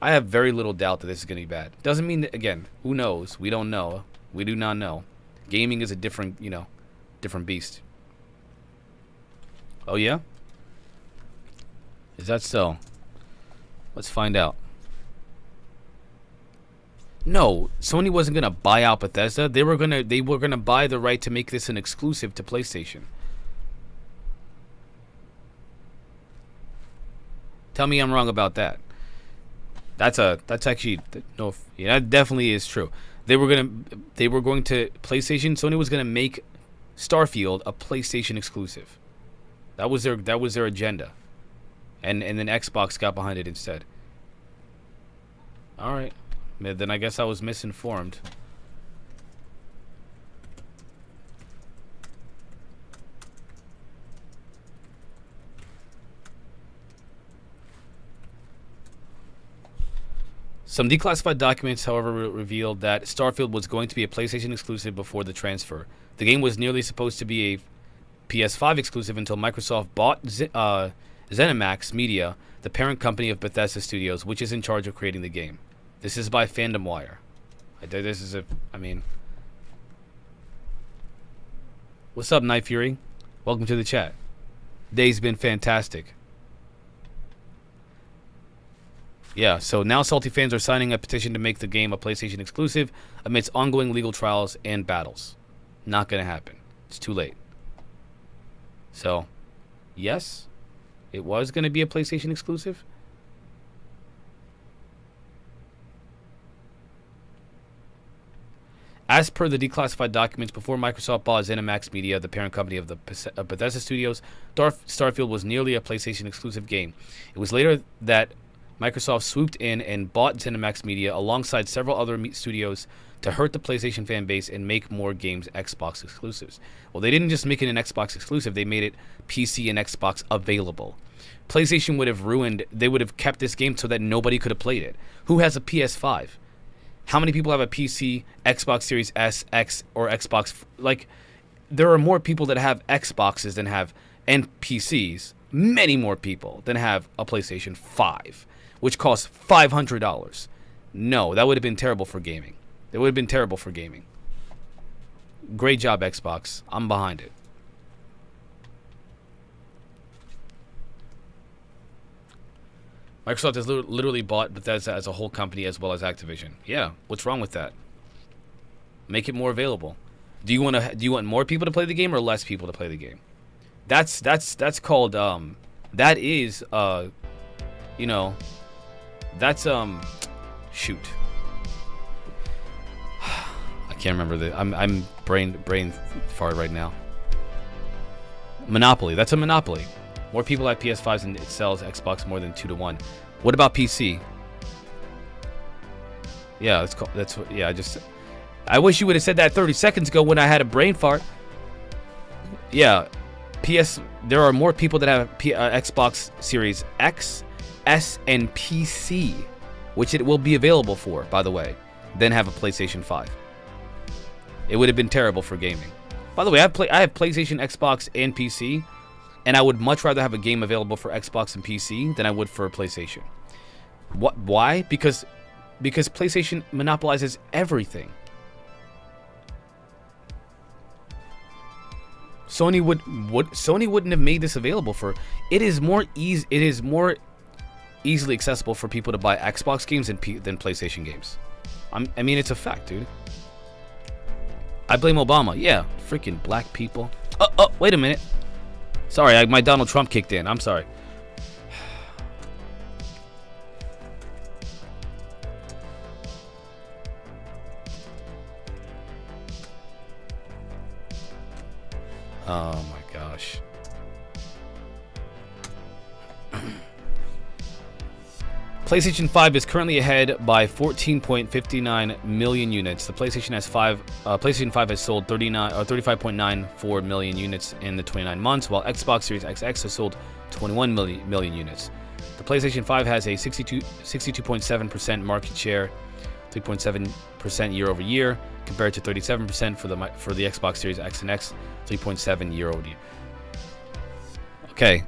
I have very little doubt that this is going to be bad. Doesn't mean that, again, who knows? We don't know. We do not know. Gaming is a different, different beast. Oh, yeah? Is that so? Let's find out. No, Sony wasn't gonna buy out Bethesda. They were gonna buy the right to make this an exclusive to PlayStation. Tell me I'm wrong about that. That's actually no. Yeah, that definitely is true. They were going to PlayStation. Sony was gonna make Starfield a PlayStation exclusive. That was their agenda, and then Xbox got behind it instead. All right. Then I guess I was misinformed. Some declassified documents, however, revealed that Starfield was going to be a PlayStation exclusive before the transfer. The game was nearly supposed to be a PS5 exclusive until Microsoft bought ZeniMax Media, the parent company of Bethesda Studios, which is in charge of creating the game. This is by Fandom Wire. What's up, Night Fury? Welcome to the chat. Day's been fantastic. Yeah, so now Salty fans are signing a petition to make the game a PlayStation exclusive amidst ongoing legal trials and battles. Not gonna happen. It's too late. So, yes, it was gonna be a PlayStation exclusive. As per the declassified documents, before Microsoft bought ZeniMax Media, the parent company of the Bethesda Studios, Starfield was nearly a PlayStation exclusive game. It was later that Microsoft swooped in and bought ZeniMax Media alongside several other studios to hurt the PlayStation fan base and make more games Xbox exclusives. Well, they didn't just make it an Xbox exclusive, they made it PC and Xbox available. PlayStation would have kept this game so that nobody could have played it. Who has a PS5? How many people have a PC, Xbox Series S, X, or Xbox? Like, there are more people that have Xboxes than have, and PCs, many more people than have a PlayStation 5, which costs $500. No, that would have been terrible for gaming. It would have been terrible for gaming. Great job, Xbox. I'm behind it. Microsoft has literally bought Bethesda as a whole company as well as Activision. Yeah, what's wrong with that? Make it more available. Do you want more people to play the game or less people to play the game? That's called that is shoot. I can't remember the I'm brain fart right now. Monopoly. That's a monopoly. More people have PS5s and it sells Xbox more than 2 to 1. What about PC? Yeah, I wish you would have said that 30 seconds ago when I had a brain fart. Yeah, there are more people that have Xbox Series X, S, and PC, which it will be available for, by the way, than have a PlayStation 5. It would have been terrible for gaming. By the way, I have PlayStation, Xbox, and PC. And I would much rather have a game available for Xbox and PC than I would for PlayStation. Why? Because PlayStation monopolizes everything. Sony wouldn't have made this available for. It is more easy. It is more easily accessible for people to buy Xbox games than PlayStation games. I mean, it's a fact, dude. I blame Obama. Yeah, freaking black people. Oh, wait a minute. Sorry, my Donald Trump kicked in. I'm sorry. Oh my gosh. PlayStation 5 is currently ahead by 14.59 million units. The PlayStation 5 has sold 35.94 million units in the 29 months, while Xbox Series XX has sold 21 million units. The PlayStation 5 has a 62.7% market share, 3.7% year over year, compared to 37% for the Xbox Series X and X, 3.7 year over year. Okay.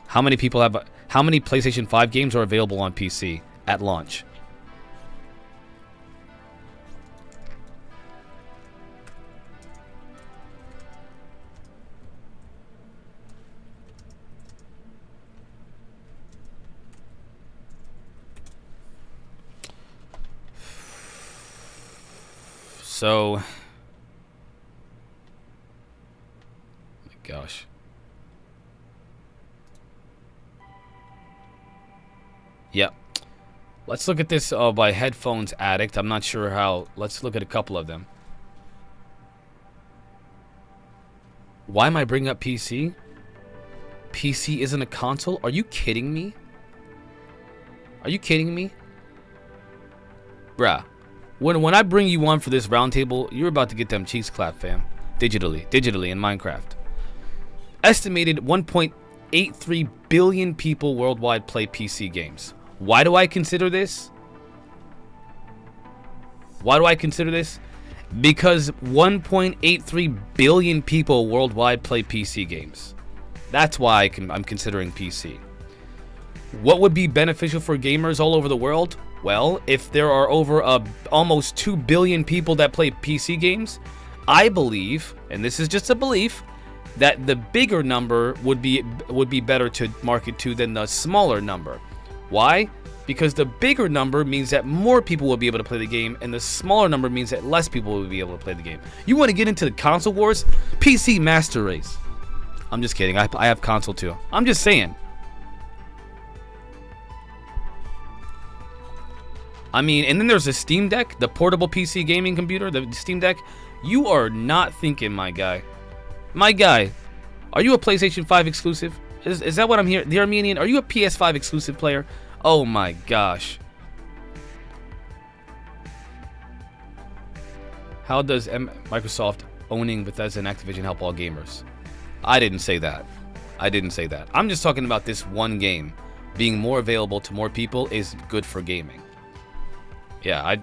How many PlayStation 5 games are available on PC at launch? So, my gosh. Yep. Let's look at this by Headphones Addict. I'm not sure how. Let's look at a couple of them. Why am I bringing up PC? PC isn't a console? Are you kidding me? Are you kidding me? Bruh. When I bring you on for this roundtable, you're about to get them cheeks clapped, fam. Digitally in Minecraft. Estimated 1.83 billion people worldwide play PC games. Why do I consider this? Why do I consider this? Because 1.83 billion people worldwide play PC games. That's why I'm considering PC. What would be beneficial for gamers all over the world? Well, if there are over almost 2 billion people that play PC games, I believe, and this is just a belief, that the bigger number would be better to market to than the smaller number. Why? Because the bigger number means that more people will be able to play the game, and the smaller number means that less people will be able to play the game. You want to get into the console wars? PC Master Race. I'm just kidding. I have console too. I'm just saying. I mean, and then there's the Steam Deck, the portable PC gaming computer, the Steam Deck. You are not thinking, my guy. My guy, are you a PlayStation 5 exclusive? Is that what I'm hearing? The Armenian, are you a PS5 exclusive player? Oh my gosh. How does Microsoft owning Bethesda and Activision help all gamers? I didn't say that. I didn't say that. I'm just talking about this one game being more available to more people is good for gaming. Yeah,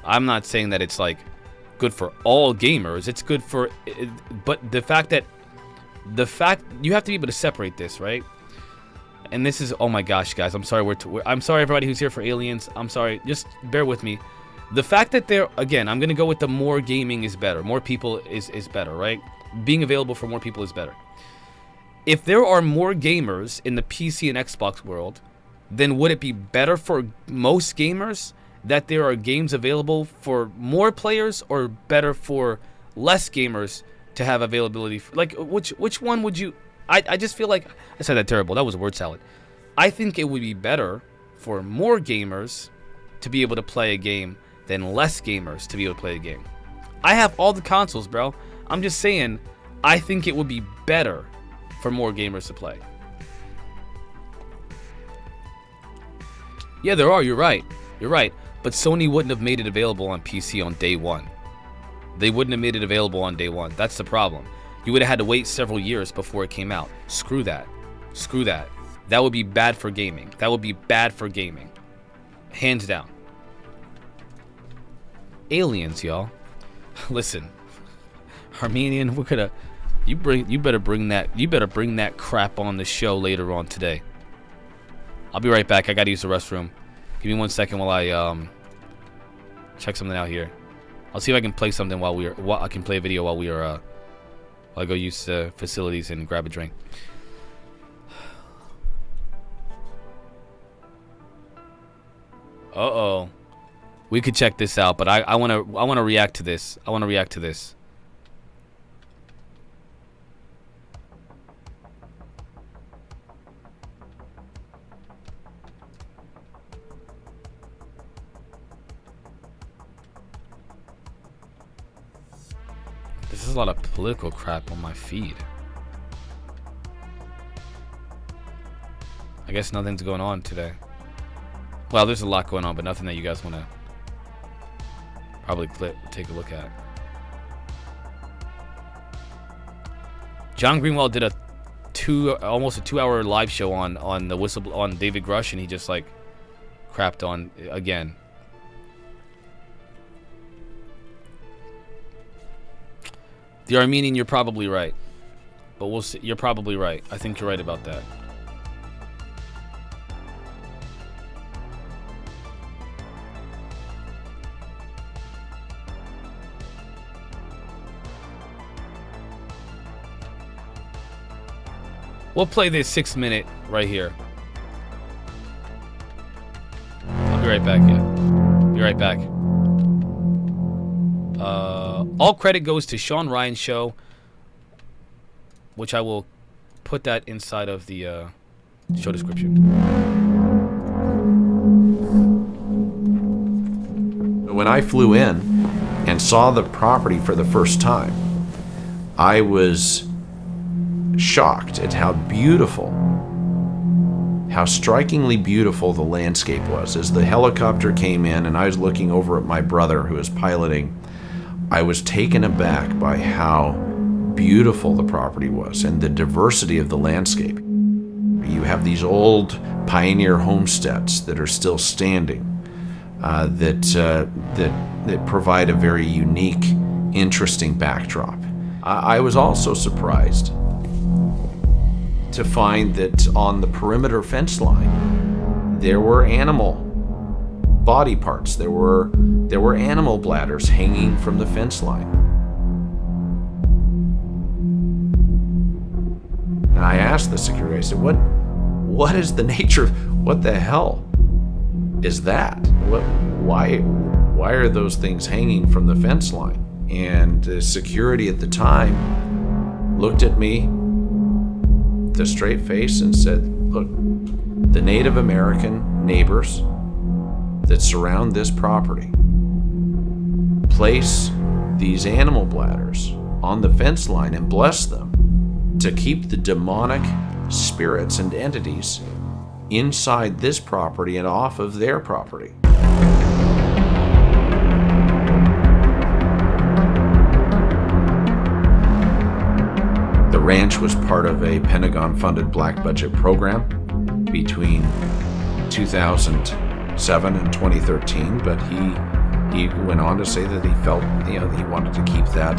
I'm not saying that it's like good for all gamers. It's good for, but the fact you have to be able to separate this, right? And this is, oh my gosh, guys, I'm sorry. I'm sorry, everybody who's here for Aliens. I'm sorry. Just bear with me. The fact that again, I'm gonna go with the more gaming is better. More people is better, right? Being available for more people is better. If there are more gamers in the PC and Xbox world, then would it be better for most gamers that there are games available for more players, or better for less gamers to have availability? Like, which one would you? I just feel like I said that terrible. That was a word salad. I think it would be better for more gamers to be able to play a game than less gamers to be able to play a game. I have all the consoles, bro. I'm just saying, I think it would be better for more gamers to play. Yeah, there are. You're right. You're right. But Sony wouldn't have made it available on PC on day one. They wouldn't have made it available on day one. That's the problem. You would have had to wait several years before it came out. Screw that. Screw that. That would be bad for gaming. That would be bad for gaming. Hands down. Aliens, y'all. Listen. Armenian, we're gonna you better bring that crap on the show later on today. I'll be right back. I gotta use the restroom. Give me 1 second while I check something out here. I'll see if I can play something I can play a video while I go use the facilities and grab a drink. Uh-oh. We could check this out, but I want to react to this. I want to react to this. This is a lot of political crap on my feed. I guess nothing's going on today. Well, there's a lot going on, but nothing that you guys want to probably take a look at. John Greenwald did almost a 2-hour live show on David Grush, and he just like crapped on again. The Armenian, you're probably right, but we'll see. You're probably right. I think you're right about that. We'll play this 6-minute right here. I'll be right back, yeah. Be right back. All credit goes to Sean Ryan's show, which I will put that inside of the show description. When I flew in and saw the property for the first time, I was shocked at how beautiful, how strikingly beautiful the landscape was. As the helicopter came in and I was looking over at my brother who was piloting, I was taken aback by how beautiful the property was and the diversity of the landscape. You have these old pioneer homesteads that are still standing, that provide a very unique, interesting backdrop. I was also surprised to find that on the perimeter fence line there were animal body parts. There were animal bladders hanging from the fence line. And I asked the security, I said, what is the nature of, what the hell is that? Why are those things hanging from the fence line? And the security at the time looked at me with a straight face and said, look, the Native American neighbors that surround this property place these animal bladders on the fence line and bless them to keep the demonic spirits and entities inside this property and off of their property. The ranch was part of a Pentagon-funded black budget program between 2007 and 2013, but he went on to say that he felt, he wanted to keep that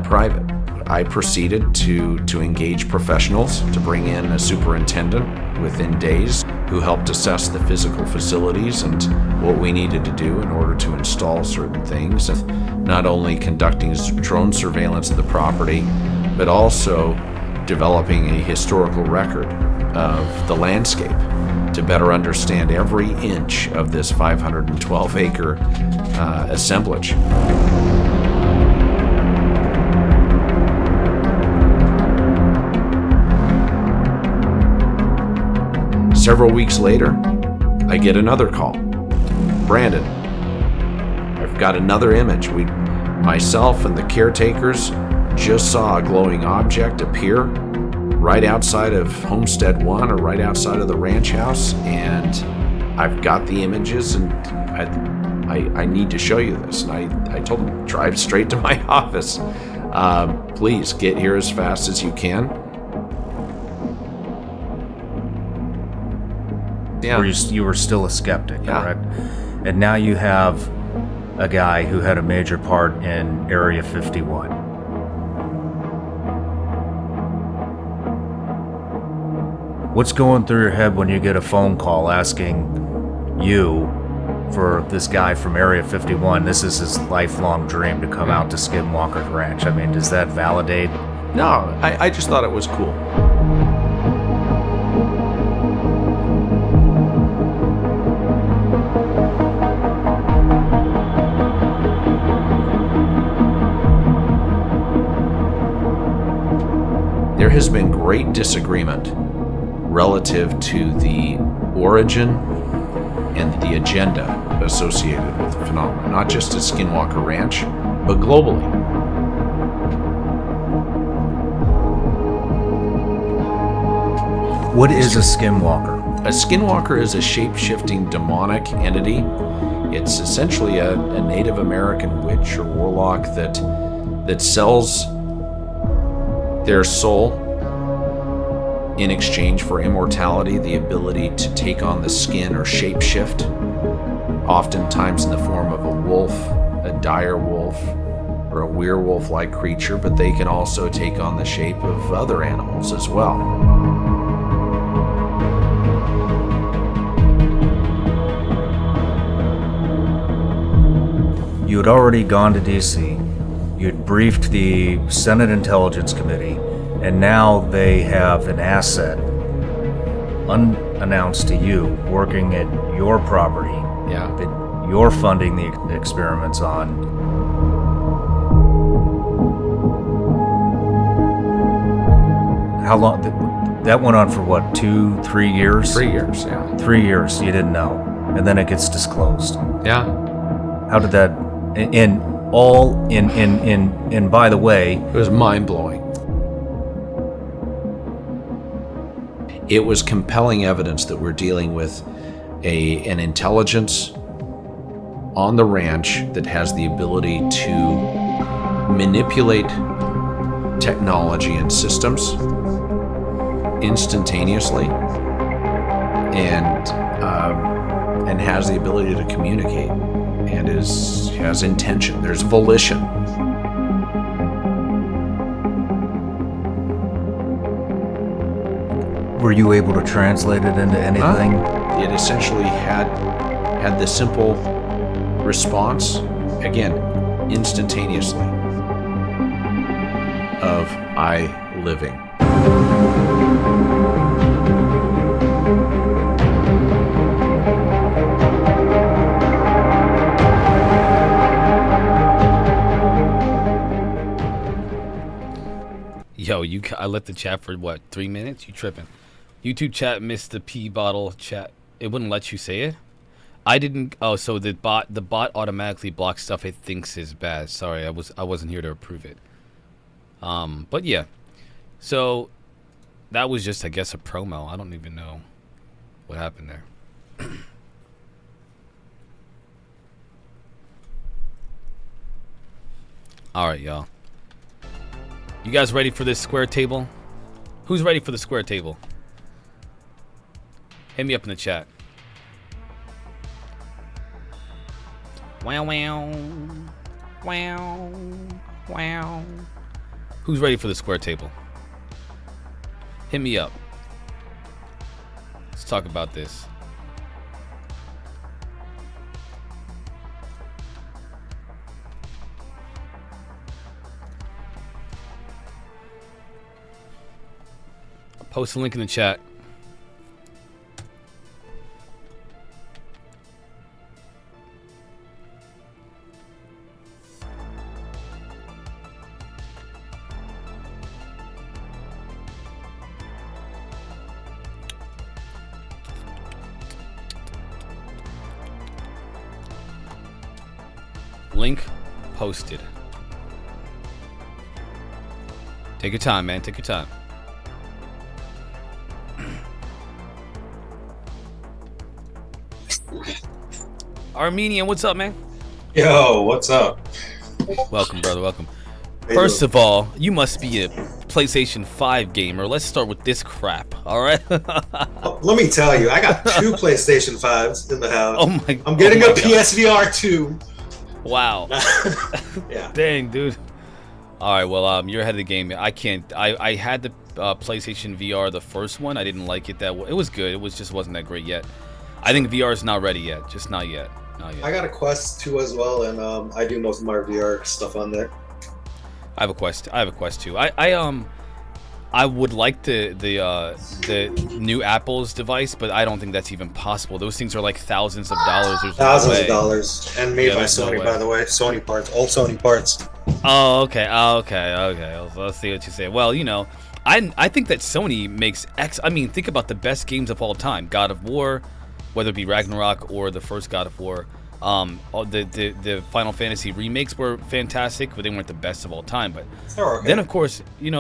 private. I proceeded to engage professionals to bring in a superintendent within days who helped assess the physical facilities and what we needed to do in order to install certain things, and not only conducting drone surveillance of the property, but also developing a historical record of the landscape to better understand every inch of this 512-acre assemblage. Several weeks later, I get another call. Brandon, I've got another image. Myself and the caretakers just saw a glowing object appear right outside of Homestead 1 or right outside of the ranch house, and I've got the images and I need to show you this. And I told him, drive straight to my office. Please get here as fast as you can. Yeah. You were still a skeptic, correct? And now you have a guy who had a major part in Area 51. What's going through your head when you get a phone call asking you for this guy from Area 51? This is his lifelong dream to come out to Skinwalker's Ranch. I mean, does that validate? No, I just thought it was cool. there has been great disagreement relative to the origin and the agenda associated with the phenomenon, not just at Skinwalker Ranch, but globally. What is a skinwalker? A skinwalker is a shape-shifting demonic entity. It's essentially a Native American witch or warlock that sells their soul in exchange for immortality, the ability to take on the skin or shape-shift, oftentimes in the form of a wolf, a dire wolf, or a werewolf-like creature, but they can also take on the shape of other animals as well. You had already gone to D.C., you had briefed the Senate Intelligence Committee, and now they have an asset, unannounced to you, working at your property that you're funding the experiments on. How long? That went on for what, 2-3 years? 3 years, yeah. 3 years, you didn't know. And then it gets disclosed. Yeah. How did that, and by the way... It was mind-blowing. It was compelling evidence that we're dealing with an intelligence on the ranch that has the ability to manipulate technology and systems instantaneously, and has the ability to communicate, and has intention. There's volition. Were you able to translate it into anything? It essentially had the simple response, again, instantaneously, of I living. Yo, I let the chat for what, 3 minutes? You tripping? YouTube chat missed the P bottle chat. It wouldn't let you say it. I didn't. Oh, so the bot automatically blocks stuff it thinks is bad. Sorry, I wasn't here to approve it. But yeah. So that was just, I guess, a promo. I don't even know what happened there. All right, y'all. You guys ready for this square table? Who's ready for the square table? Hit me up in the chat. Wow, wow. Wow. Wow. Who's ready for the square table? Hit me up. Let's talk about this. Post a link in the chat. Link posted. Take your time, man. Take your time. Armenian, what's up, man? Yo, what's up? Welcome, brother. Welcome. First of all, you must be a PlayStation 5 gamer. Let's start with this crap, all right? Let me tell you, I got 2 PlayStation 5s in the house. Oh my! I'm getting oh my a PSVR 2. Wow. Yeah. Dang, dude. All right, well, you're ahead of the game. I can't. I had the PlayStation VR, the first one. I didn't like it that well. It was good. It just wasn't that great yet. I think VR is not ready yet. Just not yet. Not yet. I got a Quest 2 as well, and I do most of my VR stuff on there. I have a Quest 2. I would like the new Apple's device, but I don't think that's even possible. Those things are like thousands of dollars. There's Thousands no of dollars, and made by Sony, by the way. Sony parts, all Sony parts. Oh, okay. Let's see what you say. Well, you know, I think that Sony makes I mean, think about the best games of all time. God of War, whether it be Ragnarok or the first God of War. The Final Fantasy remakes were fantastic, but they weren't the best of all time. But okay. then, of course, and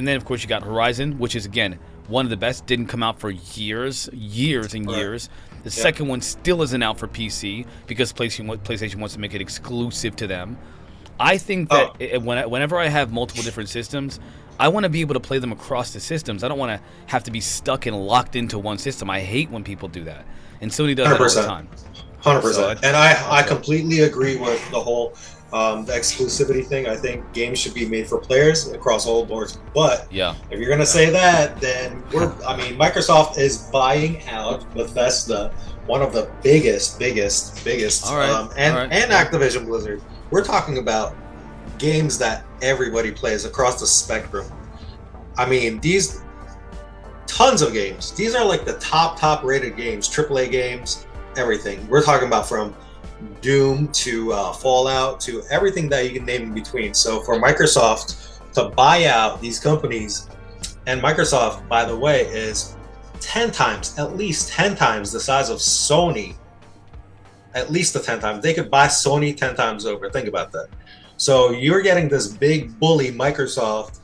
then, of course, you got Horizon, which is, again, one of the best. Didn't come out for years and years. The second one still isn't out for PC because PlayStation wants to make it exclusive to them. I think that whenever I have multiple different systems, I want to be able to play them across the systems. I don't want to have to be stuck and locked into one system. I hate when people do that. And Sony does 100%. That all the time. 100%. And I completely agree with the whole the exclusivity thing. I think games should be made for players across all boards. But if you're going to say that, then Microsoft is buying out Bethesda, one of the biggest, and Activision Blizzard. We're talking about games that everybody plays across the spectrum. I mean, these tons of games. These are like the top rated games, AAA games, everything. We're talking about from Doom to Fallout to everything that you can name in between. So for Microsoft to buy out these companies, and Microsoft, by the way, is at least 10 times the size of Sony. At least 10 times. They could buy Sony 10 times over. Think about that. So you're getting this big bully Microsoft,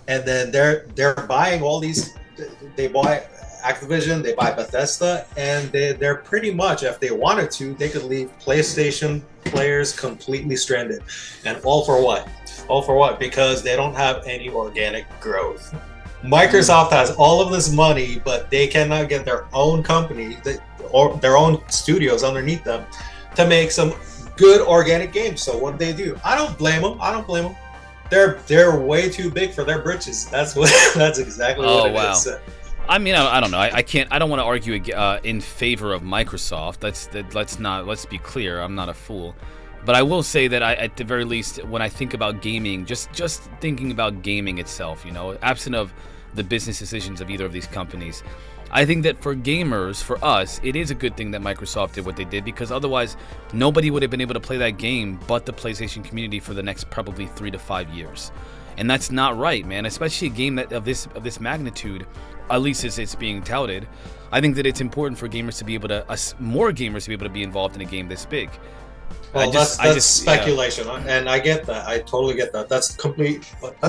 and then they're buying all these. They buy Activision, they buy Bethesda, and they're pretty much, if they wanted to, they could leave PlayStation players completely stranded. And all for what? Because they don't have any organic growth. Microsoft has all of this money, but they cannot get their own company or their own studios underneath them to make some good organic games. So what do? I don't blame them. They're way too big for their britches. That's exactly what it is. I mean, I don't know. I don't want to argue in favor of Microsoft. Let's be clear. I'm not a fool. But I will say that at the very least, when I think about gaming, just thinking about gaming itself, absent of the business decisions of either of these companies, I think that for gamers, for us, it is a good thing that Microsoft did what they did, because otherwise nobody would have been able to play that game but the PlayStation community for the next probably 3 to 5 years. And that's not right, man, especially a game of this magnitude, at least as it's being touted. I think that it's important for gamers to be able to, more gamers to be able to be involved in a game this big. Well, that's speculation, and I get that. I totally get that. That's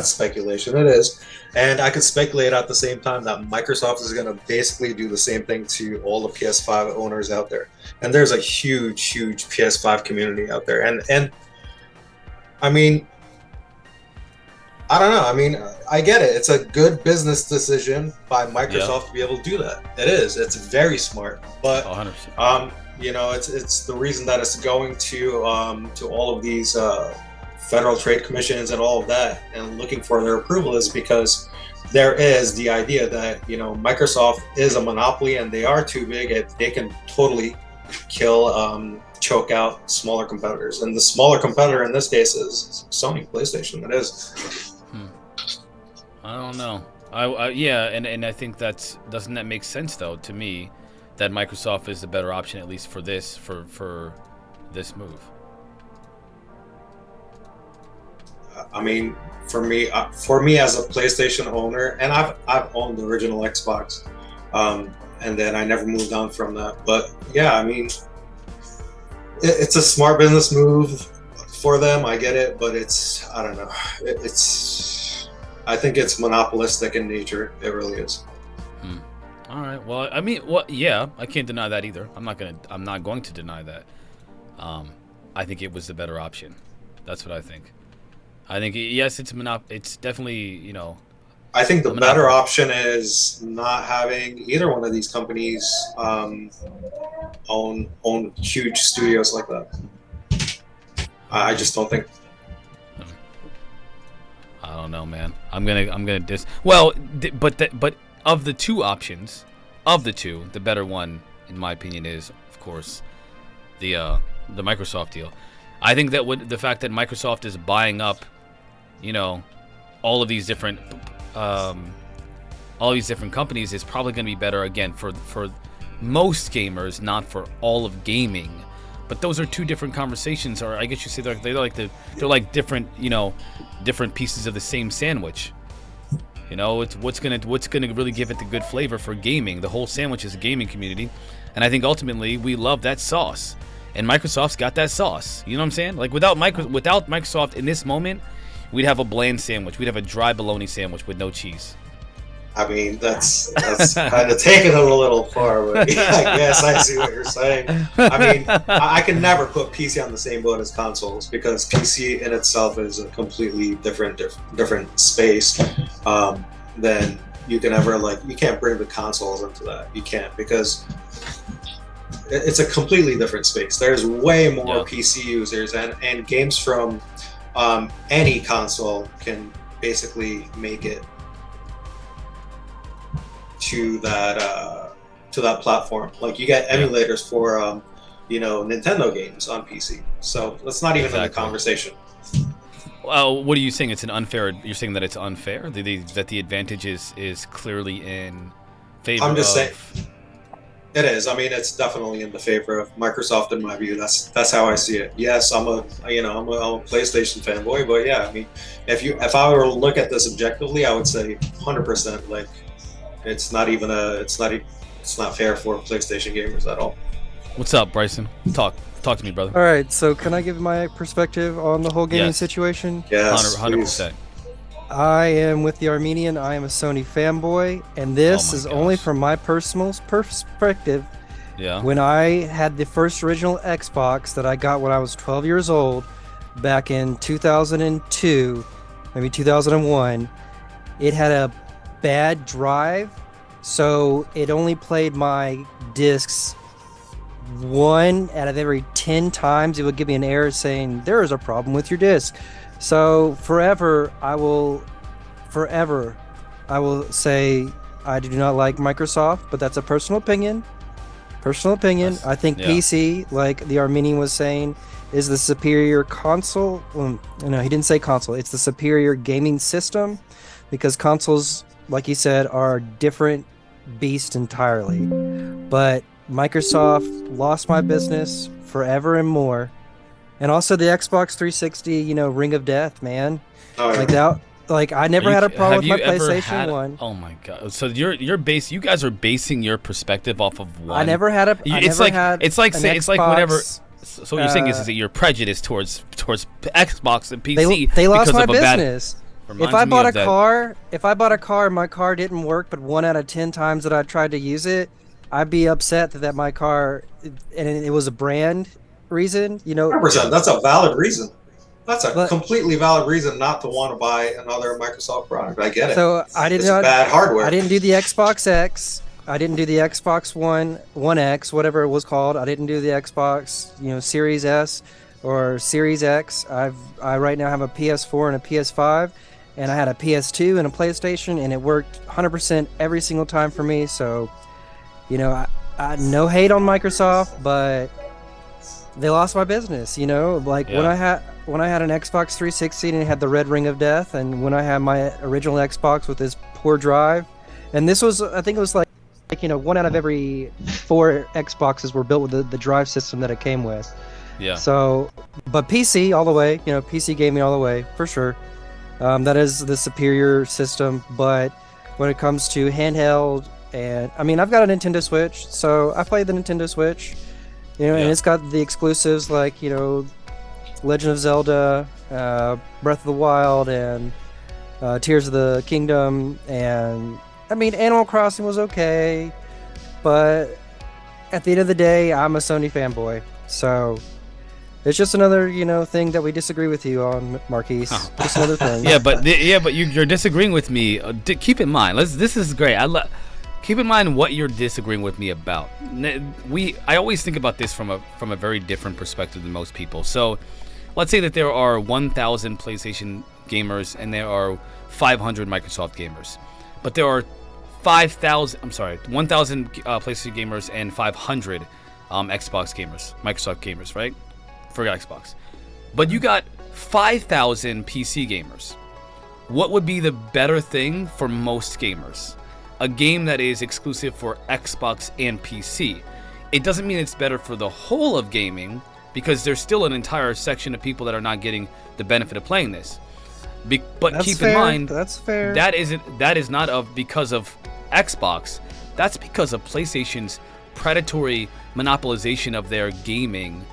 speculation. It is, and I could speculate at the same time that Microsoft is going to basically do the same thing to all the PS5 owners out there. And there's a huge PS5 community out there, and I mean, I don't know. I mean, I get it. It's a good business decision by Microsoft to be able to do that. It is. It's very smart, but 100%. It's the reason that it's going to all of these federal trade commissions and all of that and looking for their approval is because there is the idea that Microsoft is a monopoly and they are too big. They can totally choke out smaller competitors, and the smaller competitor in this case is Sony PlayStation. It is. I don't know. And I think doesn't that make sense though to me? That Microsoft is the better option, at least for this move. I mean, for me as a PlayStation owner, and I've owned the original Xbox, and then I never moved on from that. But yeah, I mean, it's a smart business move for them. I get it, but I don't know. I think it's monopolistic in nature. It really is. All right. Well, I mean, I can't deny that either. I'm not going to deny that. I think it was the better option. That's what I think. I think yes, it's definitely I think the better option is not having either one of these companies own huge studios like that. I just don't think. I don't know, man. I'm gonna Well, but. Of the two options, the better one, in my opinion, is of course the Microsoft deal. I think that the fact that Microsoft is buying up, all of these different companies is probably going to be better again for most gamers, not for all of gaming. But those are two different conversations, or I guess you say they're like different different pieces of the same sandwich. You know, it's what's gonna really give it the good flavor for gaming. The whole sandwich is a gaming community, and I think ultimately we love that sauce. And Microsoft's got that sauce. You know what I'm saying? Like without Microsoft in this moment, we'd have a bland sandwich. We'd have a dry bologna sandwich with no cheese. I mean, that's kind of taking it a little far, but yeah, I guess I see what you're saying. I mean, I can never put PC on the same boat as consoles because PC in itself is a completely different space than you can ever you can't bring the consoles into that. You can't because it's a completely different space. There's way more PC users and games from any console can basically make it to that platform. Like you get emulators for Nintendo games on PC. So that's not even in the conversation. Well, what are you saying? It's an unfair. You're saying that it's unfair. That the advantage is clearly in favor. I'm just saying. It is. I mean, it's definitely in the favor of Microsoft in my view. That's how I see it. Yes, I'm a PlayStation fanboy, but yeah, I mean, if I were to look at this objectively, I would say 100%. Like, it's not fair for PlayStation gamers at all. What's up, Bryson? Talk to me, brother. All right. So, can I give my perspective on the whole gaming situation? Yes, 100%. I am with the Armenian. I am a Sony fanboy, and this is only from my personal perspective. Yeah. When I had the first original Xbox that I got when I was 12 years old, back in 2002, maybe 2001, it had a bad drive, so it only played my discs 1 out of every 10 times. It would give me an error saying there is a problem with your disc. So forever I will say I do not like Microsoft, but that's a personal opinion. I think PC, like the Armenian was saying, is the superior console. No, he didn't say console. It's the superior gaming system, because consoles, like you said, are different beast entirely. But Microsoft lost my business forever and more. And also the Xbox 360, Ring of Death, man. Oh, yeah. Like that. Like I never had a problem with my PlayStation 1. Oh my god! So you guys are basing your perspective off of one. I never had a. It's like whenever. So what you're saying is that you're prejudiced towards Xbox and PC. They lost my of a business. If I bought a car, my car didn't work, but 1 out of 10 times that I tried to use it, I'd be upset that my car, and it was a brand reason, 100%. That's a valid reason. That's a completely valid reason not to want to buy another Microsoft product. I get it. So it's bad hardware. I didn't do the Xbox X. I didn't do the Xbox One X, whatever it was called. I didn't do the Xbox, Series S or Series X. I right now have a PS4 and a PS5, and I had a PS2 and a PlayStation, and it worked 100% every single time for me. So, I no hate on Microsoft, but they lost my business, when I had an Xbox 360 and it had the red ring of death, and when I had my original Xbox with this poor drive, and this was, I think it was like 1 out of every 4 Xboxes were built with the drive system that it came with. Yeah. So, but PC all the way, PC gaming all the way, for sure. That is the superior system, but when it comes to handheld, and I mean, I've got a Nintendo Switch, so I play the Nintendo Switch. And it's got the exclusives like, Legend of Zelda, Breath of the Wild, and Tears of the Kingdom. And, I mean, Animal Crossing was okay, but at the end of the day, I'm a Sony fanboy. So it's just another, thing that we disagree with you on, Marquise. Oh. Just another thing. but you're disagreeing with me. Keep in mind, this is great. Keep in mind what you're disagreeing with me about. I always think about this from a very different perspective than most people. So, let's say that there are 1,000 PlayStation gamers and there are 500 Microsoft gamers, but there are 1,000 PlayStation gamers and 500 Xbox gamers, Microsoft gamers, right? Forget Xbox. But you got 5,000 PC gamers. What would be the better thing for most gamers? A game that is exclusive for Xbox and PC. It doesn't mean it's better for the whole of gaming, because there's still an entire section of people that are not getting the benefit of playing this. But That's keep fair. in mind That's fair. that is not because of Xbox. That's because of PlayStation's predatory monopolization of their gaming,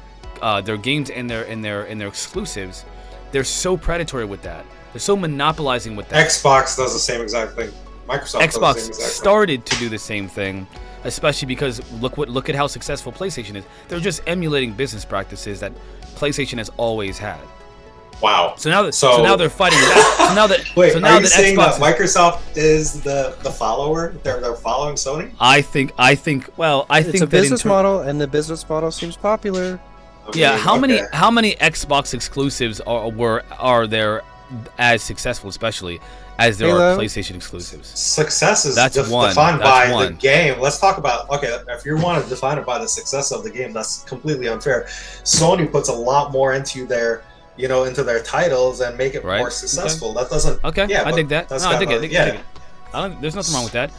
their games and their exclusives. They're so predatory with that. They're so monopolizing with that. Xbox does the same exact thing. Microsoft does the Xbox same exact thing. started to do the same thing, especially because look at how successful PlayStation is. They're just emulating business practices that PlayStation has always had. Wow. So now they're fighting that. So now that Wait, so now are you that saying Xbox that Microsoft is the follower? They're following Sony? I think It's a business model, and the business model seems popular. Yeah, how many Xbox exclusives are there as successful, especially as there are PlayStation exclusives? Success is defined by the game. Let's talk about, if you want to define it by the success of the game, that's completely unfair. Sony puts a lot more into their titles and make it more successful. Okay. That doesn't. I dig that. No, I dig it. There's nothing wrong with that.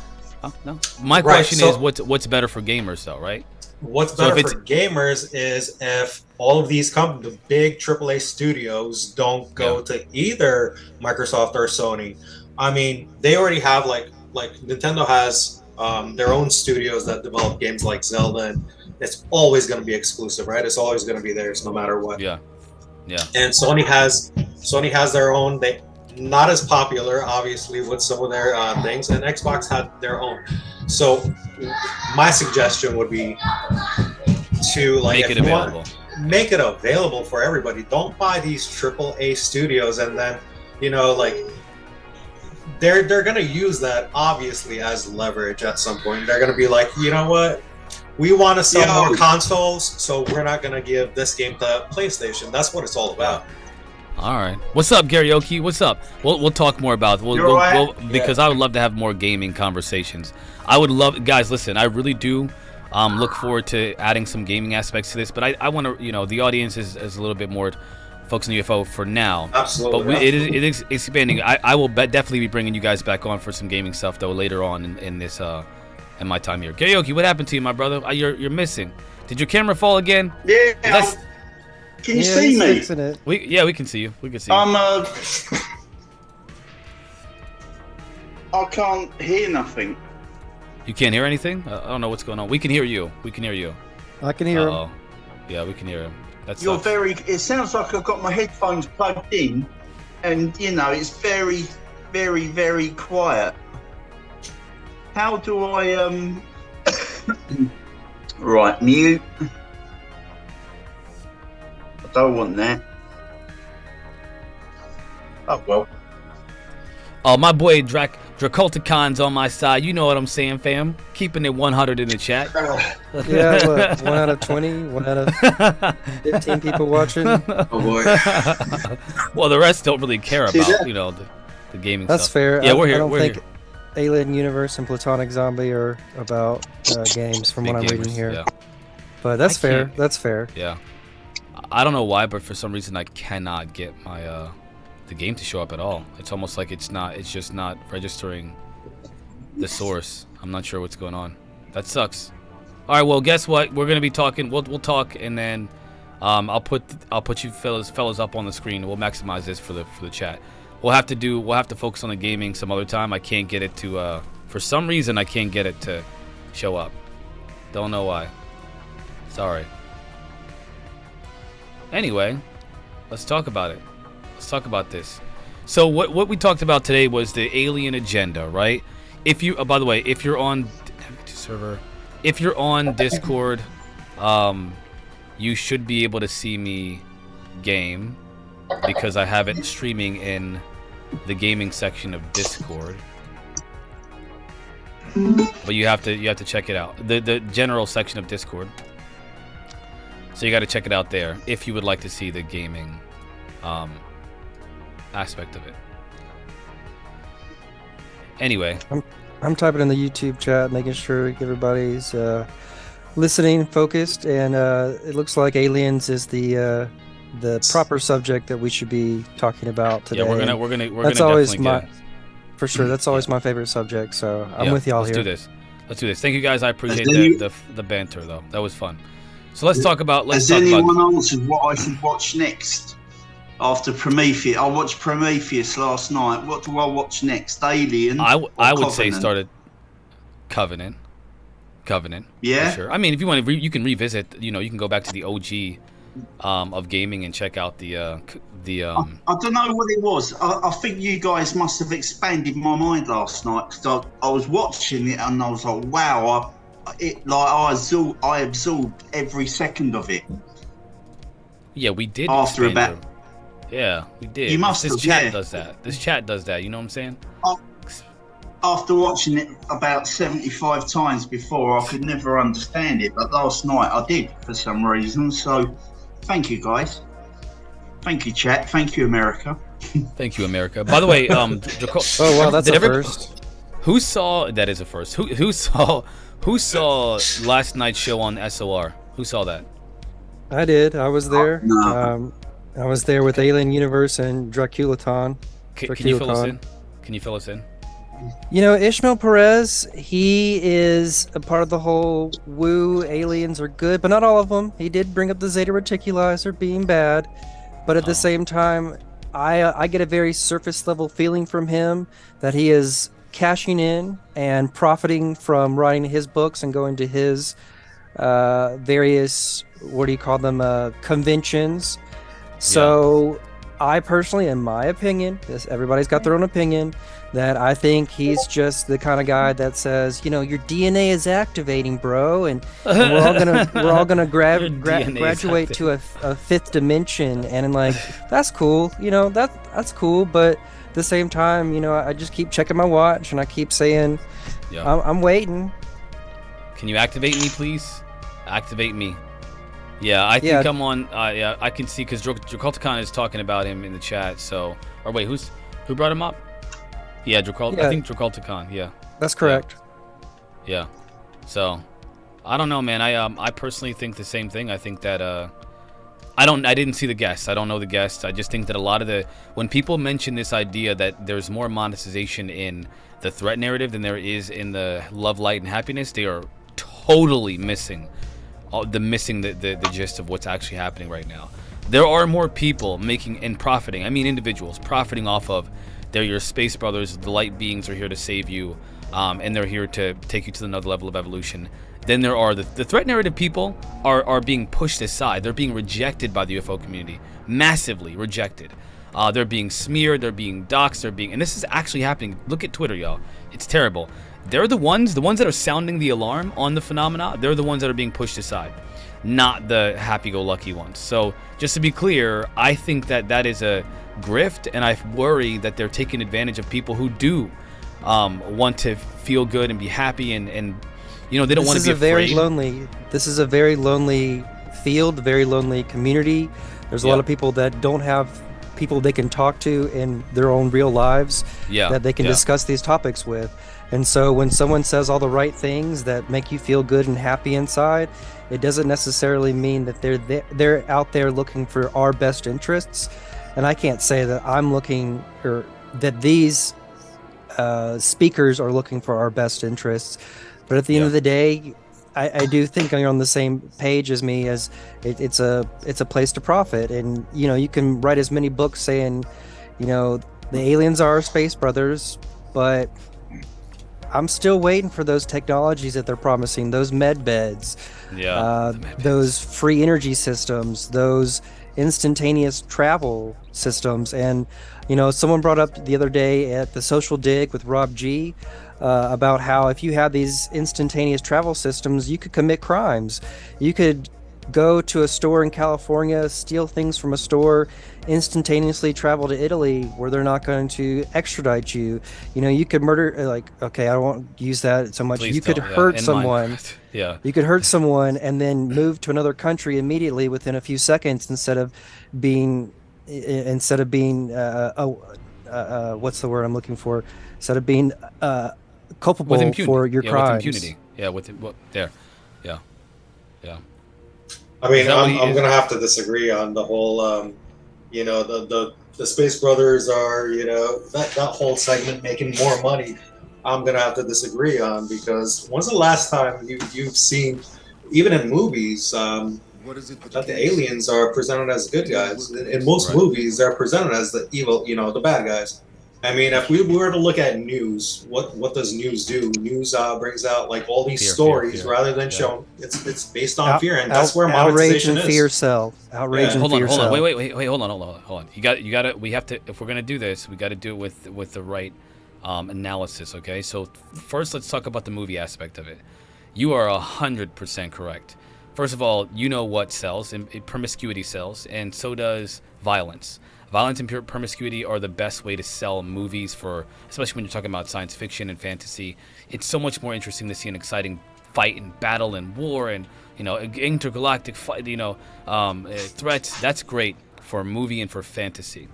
No. My question is, what's better for gamers, though, right? What's better for gamers is if all of these the big AAA studios don't go to either Microsoft or Sony. I mean, they already have like Nintendo has their own studios that develop games like Zelda, and it's always going to be exclusive, right? It's always going to be theirs no matter what. Yeah. And Sony has their own. They not as popular, obviously, with some of their things, and Xbox had their own. So my suggestion would be to make it available. Make it available for everybody. Don't buy these AAA studios and then, they're gonna use that obviously as leverage at some point. They're gonna be like, you know what? We want to sell more consoles, so we're not gonna give this game to PlayStation. That's what it's all about. All right. What's up, Garyoki? What's up? We'll talk more about it. Because I would love to have more gaming conversations. I would love, guys. Listen, I really do look forward to adding some gaming aspects to this. But I want to, the audience is a little bit more focused on UFO for now. Absolutely. But it is expanding. I will definitely be bringing you guys back on for some gaming stuff though later on in this in my time here. Garyoki, what happened to you, my brother? You're missing. Did your camera fall again? Yeah. Can you see me? We can see you. We can see you. I can't hear nothing. You can't hear anything? I don't know what's going on. We can hear you. I can hear him. Yeah, we can hear him. You're it sounds like I've got my headphones plugged in, and it's very, very, very quiet. How do I right, mute? I don't want that. Oh well. Oh, my boy Draculticon's on my side. You know what I'm saying, fam? Keeping it 100 in the chat. Yeah, what, 1 out of 20? 1 out of 15 people watching? Oh boy. Well, the rest don't really care about, the gaming That's stuff. fair. Yeah, we're here. I don't We're think here. Alien Universe and Platonic Zombie are about games from Big what I'm gamers, reading here. yeah. But that's fair. That's fair. Yeah. I don't know why, but for some reason I cannot get my the game to show up at all. It's almost like it's just not registering the source. I'm not sure what's going on. That sucks. All right, well, guess what? We're gonna be talking. We'll talk, and then I'll put you fellas up on the screen. We'll maximize this for the chat. We'll have to focus on the gaming some other time. I can't get it to for some reason I can't get it to show up. Don't know why. Sorry. Anyway, let's talk about it. Let's talk about this. So what we talked about today was the alien agenda, right? If you by the way, if you're on server, if you're on Discord, you should be able to see me game because I have it streaming in the gaming section of Discord. But you have to check it out. The general section of Discord. So you got to check it out there if you would like to see the gaming aspect of it. Anyway, I'm typing in the YouTube chat, making sure everybody's listening, focused, and it looks like aliens is the proper subject that we should be talking about today. Yeah, we're gonna that's always definitely for sure. That's always my favorite subject. So I'm with y'all here. Let's do this. Thank you guys. I appreciate the banter though. That was fun. So let's talk about. Has anyone answered what I should watch next? After Prometheus, I watched Prometheus last night. What do I watch next? Alien? I would say Covenant? started Covenant. Yeah? For sure. I mean, if you want to, you can revisit. You can go back to the OG of gaming and check out the. I don't know what it was. I think you guys must have expanded my mind last night, because I was watching it and I was like, wow, I absorbed every second of it. Yeah, we did. After expand about. Yeah, we did. You must this have, chat yeah. does that. This chat does that. You know what I'm saying? After watching it about 75 times before, I could never understand it, but last night I did for some reason. So, thank you guys. Thank you, chat. Thank you, America. Thank you, America. By the way, oh wow, that's a first. Who saw that? Is a first. Who saw last night's show on SOR? Who saw that? I did. I was there. No. I was there with Alien Universe and Draculaton. Can you fill us in? Can you fill us in? Ishmael Perez, he is a part of the whole woo, aliens are good, but not all of them. He did bring up the Zeta Reticuli being bad, but at the same time, I get a very surface level feeling from him that he is cashing in and profiting from writing his books and going to his various, what do you call them, conventions. So I personally, in my opinion, everybody's got their own opinion, that I think he's just the kind of guy that says, your DNA is activating, bro, and we're all gonna graduate to a fifth dimension, and that's cool, that's cool, but at the same time, I just keep checking my watch and I keep saying, I'm waiting. Can you activate me, please? Activate me. Yeah, I think I'm on. Yeah, I can see because Draculticon is talking about him in the chat. So, or wait, who brought him up? Yeah, I think Draculticon. Yeah, that's correct. Yeah. So, I don't know, man. I personally think the same thing. I think that I didn't see the guests. I don't know the guests. I just think that a lot of when people mention this idea that there's more monetization in the threat narrative than there is in the love, light, and happiness, they are totally missing the gist of what's actually happening right now. There are more people making and profiting. I mean, individuals profiting off of. They're your space brothers. The light beings are here to save you, and they're here to take you to another level of evolution. Then there are the threat narrative people are being pushed aside. They're being rejected by the UFO community, massively rejected. They're being smeared. They're being doxxed. And this is actually happening. Look at Twitter, y'all. It's terrible. They're the ones that are sounding the alarm on the phenomena. They're the ones that are being pushed aside, not the happy-go-lucky ones. So just to be clear, I think that is a grift, and I worry that they're taking advantage of people who do want to feel good and be happy, and they don't want to be afraid. This is a very lonely field, very lonely community. There's a lot of people that don't have people they can talk to in their own real lives that they can discuss these topics with. And so when someone says all the right things that make you feel good and happy inside, it doesn't necessarily mean that they're out there looking for our best interests. And I can't say that I'm looking, or that these speakers are looking for our best interests. But at the end of the day, I do think you're on the same page as me, as it's a place to profit. And you can write as many books saying, the aliens are our space brothers, but I'm still waiting for those technologies that they're promising, those med beds, those free energy systems, those instantaneous travel systems. And someone brought up the other day at the Social Dig with Rob G about how if you had these instantaneous travel systems, you could commit crimes. You could go to a store in California, steal things from a store, instantaneously travel to Italy where they're not going to extradite you. You could murder, okay, I won't use that so much. Please you could don't. hurt someone. Yeah. You could hurt someone and then move to another country immediately within a few seconds instead of being what's the word I'm looking for? Instead of being culpable for your crimes. With impunity. Yeah, Yeah. I mean, I'm going to have to disagree on the whole, the Space Brothers are, that whole segment making more money. I'm going to have to disagree on, because when's the last time you've seen, even in movies, that the aliens are presented as good guys. In most movies, they're presented as the evil, the bad guys. I mean, if we were to look at news, what does news do? News brings out like all these stories rather than show. It's based on fear, and that's where outrage monetization and fear sell. Outrage and fear sell. Hold on. Wait. Hold on. You got to. We have to. If we're gonna do this, we got to do it with the right analysis. Okay. So first, let's talk about the movie aspect of it. You are 100% correct. First of all, you know what sells, and promiscuity sells, and so does violence. Violence and promiscuity are the best way to sell movies for, especially when you're talking about science fiction and fantasy. It's so much more interesting to see an exciting fight and battle and war and intergalactic fight, threats. That's great for a movie and for fantasy.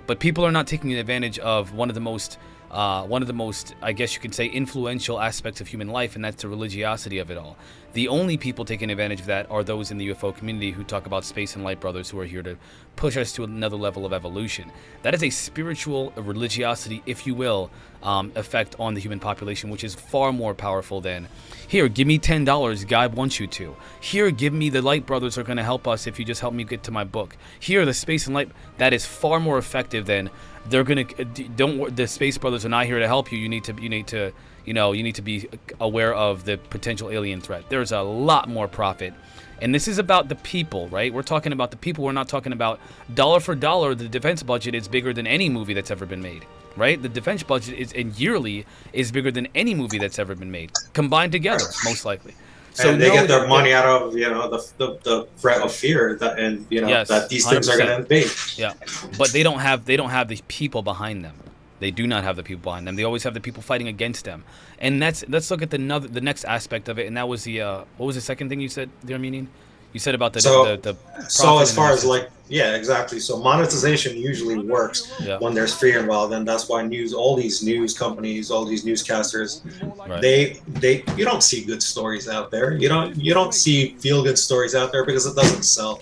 But people are not taking advantage of one of the most, I guess you could say, influential aspects of human life, and that's the religiosity of it all. The only people taking advantage of that are those in the UFO community who talk about space and light brothers who are here to push us to another level of evolution. That is a spiritual religiosity, if you will, effect on the human population, which is far more powerful than, here, give me $10, God wants you to. Here, give me the light brothers are going to help us if you just help me get to my book. Here, the space and light, that is far more effective than they're going to, the space brothers are not here to help you. You need to be aware of the potential alien threat. There's a lot more profit. And this is about the people, right? We're talking about the people. We're not talking about dollar for dollar. The defense budget is bigger than any movie that's ever been made, right? The defense budget yearly is bigger than any movie that's ever been made, combined together, most likely. So and they get their money out of the threat of fear that these things are going to invade. Yeah, but they don't have the people behind them. They do not have the people behind them. They always have the people fighting against them. And let's look at the next aspect of it. And that was the what was the second thing you said, the Armenian? You said about the so as far as exactly. So monetization usually works when there's fear involved, and that's why all these news companies, all these newscasters, you don't see good stories out there. You don't see feel good stories out there because it doesn't sell.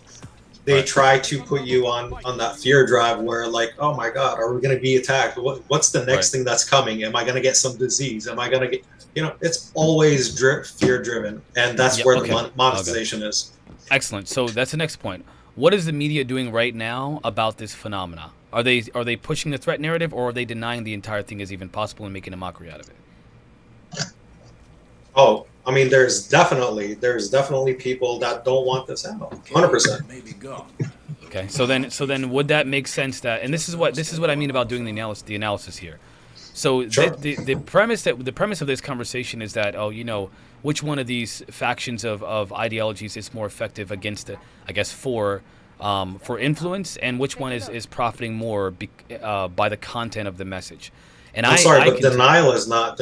They try to put you on that fear drive where, like, oh my God, are we going to be attacked? What's the next thing that's coming? Am I going to get some disease? Am I going to get, it's always fear driven. And that's where the monetization is. Excellent. So that's the next point. What is the media doing right now about this phenomena? Are they pushing the threat narrative, or are they denying the entire thing is even possible and making a mockery out of it? Oh, I mean, there's definitely people that don't want this out. 100%. Okay, so then would that make sense that, and this is what I mean about doing the analysis here. So the premise of this conversation is that, which one of these factions of ideologies is more effective against for influence, and which one is profiting more by the content of the message. And I'm sorry, but denial is not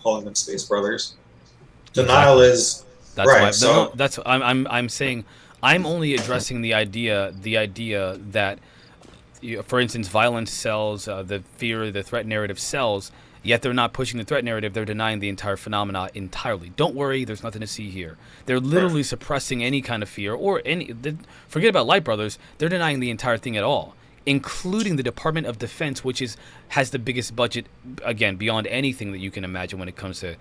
calling them space brothers. Denial is that's right. Why, so that's I'm saying I'm only addressing the idea that, for instance, violence sells, the fear, the threat narrative sells. Yet they're not pushing the threat narrative. They're denying the entire phenomena entirely. Don't worry, there's nothing to see here. They're literally suppressing any kind of fear or forget about Light Brothers. They're denying the entire thing at all, including the Department of Defense, which has the biggest budget, again, beyond anything that you can imagine when it comes to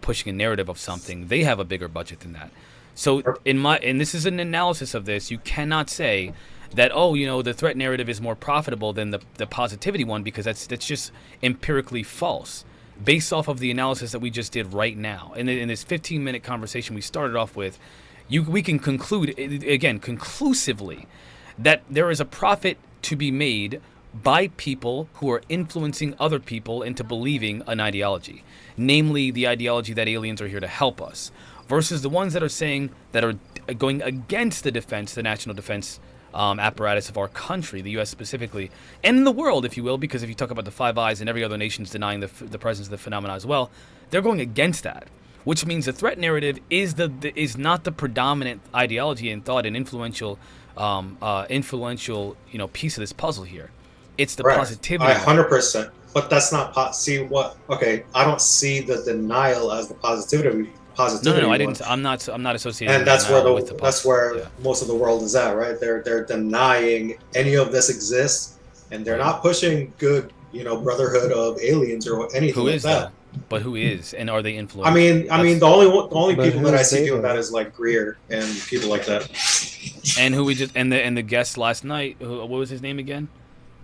pushing a narrative of something. They have a bigger budget than that. So and this is an analysis of this, you cannot say that, the threat narrative is more profitable than the positivity one, because that's just empirically false based off of the analysis that we just did right now. And in this 15-minute conversation we started off with, we can conclude, again, conclusively, that there is a profit to be made by people who are influencing other people into believing an ideology, namely the ideology that aliens are here to help us, versus the ones that are going against the national defense apparatus of our country, the U.S. specifically, and the world, if you will, because if you talk about the Five Eyes and every other nation's denying the presence of the phenomena as well, they're going against that, which means the threat narrative is not the predominant ideology and thought and influential piece of this puzzle here. It's the positivity. 100%, but that's not okay. I don't see the denial as the positivity. No, I didn't. I'm not associated. And that's where most of the world is at, right? They're denying any of this exists, and they're not pushing good, brotherhood of aliens or anything like that. But who is, and are they influenced? I mean, the only people that I see doing that is like Greer and people like that. And who we just and the guest last night, what was his name again?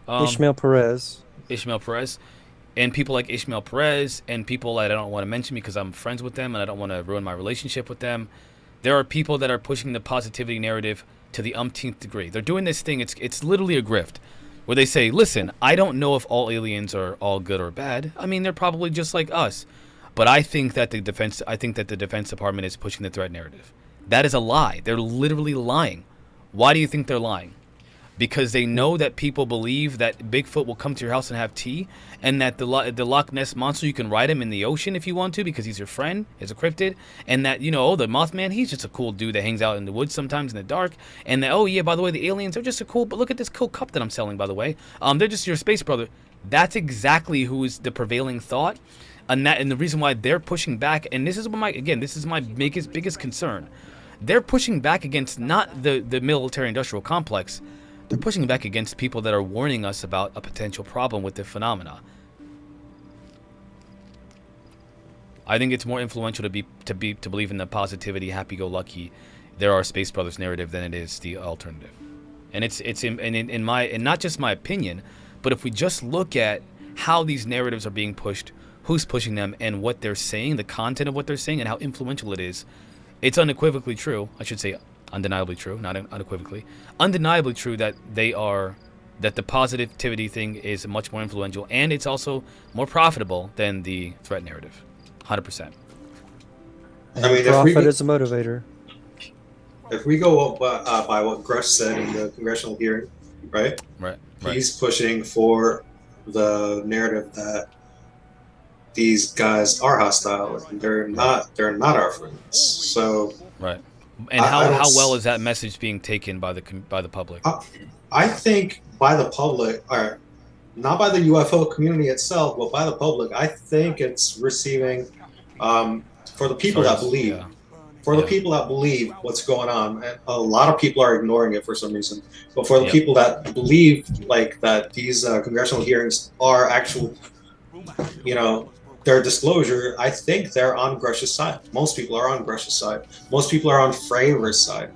Ishmael Perez. Ishmael Perez. And people like Ishmael Perez and people that I don't want to mention because I'm friends with them and I don't want to ruin my relationship with them. There are people that are pushing the positivity narrative to the umpteenth degree. They're doing this thing. It's literally a grift where they say, listen, I don't know if all aliens are all good or bad. I mean, they're probably just like us. But I think that the Defense Department is pushing the threat narrative. That is a lie. They're literally lying. Why do you think they're lying? Because they know that people believe that Bigfoot will come to your house and have tea, and that the Loch Ness Monster, you can ride him in the ocean if you want to because he's your friend, he's a cryptid, and that, the Mothman, he's just a cool dude that hangs out in the woods sometimes in the dark, and that, oh yeah, by the way, the aliens are just a cool, but look at this cool cup that I'm selling, by the way. They're just your space brother. That's exactly who is the prevailing thought, and the reason why they're pushing back, and this is my biggest concern. They're pushing back against not the military-industrial complex. They're pushing back against people that are warning us about a potential problem with the phenomena. I think it's more influential to believe in the positivity, happy-go-lucky, there are Space Brothers narrative than it is the alternative. And it's not just my opinion, but if we just look at how these narratives are being pushed, who's pushing them, and what they're saying, the content of what they're saying, and how influential it is, it's unequivocally true. I should say undeniably true, not unequivocally. Undeniably true that the positivity thing is much more influential, and it's also more profitable than the threat narrative. 100%. I mean, profit is a motivator. If we go by what Grush said in the congressional hearing, right? Right. He's pushing for the narrative that these guys are hostile and they're not our friends. So right. And how well is that message being taken by the public? I think by the public, or not by the UFO community itself, but by the public, I think it's receiving for the people that believe. Yeah. For the people that believe what's going on, and a lot of people are ignoring it for some reason. But for the people that believe, like, that these congressional hearings are actual, their disclosure, I think they're on Grush's side. Most people are on Grush's side. Most people are on Fravor's side.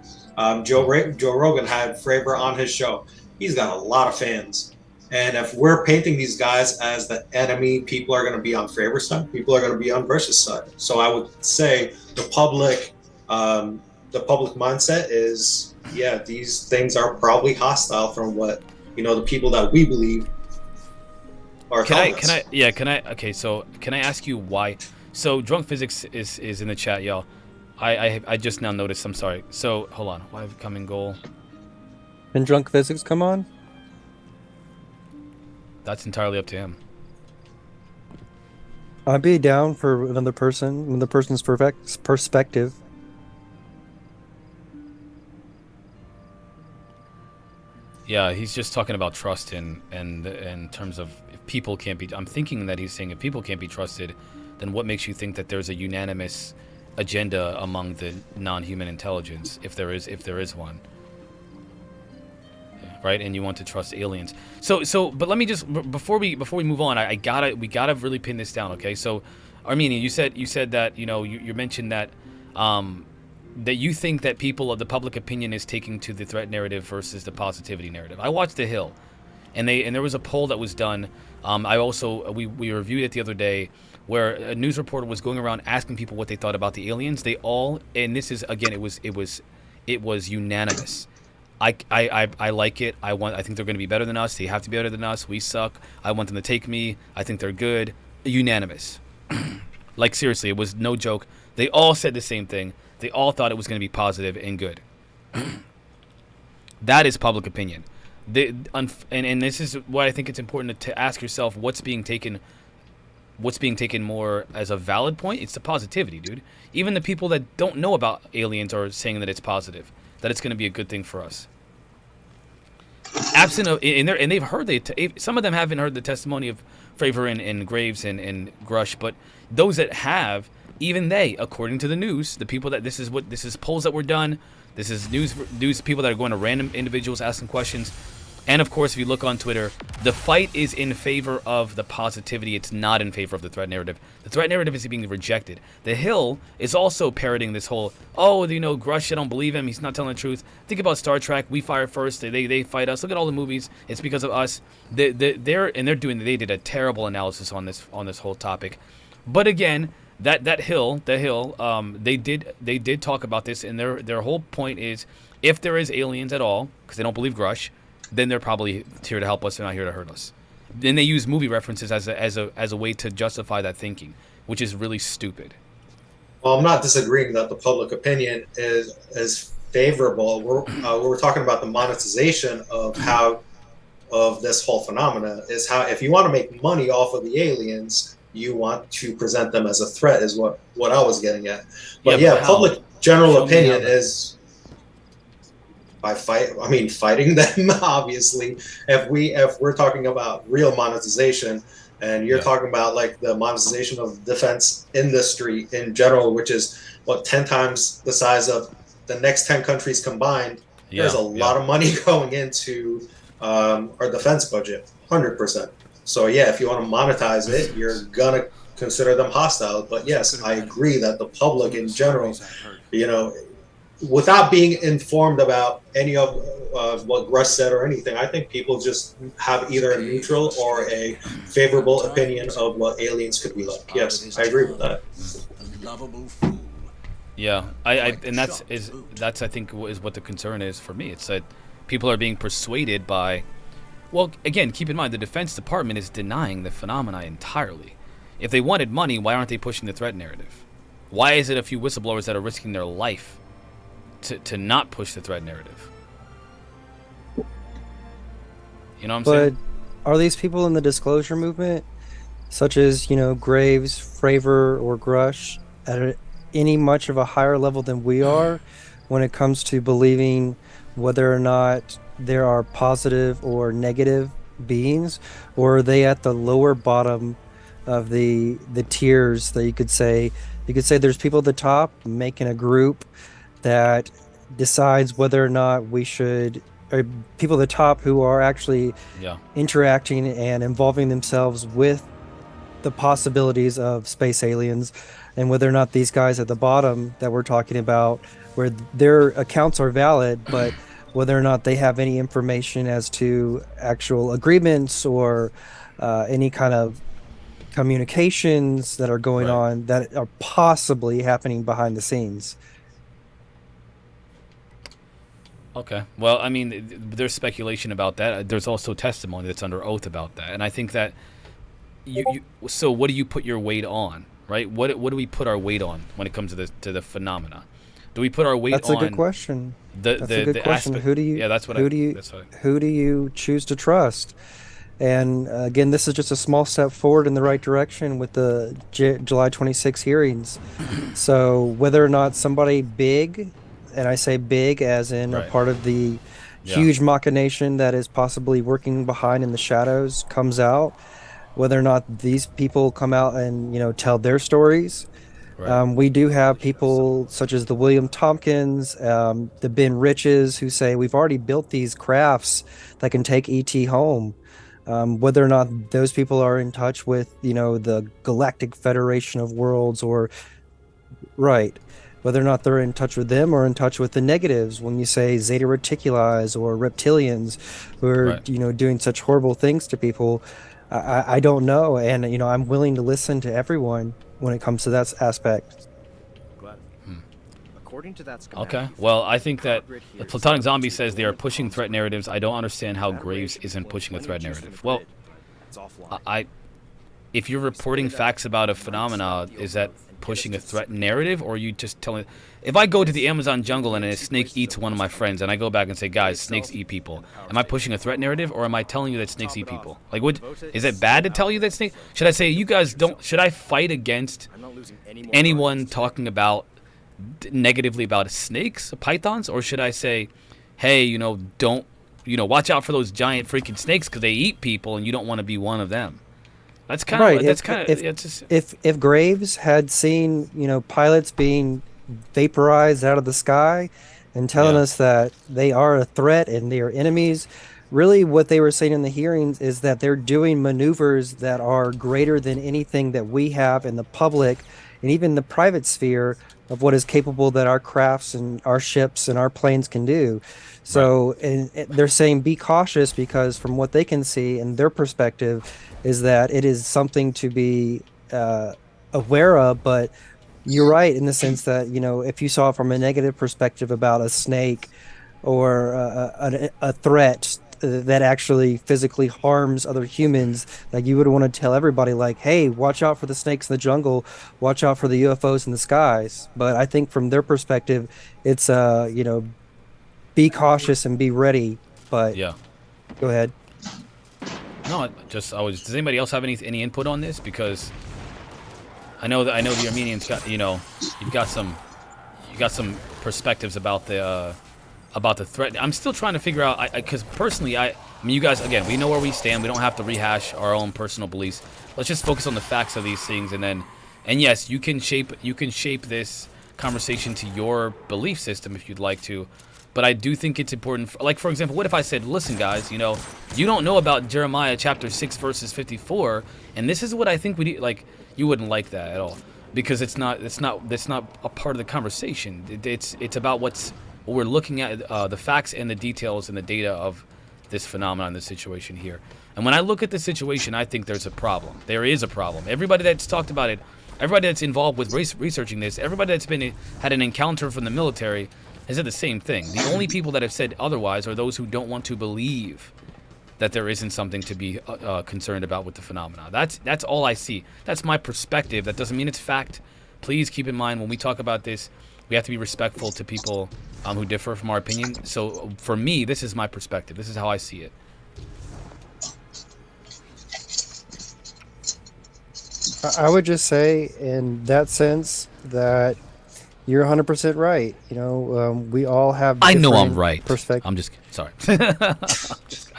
Joe Rogan had Fravor on his show. He's got a lot of fans. And if we're painting these guys as the enemy, people are going to be on Fravor's side. People are going to be on Grush's side. So I would say the public mindset is, yeah, these things are probably hostile from what, the people that we believe are telling us. Okay, so can I ask you why? So Drunk Physics is in the chat, y'all. I just now noticed, I'm sorry. So hold on, why have come in goal? Can Drunk Physics come on? That's entirely up to him. I'd be down for another person's perspective. Yeah, he's just talking about trust in terms of if people can't be. I'm thinking that he's saying if people can't be trusted, then what makes you think that there's a unanimous agenda among the non-human intelligence, if there is one, right? And you want to trust aliens. So, but let me just before we move on, we gotta really pin this down, okay? So, Armenia, you said that you mentioned that that you think that the public opinion is taking to the threat narrative versus the positivity narrative. I watched The Hill, and there was a poll that was done. We reviewed it the other day, where a news reporter was going around asking people what they thought about the aliens. They all, and this is again, it was unanimous. I like it. I think they're going to be better than us. They have to be better than us. We suck. I want them to take me. I think they're good. Unanimous. Like seriously, it was no joke. They all said the same thing. They all thought it was going to be positive and good. That is public opinion. And this is why I think it's important to ask yourself what's being taken more as a valid point. It's the positivity, dude. Even the people that don't know about aliens are saying that it's positive, that it's going to be a good thing for us. Absent of, and they've heard some of them haven't heard the testimony of Fravor and Graves and Grush, but those that have, even they, according to the news, the people that this is polls that were done, this is news people that are going to random individuals asking questions. And of course, if you look on Twitter, the fight is in favor of the positivity. It's not in favor of the threat narrative. The threat narrative is being rejected. The Hill is also parroting this whole, oh, you know, Grush, I don't believe him. He's not telling the truth. Think about Star Trek. We fire first. They fight us. Look at all the movies. It's because of us. They did a terrible analysis on this whole topic. But again, the Hill, they did talk about this, and their whole point is, if there is aliens at all, because they don't believe Grush, then they're probably here to help us and not here to hurt us. Then they use movie references as a way to justify that thinking, which is really stupid. Well, I'm not disagreeing that the public opinion is favorable. We're talking about the monetization of this whole phenomena, is how, if you want to make money off of the aliens, you want to present them as a threat, is what I was getting at. But public general opinion is by fighting them. Obviously, if we're talking about real monetization, and you're talking about like the monetization of defense industry in general, which is 10 times the size of the next 10 countries combined, there's a lot of money going into our defense budget, 100%. So if you want to monetize it, you're gonna consider them hostile. But yes, I agree that the public in general, without being informed about any of what Grush said or anything, I think people just have either a neutral or a favorable opinion of what aliens could be like. Yes, I agree with that. Yeah, and that's I think is what the concern is for me. It's that people are being persuaded by. Well, again, keep in mind the Defense Department is denying the phenomena entirely. If they wanted money, why aren't they pushing the threat narrative? Why is it a few whistleblowers that are risking their life to not push the threat narrative? You know what I'm saying? But are these people in the disclosure movement, such as, Graves, Fravor, or Grush, at any much of a higher level than we are when it comes to believing whether or not there are positive or negative beings, or are they at the lower bottom of the tiers that you could say there's people at the top making a group that decides whether or not we should, or people at the top who are actually interacting and involving themselves with the possibilities of space aliens, and whether or not these guys at the bottom that we're talking about, where their accounts are valid, but whether or not they have any information as to actual agreements or any kind of communications that are going on that are possibly happening behind the scenes. Okay. Well, I mean, there's speculation about that. There's also testimony that's under oath about that. And I think that so what do you put your weight on, right? What do we put our weight on when it comes to the phenomena? Do we put our weight on? That's a good question. That's a good question. Aspect, who do you choose to trust? And again, this is just a small step forward in the right direction with the July 26 hearings. So whether or not somebody big, and I say big as in a part of the huge machination that is possibly working behind in the shadows, comes out, whether or not these people come out and tell their stories. We do have people such as the William Tompkins, the Ben Riches, who say we've already built these crafts that can take ET home. Whether or not those people are in touch with, the Galactic Federation of Worlds, or whether or not they're in touch with them or in touch with the negatives when you say Zeta Reticulis or reptilians who are, doing such horrible things to people. I don't know. And, I'm willing to listen to everyone when it comes to that aspect. According to that okay. Well, I think that the Platonic Zombie says they are pushing threat narratives. I don't understand how Graves isn't pushing a threat narrative. Well, if you're reporting facts about a phenomena, is that pushing a threat narrative, or are you just telling? If I go to the Amazon jungle and a snake eats one of my friends, and I go back and say, guys, snakes eat people, am I pushing a threat narrative, or am I telling you that snakes eat people? Like, is it bad to tell you that snake? Should I say, you guys don't? Should I fight against anyone talking about negatively about snakes, pythons, or should I say, hey, don't, watch out for those giant freaking snakes because they eat people, and you don't want to be one of them? That's kind of that's kind of if Graves had seen pilots being vaporized out of the sky and telling us that they are a threat and they are enemies, really what they were saying in the hearings is that they're doing maneuvers that are greater than anything that we have in the public and even the private sphere of what is capable that our crafts and our ships and our planes can do. So, and they're saying be cautious because from what they can see and their perspective is that it is something to be aware of, but you're right in the sense that, you know, if you saw from a negative perspective about a snake or a threat that actually physically harms other humans, like you would want to tell everybody like, hey, watch out for the snakes in the jungle, watch out for the UFOs in the skies. But I think from their perspective, it's you know, be cautious and be ready. But yeah, go ahead. No, does anybody else have any input on this? Because I know the Armenians got, you know, you got some perspectives about the threat. I'm still trying to figure out, because personally, I mean, you guys, again, we know where we stand. We don't have to rehash our own personal beliefs. Let's just focus on the facts of these things, and yes, you can shape this conversation to your belief system if you'd like to. But I do think it's important. Like, for example, what if I said, listen, guys, you know, you don't know about Jeremiah chapter 6, verses 54, and this is what I think we need. Like, you wouldn't like that at all, because it's not a part of the conversation. It's about what we're looking at, the facts and the details and the data of this phenomenon, this situation here. And when I look at the situation, I think there's a problem. There is a problem. Everybody that's talked about it, everybody that's involved with researching this, everybody that's had an encounter from the military has said the same thing. The only people that have said otherwise are those who don't want to believe that there isn't something to be concerned about with the phenomena. That's all I see. That's my perspective. That doesn't mean it's fact. Please keep in mind when we talk about this, we have to be respectful to people who differ from our opinion. So for me, this is my perspective. This is how I see it. I would just say in that sense that you're 100% right. You know, we all have. I know I'm right. I'm just sorry.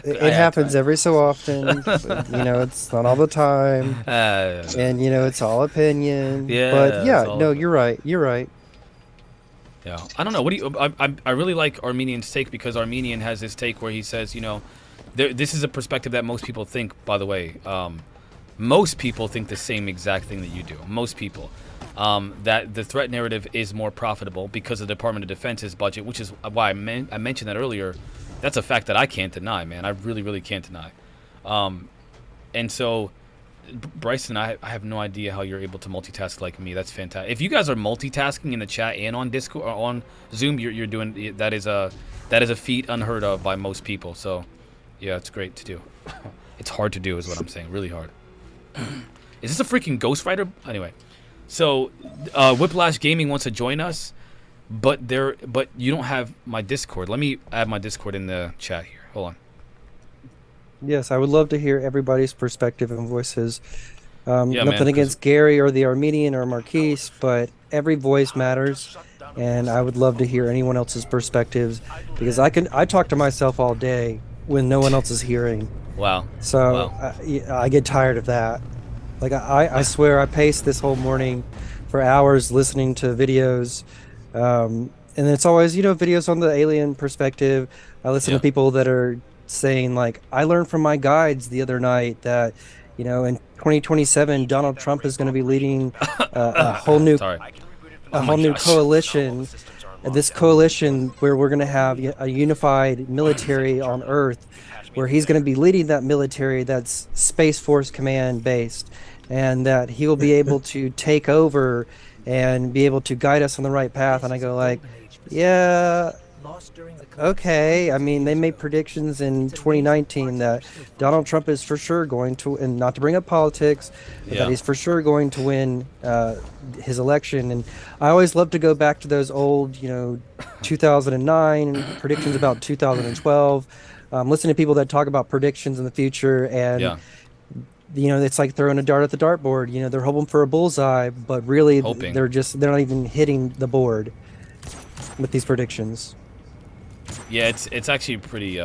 It happens every so often. But, you know, it's not all the time, and you know, it's all opinion. Yeah. But yeah, no, you're right. You're right. Yeah, I don't know. What do you? I really like Armenian's take, because Armenian has this take where he says, you know, this is a perspective that most people think. By the way, most people think the same exact thing that you do. Most people. That the threat narrative is more profitable because of the Department of Defense's budget, which is why I mentioned that earlier. That's a fact that I can't deny, man. I really, really can't deny. And so, Bryson, I have no idea how you're able to multitask like me. That's fantastic. If you guys are multitasking in the chat and on Discord or on Zoom, you're doing that is a feat unheard of by most people. So, yeah, it's great to do. It's hard to do, is what I'm saying. Really hard. Is this a freaking Ghostwriter? Anyway. So, Whiplash Gaming wants to join us, but you don't have my Discord. Let me add my Discord in the chat here. Hold on. Yes, I would love to hear everybody's perspective and voices. Yeah, nothing against Gary or the Armenian or Marquise, but every voice matters, and I would love to hear anyone else's perspectives, because I talk to myself all day when no one else is hearing. Wow. So I get tired of that. Like I swear I paced this whole morning for hours listening to videos, and it's always, you know, videos on the alien perspective. I listen to people that are saying like, I learned from my guides the other night that, you know, in 2027 Donald Trump is going to be leading a whole new coalition. This coalition where we're going to have a unified military on Earth, where he's going to be leading that military that's Space Force Command based, and that he will be able to take over and be able to guide us on the right path. And I go like, yeah, okay. I mean, they made predictions in 2019 that Donald Trump is for sure going to, and not to bring up politics, but that he's for sure going to win his election. And I always love to go back to those old, you know, 2009 predictions about 2012. Listen to people that talk about predictions in the future, and you know, it's like throwing a dart at the dartboard. You know, they're hoping for a bullseye, but really they're not even hitting the board with these predictions. Yeah, it's actually pretty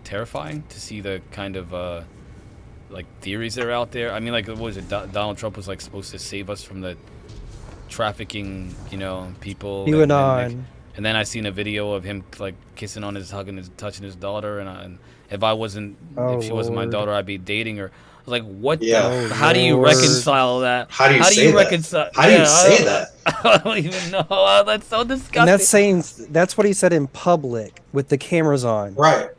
terrifying to see the kind of like theories that are out there. I mean, like, what was it? Donald Trump was like supposed to save us from the trafficking, you know, people. QAnon. And then I seen a video of him like kissing on his, hugging his, touching his daughter, and if I wasn't, if she wasn't my daughter, I'd be dating her. I was like, what? Yeah. How do you reconcile that? How do you say reconcile? How do you say that? I don't even know. Oh, that's so disgusting. And that's what he said in public with the cameras on. Right.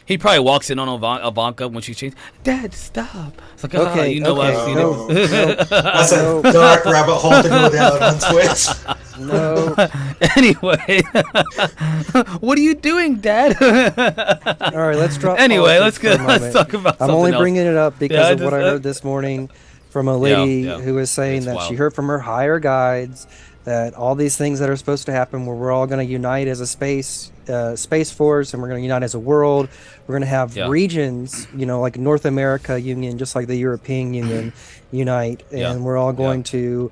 He probably walks in on Ivanka when she changed. Dad, stop. It's like, Okay, you know okay, I've seen no, it. That's a dark rabbit hole to go down on Twitch. No. Anyway, what are you doing, Dad? All right, let's drop. Anyway, let's politics for a let's moment. talk about. I'm something only else. bringing it up because of what I heard this morning from a lady Yeah. who was saying It's that wild. she heard from her higher guides that all these things that are supposed to happen, where we're all going to unite as a space force, and we're going to unite as a world. We're going to have regions, like North America Union, just like the European Union, unite, and we're all going to,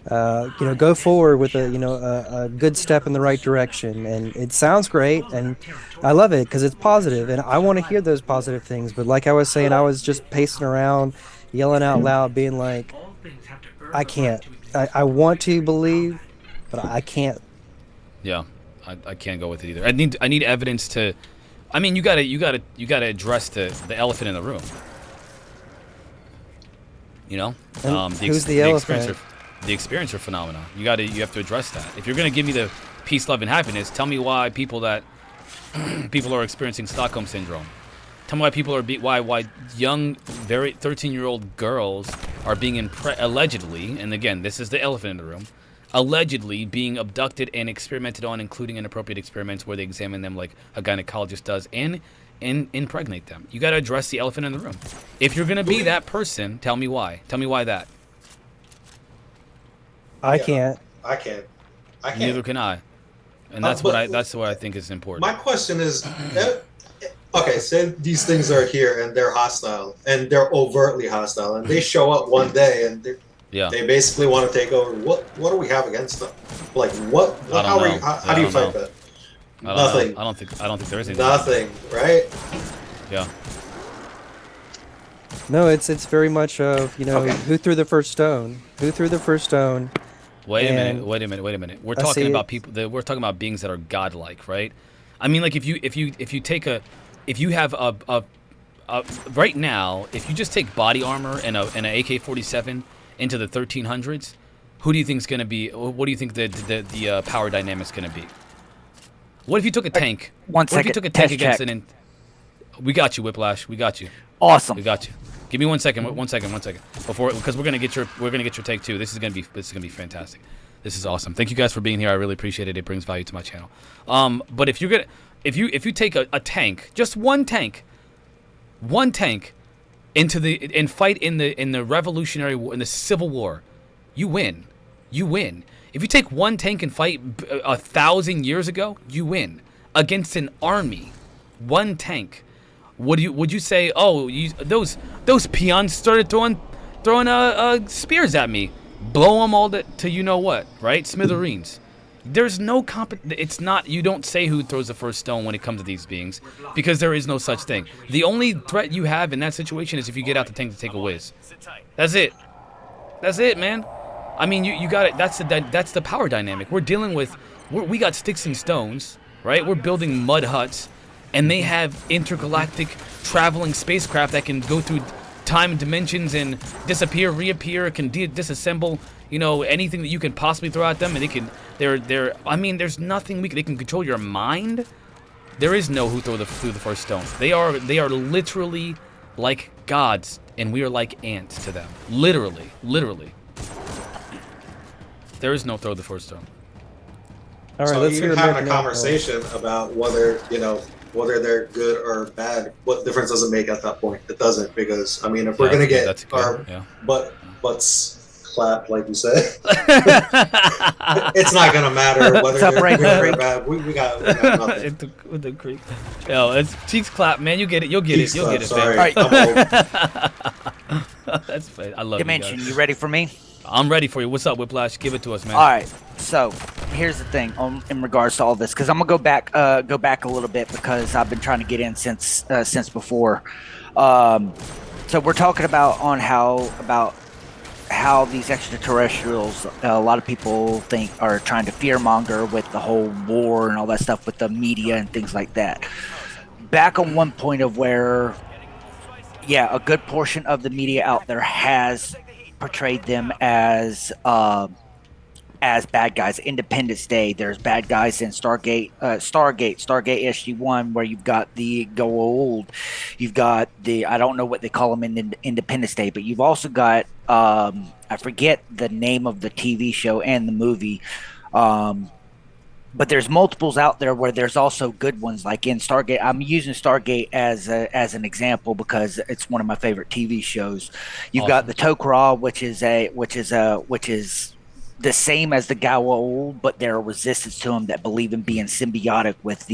go forward with a good step in the right direction. And it sounds great, and I love it because it's positive, and I want to hear those positive things. But like I was saying, I was just pacing around, yelling out loud, being like, I can't. I want to believe, but I can't. Yeah, I can't go with it either. I need evidence to. I mean, you gotta address the elephant in the room. Who's the elephant? The experiencer phenomenon. You have to address that. If you're gonna give me the peace, love, and happiness, tell me why people are experiencing Stockholm syndrome. Tell me why people are why young, very 13-year-old girls are being allegedly, and again, this is the elephant in the room, allegedly being abducted and experimented on, including inappropriate experiments where they examine them like a gynecologist does and impregnate them. You got to address the elephant in the room. If you're gonna be that person, tell me why. Tell me why that. I can't. Neither can I. And that's what I think is important. My question is, okay, say these things are here and they're hostile and they're overtly hostile and they show up one day and they basically want to take over. What do we have against them? Like what? How do you fight that? Nothing. I don't think there is anything. Nothing, right? Yeah. No, it's very much of who threw the first stone? Who threw the first stone? Wait a minute. We're talking about people. We're talking about beings that are godlike, right? I mean, like if you have a right now, if you just take body armor and an AK-47 into the 1300s, who do you think is going to be? What do you think the power dynamic's going to be? What if you took a tank? One second. What if you took a tank Test against check. an? We got you, Whiplash. We got you. Awesome. We got you. Give me 1 second. 1 second. Because we're gonna get your take too. This is gonna be fantastic. This is awesome. Thank you guys for being here. I really appreciate it. It brings value to my channel. But if you take a tank, just one tank, into and fight in the Revolutionary War, in the Civil War, you win. You win. If you take one tank and fight 1,000 years ago, you win against an army. One tank. Would you say, those peons started throwing spears at me, blow them all to you know what, right? Smithereens. There's no it's not. You don't say who throws the first stone when it comes to these beings, because there is no such thing. The only threat you have in that situation is if you get out the tank to take a whiz. That's it. That's it, man. I mean, you got it. That's the power dynamic. We're dealing with. We got sticks and stones, right? We're building mud huts. And they have intergalactic traveling spacecraft that can go through time and dimensions and disappear, reappear, can disassemble, anything that you can possibly throw at them, and I mean, there's nothing they can control your mind. There is no who threw the first stone. They are literally like gods, and we are like ants to them. Literally. There is no throw the first stone. All right, so let's even hear having a conversation about whether they're good or bad, what difference does it make at that point? It doesn't, because I mean, if we're gonna get our butts clapped, like you said, it's not gonna matter whether they're good or bad. We got nothing. With the creep. Yo, it's cheeks clap, man. You get it. You'll get it. You'll get it. Sorry. All right. That's fine. I love Dimension, you guys. you ready for me? I'm ready for you. What's up, Whiplash? Give it to us, man. All right. So here's the thing in regards to all this, because I'm gonna go back a little bit, because I've been trying to get in since before. So we're talking about how these extraterrestrials, a lot of people think are trying to fearmonger with the whole war and all that stuff with the media and things like that. Back on one point of where, yeah, a good portion of the media out there has portrayed them as bad guys. Independence Day, there's bad guys in Stargate SG-1, where you've got the Goa'uld, you've got the, I don't know what they call them in Independence Day, but you've also got I forget the name of the TV show and the movie, but there's multiples out there where there's also good ones, like in Stargate. I'm using Stargate as an example because it's one of my favorite TV shows. You've got the Tok'ra, which is the same as the Goa'uld, but they're a resistance to them that believe in being symbiotic with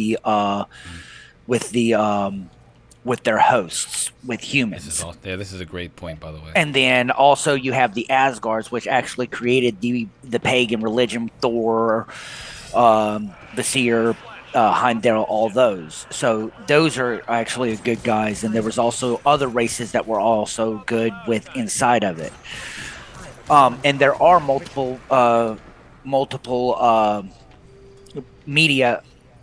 their hosts, with humans. This is a great point, by the way. And then also you have the Asgards, which actually created the pagan religion, Thor, the Seer, Heimdall, all those. So those are actually good guys. And there was also other races that were also good with inside of it. And there are multiple media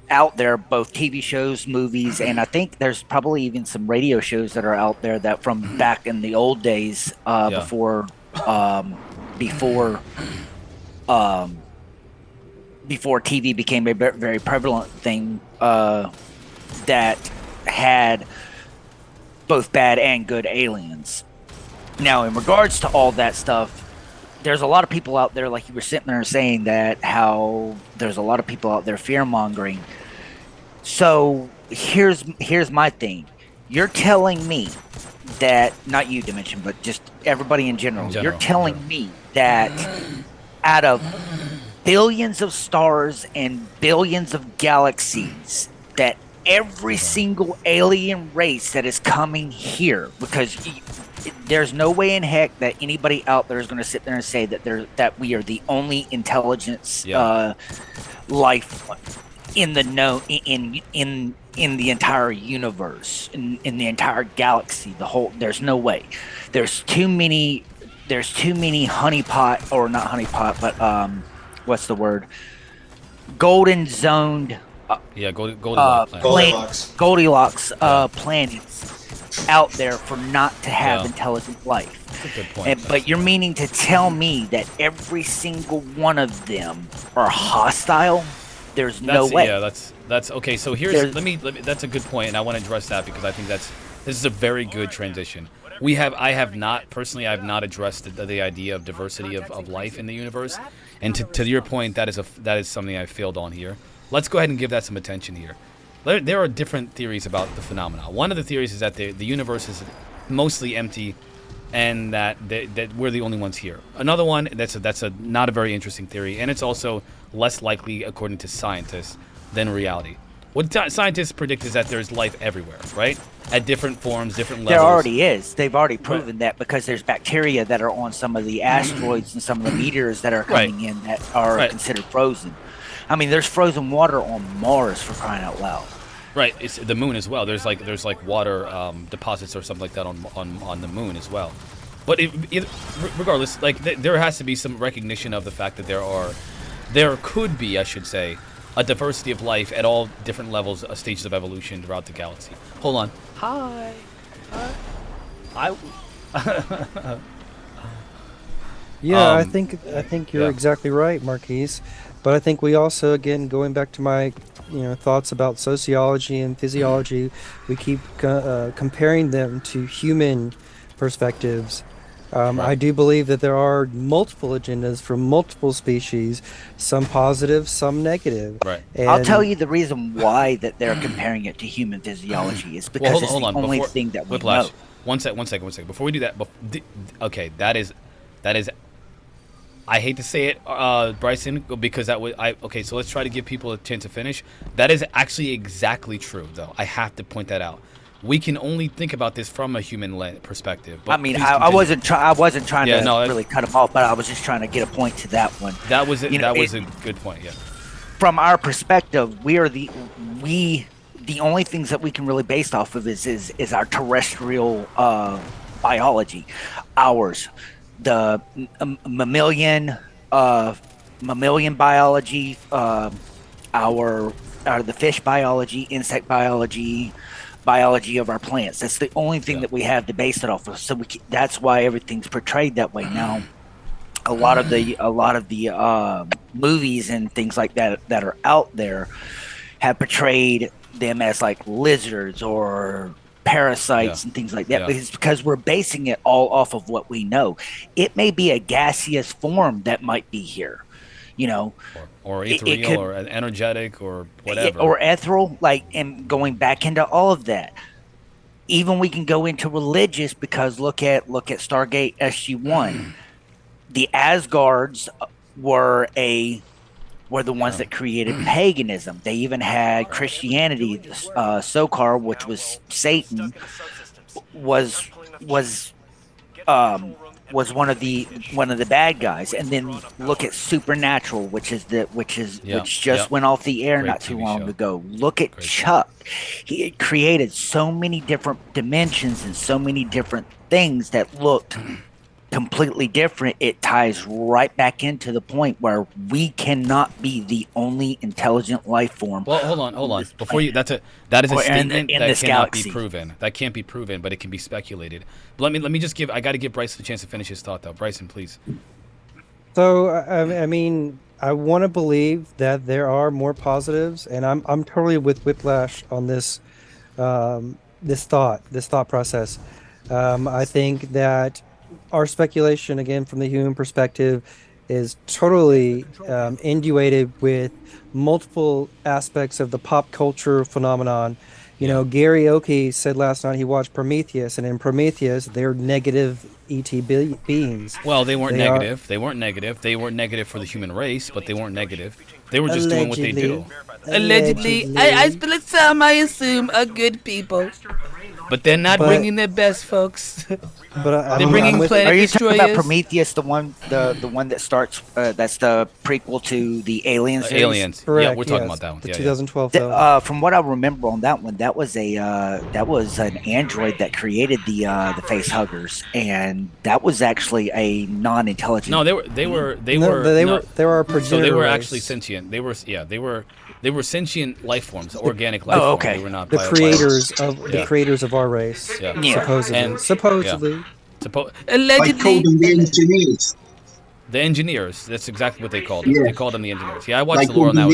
out there, both TV shows, movies, and I think there's probably even some radio shows that are out there that from back in the old days, before TV became a very prevalent thing, that had both bad and good aliens. Now, in regards to all that stuff, there's a lot of people out there, like you were sitting there saying, that how there's a lot of people out there fear-mongering. So here's my thing. You're telling me that, not you, Dimension, but just everybody in general, you're telling me that out of billions of stars and billions of galaxies, that every single alien race that is coming here, because there's no way in heck that anybody out there is going to sit there and say that we are the only intelligence life in the in the entire universe, in the entire galaxy, there's no way. There's too many honeypot, or not honeypot, but what's the word, golden zoned Goldilocks planets out there for not to have intelligent life. That's a good point. But you're meaning to tell me that every single one of them are hostile? There's no way. Yeah, that's okay. So here's let me that's a good point, and I want to address that because I think this is a very good transition. I have not addressed the idea of diversity of life in the universe, and to your point, that is something I failed on here. Let's go ahead and give that some attention here. There are different theories about the phenomena. One of the theories is that the universe is mostly empty, and that we're the only ones here. Another one, that's not a very interesting theory, and it's also less likely, according to scientists, than reality. What scientists predict is that there's life everywhere, right? At different forms, different levels. There already is. They've already proven that, because there's bacteria that are on some of the asteroids and some of the meteors that are coming in that are considered frozen. I mean, there's frozen water on Mars, for crying out loud. Right, it's the moon as well. There's like water deposits or something like that on the moon as well. But regardless, like there has to be some recognition of the fact that there could be, I should say, a diversity of life at all different levels, stages of evolution throughout the galaxy. Hold on. Hi. Yeah, I think you're exactly right, Marquise. But I think we also, again, going back to my thoughts about sociology and physiology, we keep comparing them to human perspectives. I do believe that there are multiple agendas from multiple species, some positive, some negative. Right. And I'll tell you the reason why that they're comparing it to human physiology is because it's the only thing that we know. One second. Before we do that, okay, that is. I hate to say it, Bryson, because okay, so let's try to give people a chance to finish. That is actually exactly true, though. I have to point that out. We can only think about this from a human perspective. But I mean, I wasn't trying to really cut him off, but I was just trying to get a point to that one. That was it. That was a good point. Yeah. From our perspective, we are the only things that we can really base off of is our terrestrial biology, ours. mammalian biology, the fish biology, insect biology of our plants. That's the only thing that we have to base it off of. So that's why everything's portrayed that way. Now, a lot of the movies and things like that are out there have portrayed them as like lizards or parasites and things like that. But it's because we're basing it all off of what we know. It may be a gaseous form that might be here, you know, or ethereal, or energetic, or whatever, or ethereal. Like, and going back into all of that, even we can go into religious, because look at Stargate SG-1. The Asgards were the ones that created paganism. They even had Christianity. Sokar, which was Satan, was one of the bad guys. And then look at Supernatural, which just went off the air not too long ago. Look at Chuck. He had created so many different dimensions and so many different things that looked completely different. It ties right back into the point where we cannot be the only intelligent life form. Well, hold on. Before you, that is a statement that cannot be proven. That can't be proven, but it can be speculated. But let me just I got to give Bryson a chance to finish his thought, though. Bryson, please. So, I mean, I want to believe that there are more positives, and I'm totally with Whiplash on this thought process. I think that our speculation, again, from the human perspective, is totally induated with multiple aspects of the pop culture phenomenon. You know, Gary Oki said last night he watched Prometheus, and in Prometheus, they're negative ET beings. Well, they weren't negative. They weren't negative. They weren't negative for the human race, but they weren't negative. They were just doing what they do. Allegedly. I assume are good people. But they're not bringing their best, folks. But they're bringing planet Are you destroyers. talking about Prometheus, the one that starts? That's the prequel to the Aliens. Aliens. Correct, Yeah, we're talking about that one. The 2012 film. From what I remember on that one, that was an android that created the face huggers, and that was actually a non-intelligent. No, they were our progenitor. So they were race. actually sentient. They were sentient life forms, organic life forms. They were not the creators of our race. Supposedly. Allegedly. They called them the engineers. The engineers. That's exactly what they called them. Yeah. They called them the engineers. Yeah, I watched the lore on that.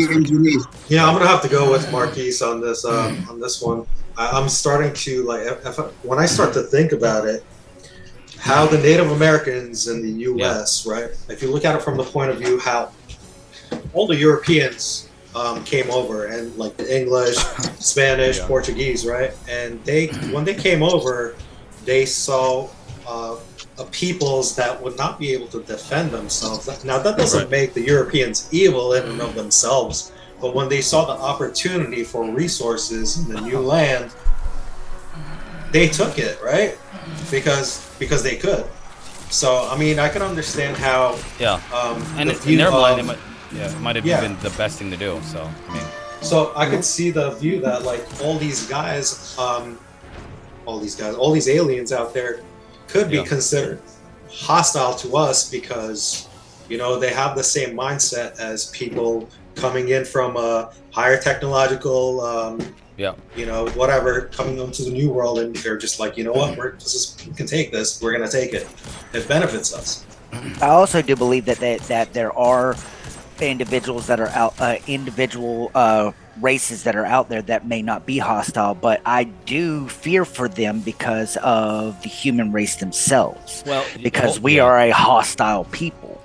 Yeah, I'm gonna have to go with Marquise on this one. I'm starting to when I start to think about it, how the Native Americans in the U.S. right? If you look at it from the point of view how all the Europeans came over, and like the English, Spanish, Portuguese, right? And when they came over, they saw a peoples that would not be able to defend themselves. Now that doesn't make the Europeans evil in and of themselves, but when they saw the opportunity for resources in the new land, they took it, right? Because they could. So I mean, I can understand how. And in their mind, it might have been the best thing to do. So I mean. So I could see the view that like all these aliens out there could be considered hostile to us because, you know, they have the same mindset as people coming in from a higher technological, you know, whatever, coming into the new world, and they're just like, you know what, we can take this, we're gonna take it. It benefits us. I also do believe that there are individuals that are out, races that are out there that may not be hostile, but I do fear for them because of the human race themselves. Well, because we are a hostile people.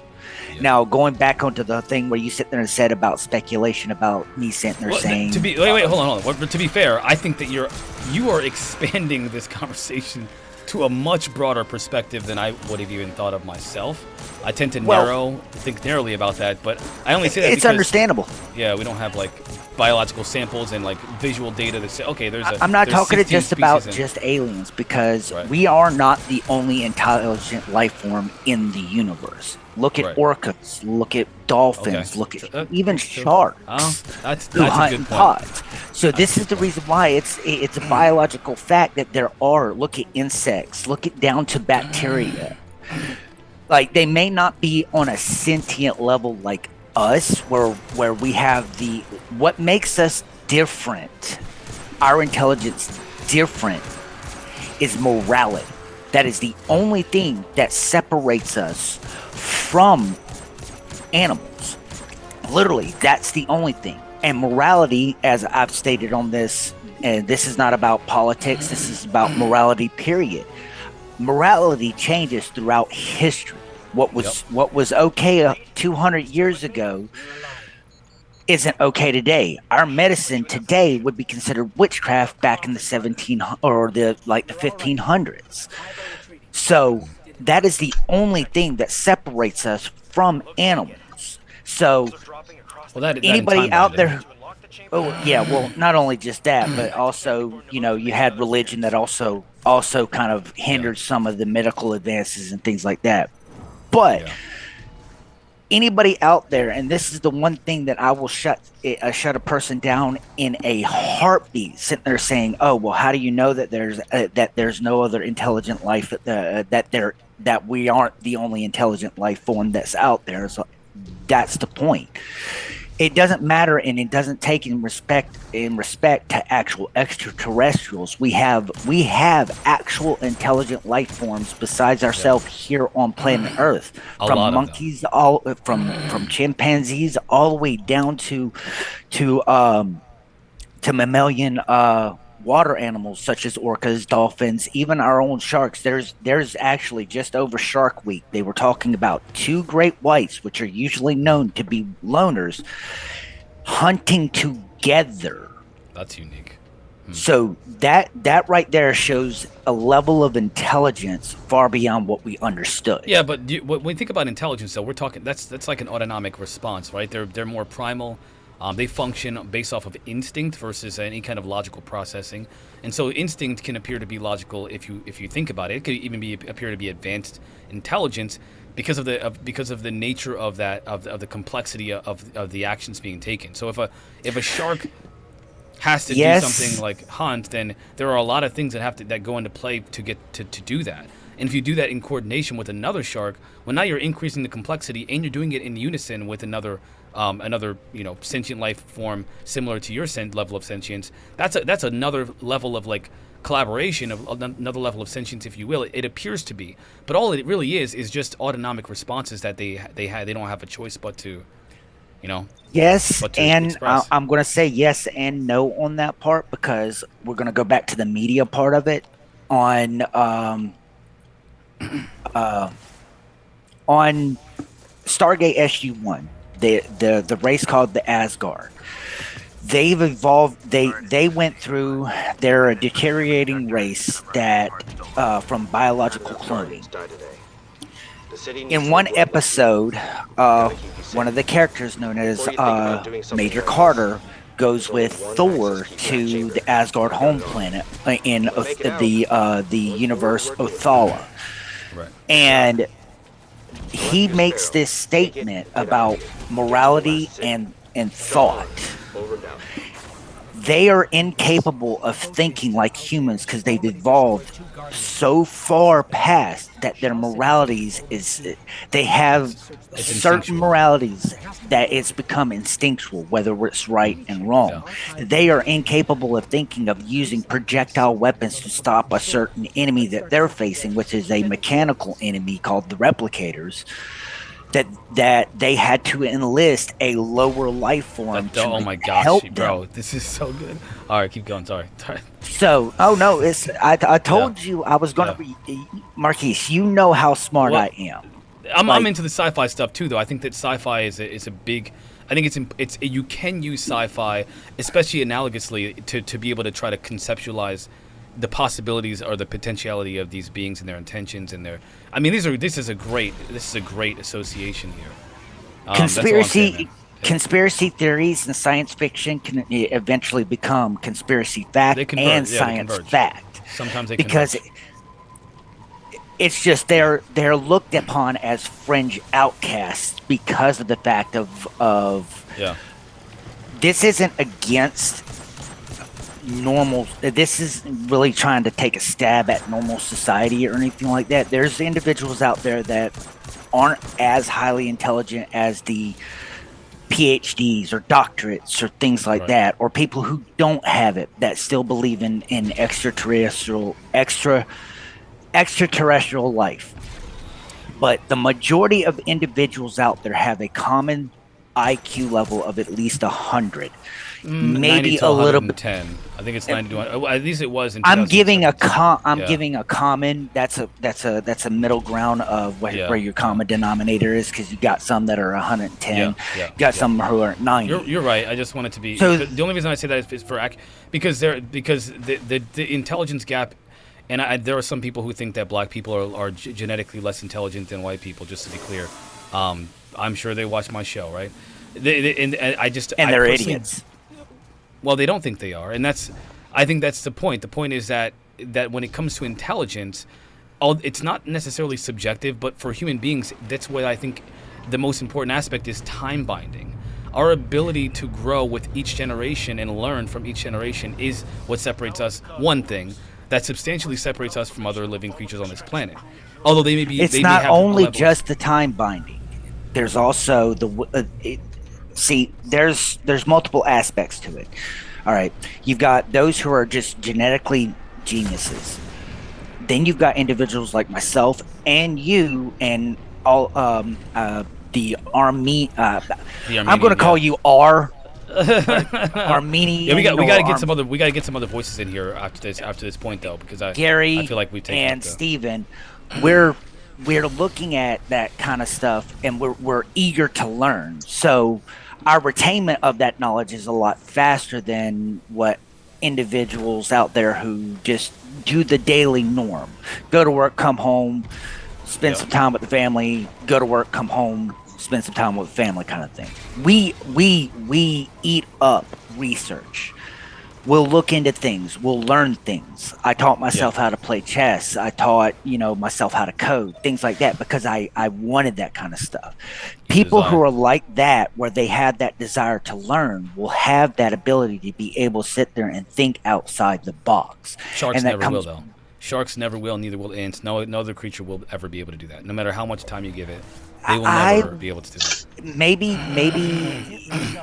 Now, going back onto the thing where you sit there and said about speculation about me sitting there saying, wait, hold on. But to be fair, I think that you are expanding this conversation to a much broader perspective than I would have even thought of myself. I tend to think narrowly about that, but I only say that it's because, understandable. Yeah, we don't have like biological samples and like visual data that say, okay, I'm not talking just about just aliens, because we are not the only intelligent life form in the universe. Look at orcas, look at dolphins, look at even sharks. That's who a hunt good in point. pods. So this is the reason why it's a biological fact that there are. Look at insects. Look at down to bacteria. like they may not be on a sentient level like us, where we have what makes us different, our intelligence different, is morality. That is the only thing that separates us from animals. Literally, that's the only thing. And morality, as I've stated on this, and this is not about politics, this is about morality, period. Morality changes throughout history. What was okay 200 years ago isn't okay today. Our medicine today would be considered witchcraft back in the 1500s. So that is the only thing that separates us from animals. So anybody out there, not only just that, but also, you had religion that also kind of hindered some of the medical advances and things like that. But anybody out there, and this is the one thing that I will shut a person down in a heartbeat, sitting there saying, "Oh, well, how do you know that there's no other intelligent life, that we aren't the only intelligent life form that's out there?" So that's the point. It doesn't matter, and it doesn't take in respect to actual extraterrestrials. We have actual intelligent life forms besides ourselves here on planet Earth, from monkeys, from chimpanzees, all the way down to mammalian water animals such as orcas, dolphins, even our own sharks. There's actually, just over Shark Week, they were talking about 2 great whites, which are usually known to be loners, hunting together. That's unique. So that right there shows a level of intelligence far beyond what we understood. Yeah, but when we think about intelligence, though, we're talking that's like an autonomic response, right? They're more primal. They function based off of instinct versus any kind of logical processing, and so instinct can appear to be logical if you think about it. It could even appear to be advanced intelligence because of the nature of the complexity of the actions being taken. So if a shark has to do something like hunt, then there are a lot of things that go into play to get to do that. And if you do that in coordination with another shark, well, now you're increasing the complexity, and you're doing it in unison with another sentient life form similar to your level of sentience. That's another level of like collaboration, of another level of sentience, if you will. It appears to be, but all it really is just autonomic responses that they don't have a choice but to, Yes, and express. I'm going to say yes and no on that part, because we're going to go back to the media part of it on Stargate SG-1. The race called the Asgard. They've evolved. They went through. They're a deteriorating race that from biological cloning. In one episode, one of the characters known as Major Carter goes with Thor to the Asgard home planet in the universe Othala, and he makes this statement about morality and thought. They are incapable of thinking like humans because they've evolved so far past that their moralities they have certain moralities that it's become instinctual, whether it's right and wrong. They are incapable of thinking of using projectile weapons to stop a certain enemy that they're facing, which is a mechanical enemy called the replicators. That they had to enlist a lower life form to oh my gosh, help bro, them. this is so good. All right, keep going. Sorry. So, I told you I was going to be Marquise. You know how smart I am. I'm into the sci-fi stuff too, though. I think that sci-fi is a big. I think it's you can use sci-fi, especially analogously, to be able to try to conceptualize the possibilities or the potentiality of these beings and their intentions and their. I mean, this is a great association here. Conspiracy theories and science fiction can eventually become conspiracy fact and science fact. Sometimes they because it's just they're looked upon as fringe outcasts because of the fact of this isn't against normal. This is really trying to take a stab at normal society or anything like that. There's individuals out there that aren't as highly intelligent as the PhDs or doctorates or things like that, or people who don't have it that still believe in extraterrestrial life. But the majority of individuals out there have a common IQ level of at least 100. Maybe a little bit. 10. I think it's 90 to 100. At least it was in I'm giving a giving a common. That's a middle ground of where your common denominator is, because you got some that are 110. You got some who are 90. You're right. I just wanted to be. So the only reason I say that is for because the intelligence gap. And there are some people who think that black people are genetically less intelligent than white people. Just to be clear, I'm sure they watch my show, right? And they're idiots. Well, they don't think they are, and I think that's the point. The point is that when it comes to intelligence, it's not necessarily subjective, but for human beings, that's what I think the most important aspect is: time binding. Our ability to grow with each generation and learn from each generation is what separates us. One thing that substantially separates us from other living creatures on this planet. Although they may be, it's not only just the time binding. There's also there's multiple aspects to it. All right, you've got those who are just genetically geniuses. Then you've got individuals like myself and you and all the Army. I'm going to call you R. Armenian. Yeah, we got to get some other voices in here after this point though, because Gary I feel like we've taken and Steven, we're looking at that kind of stuff, and we're eager to learn. So our retainment of that knowledge is a lot faster than what individuals out there who just do the daily norm: go to work, come home, spend some time with the family, go to work, come home, spend some time with family, kind of thing. We eat up research. We'll look into things. We'll learn things. I taught myself how to play chess. I taught myself how to code, things like that, because I wanted that kind of stuff. People who are like that, where they have that desire to learn, will have that ability to be able to sit there and think outside the box. Sharks never will, though. Sharks never will, neither will ants. No other creature will ever be able to do that, no matter how much time you give it. They will never be able to do that.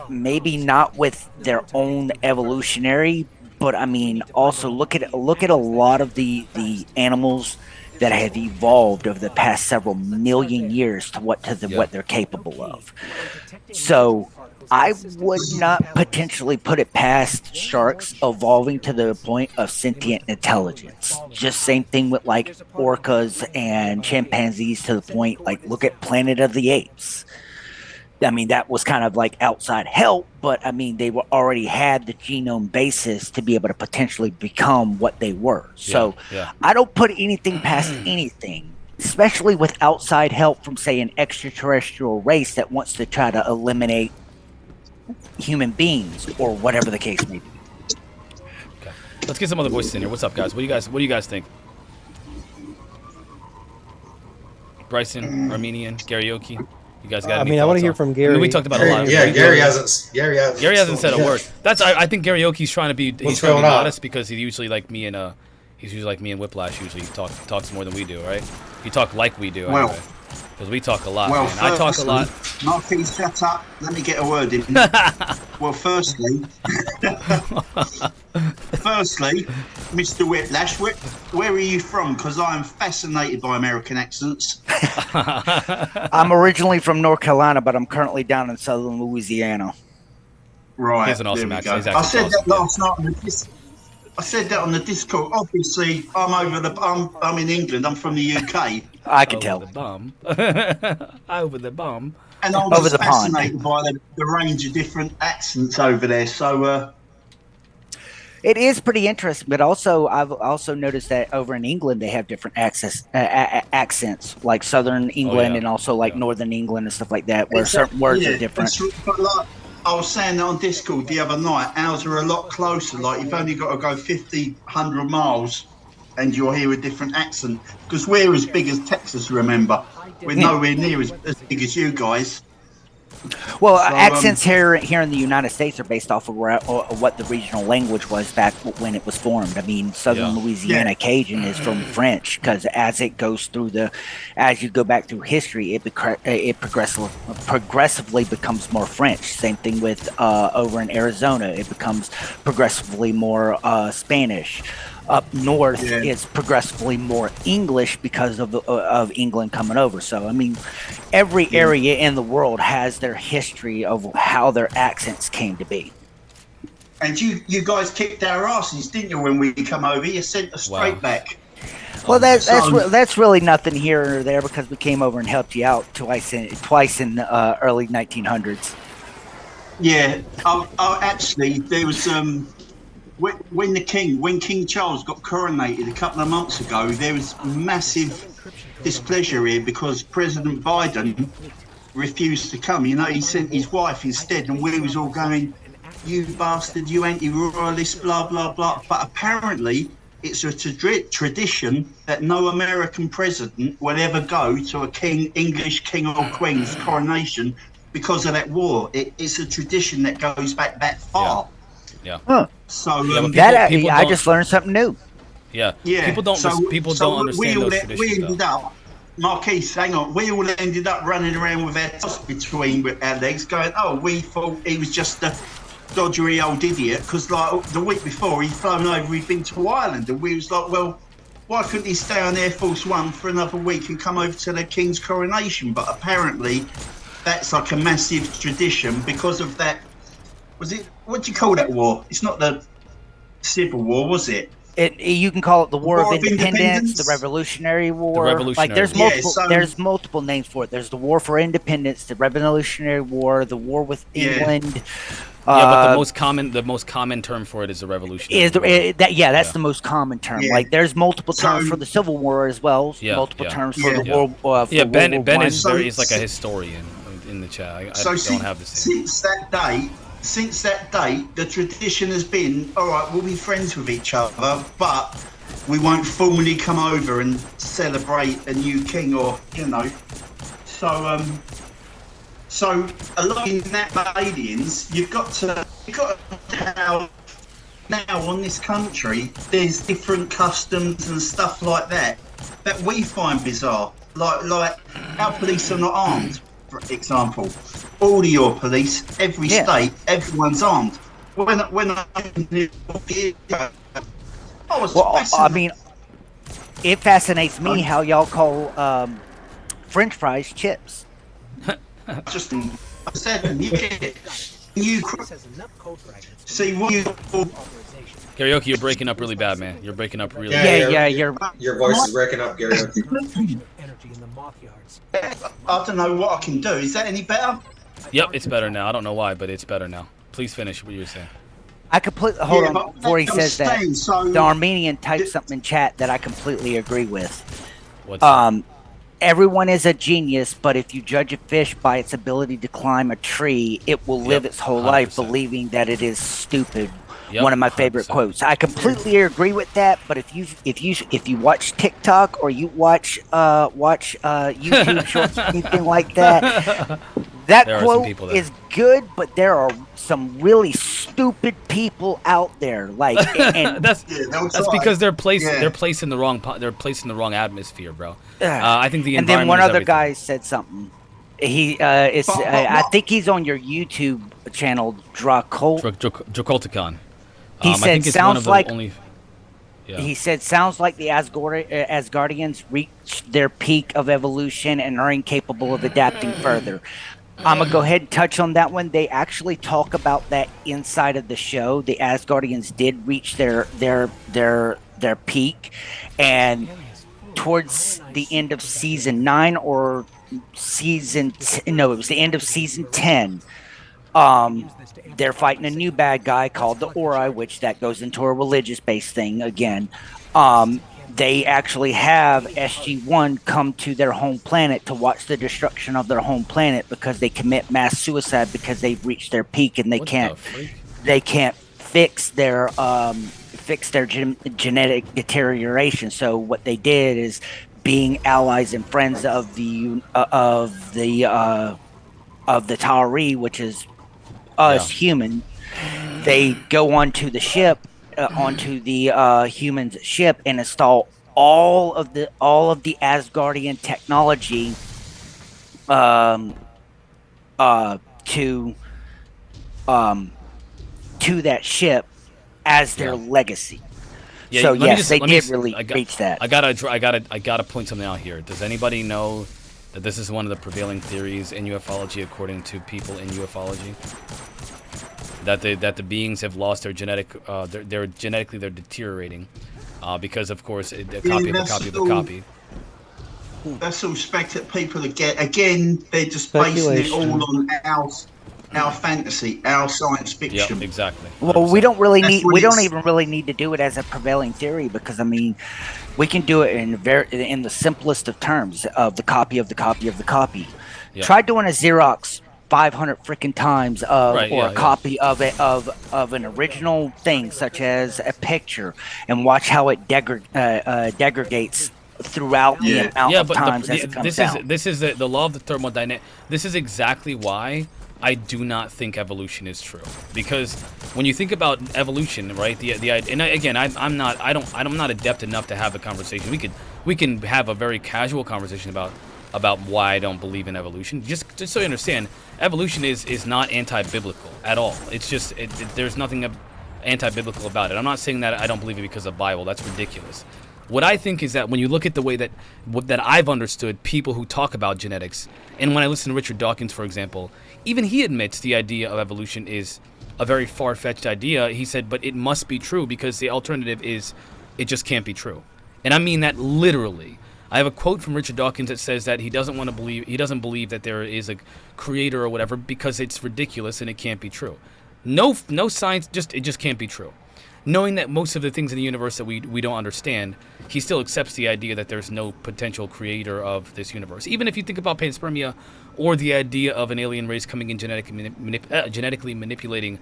Maybe not with their own evolutionary, but I mean, also look at a lot of the animals that have evolved over the past several million years to what they're capable of. So I would not potentially put it past sharks evolving to the point of sentient intelligence. Just same thing with like orcas and chimpanzees, to the point, like, look at Planet of the Apes. I mean, that was kind of like outside help, but I mean, they already had the genome basis to be able to potentially become what they were. So I don't put anything past anything, especially with outside help from, say, an extraterrestrial race that wants to try to eliminate human beings or whatever the case may be. Okay, let's get some other voices in here. What's up, guys? What do you guys think? Bryson, Armenian, Karaoke. You guys got? I want to hear from Gary. I mean, we talked about a lot. Yeah, Gary hasn't said a word. I think Karaoke's trying to be. He's trying to be modest, because he's usually like me and Whiplash. Usually talks more than we do, right? You talk like we do. Well, anyway. Because we talk a lot, man. I talk a lot. Martin, shut up. Let me get a word in. Well, firstly, Mr. Whiplash, where are you from? Because I'm fascinated by American accents. I'm originally from North Carolina, but I'm currently down in southern Louisiana. Right. He has an awesome accent. I said that last night on the Discord. I said that on the Discord. Obviously, I'm in England. I'm from the UK. I can tell. The bum. Over the bum. And I was fascinated by the range of different accents over there. So it is pretty interesting. But also, I've also noticed that over in England they have different accents, like Southern England and also like Northern England and stuff like that, where certain words are different. But like, I was saying that on Discord the other night, ours are a lot closer. Like, you've only got to go 50, 100 miles and you'll hear a different accent. Because we're as big as Texas, remember? We're nowhere near as big as you guys. Well, So, accents here in the United States are based off of what the regional language was back when it was formed. I mean, Southern Louisiana Cajun is from French because as it goes through as you go back through history, it progressively becomes more French. Same thing with over in Arizona, it becomes progressively more Spanish. Up north, it's progressively more English because of England coming over. So, I mean, every area in the world has their history of how their accents came to be. And you guys kicked our asses, didn't you, when we come over? You sent us straight back. Well, that's really nothing here or there because we came over and helped you out twice in the early 1900s. Yeah. Actually, there was when King Charles got coronated a couple of months ago, there was massive displeasure here because President Biden refused to come. You know, he sent his wife instead, and we was all going, "You bastard, you anti-royalist, blah blah blah." But apparently, it's a tradition that no American president will ever go to a English king or queen's coronation because of that war. It's a tradition that goes back that far. Yeah. Huh. So I just learned something new. Yeah. Yeah. People don't understand those traditions. We ended up, Marquise, hang on. We all ended up running around with our toss between our legs, going, "Oh, we thought he was just a dodgery old idiot," because like the week before he'd flown over, he'd been to Ireland, and we was like, "Well, why couldn't he stay on Air Force One for another week and come over to the King's coronation?" But apparently, that's like a massive tradition because of that. Was it? What do you call that war? It's not the Civil War, was it? You can call it the War of Independence, the Revolutionary War. Like there's multiple names for it. There's the War for Independence, the Revolutionary War, the War with England. But the most common term for it is the Revolutionary War. That's the most common term. Yeah. Like there's multiple terms for the Civil War as well. Multiple terms for the War. Ben is like a historian in the chat. I don't have the same. Since that date, the tradition has been, all right, we'll be friends with each other, but we won't formally come over and celebrate a new king or, you know. So a lot in that aliens, you've got to have now on this country, there's different customs and stuff like that we find bizarre. Like our police are not armed, for example. All of your police, every state, everyone's armed. I mean, it fascinates me how y'all call French fries chips. Just you get it. See what you. Karaoke, you're breaking up really bad, man. You're breaking up really bad. Your voice is breaking up, Karaoke. I don't know what I can do. Is that any better? Yep, it's better now. I don't know why, but it's better now. Please finish what you were saying. I completely hold on before he says that. The Armenian typed something in chat that I completely agree with. What's that? Everyone is a genius, but if you judge a fish by its ability to climb a tree, it will live its whole 100%. life believing that it is stupid. Yep, one of my favorite 100%. quotes. I completely agree with that. But if you watch TikTok or you watch YouTube shorts, anything like that, that quote is good. But there are some really stupid people out there. Like, and that's because they're placed in the wrong atmosphere, bro. I think the and then one other guy said something. I think he's on your YouTube channel, Dracolticon. He said, "Sounds like." He said, "Sounds like the Asgardians reached their peak of evolution and are incapable of adapting further." I'm gonna go ahead and touch on that one. They actually talk about that inside of the show. The Asgardians did reach their peak, and towards the end of season 9 or it was the end of season 10. They're fighting a new bad guy called the Ori, which that goes into a religious-based thing again. They actually have SG-1 come to their home planet to watch the destruction of their home planet because they commit mass suicide because they've reached their peak and they can't fix their genetic deterioration. So what they did is, being allies and friends of the the Tauri, which is us human. They go onto the ship, onto the human's ship, and install all of the Asgardian technology to that ship as their legacy. Yeah, So let me yes, just- they let me did just- really reach that. I gotta point something out here. Does anybody know that this is one of the prevailing theories in ufology, according to people in ufology? That the beings have lost their genetic, they're genetically deteriorating, because of course a copy of a copy of a copy. That's all people get. Again, they're just basing it all on our fantasy, our science fiction. Yep, exactly. Well, we don't really That's need. what We don't it's- even really need to do it as a prevailing theory, because I mean, we can do it in the simplest of terms of the copy of the copy of the copy. Yeah. Try doing a Xerox 500 freaking times of Right, or yeah, a copy of it of an original thing, such as a picture, and watch how it degradates throughout the amount of times as it comes down. This is the law of the thermodynamic. This is exactly why I do not think evolution is true, because when you think about evolution, right? I'm not adept enough to have a conversation. We can have a very casual conversation about why I don't believe in evolution. Just so you understand, evolution is not anti-biblical at all. It's just there's nothing anti-biblical about it. I'm not saying that I don't believe it because of the Bible. That's ridiculous. What I think is that when you look at the way that I've understood people who talk about genetics, and when I listen to Richard Dawkins, for example, even he admits the idea of evolution is a very far-fetched idea. He said, but it must be true, because the alternative is it just can't be true. And I mean that literally. I have a quote from Richard Dawkins that says that he doesn't believe that there is a creator or whatever, because it's ridiculous and it can't be true. No science, it just can't be true. Knowing that most of the things in the universe that we don't understand, he still accepts the idea that there's no potential creator of this universe. Even if you think about panspermia, or the idea of an alien race coming in genetically manipulating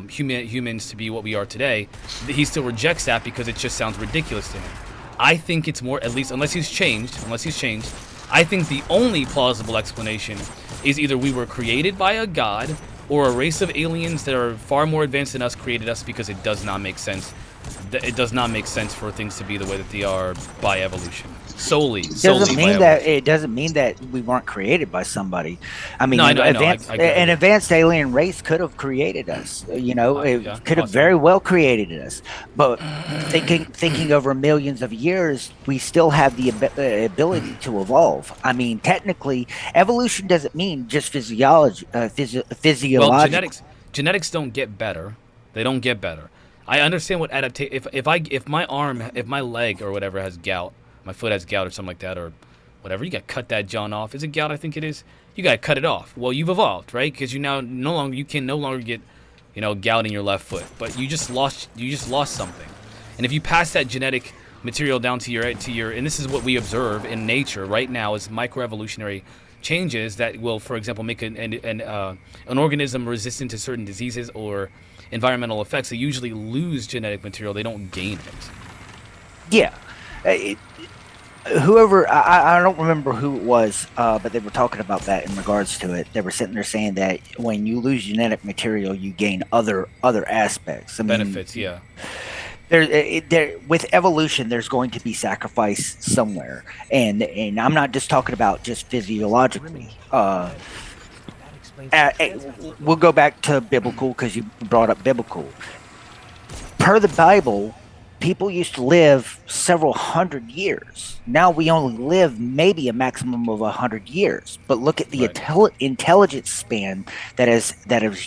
humans to be what we are today, he still rejects that because it just sounds ridiculous to him. I think it's more, at least unless he's changed, I think the only plausible explanation is either we were created by a god, or a race of aliens that are far more advanced than us created us, because it does not make sense. It does not make sense for things to be the way that they are by evolution. Solely It doesn't by mean evolution. that it doesn't mean that we weren't created by somebody. I mean, No, I know, I get an it. advanced alien race could have created us. It could have very well created us. But thinking over millions of years, we still have the ability to evolve. I mean, technically, evolution doesn't mean just physiology. Well, genetics don't get better. They don't get better. I understand what adaptation. If my leg or whatever has gout, my foot has gout or something like that, or whatever, you got to cut that John off. Is it gout? I think it is. You got to cut it off. Well, you've evolved, right? Because you can no longer get, gout in your left foot. But you just lost something. And if you pass that genetic material down to your, and this is what we observe in nature right now, is microevolutionary changes that will, for example, make an organism resistant to certain diseases or environmental effects. They usually lose genetic material. They don't gain it. Yeah. Whoever, I don't remember who it was, but they were talking about that in regards to it. They were sitting there saying that when you lose genetic material, you gain other aspects. Benefits, yeah. With evolution, there's going to be sacrifice somewhere, and I'm not just talking about just physiologically. We'll go back to biblical, because you brought up biblical. Per the Bible, people used to live several hundred years. Now we only live maybe a maximum of 100 years. But look at the intelligence span that has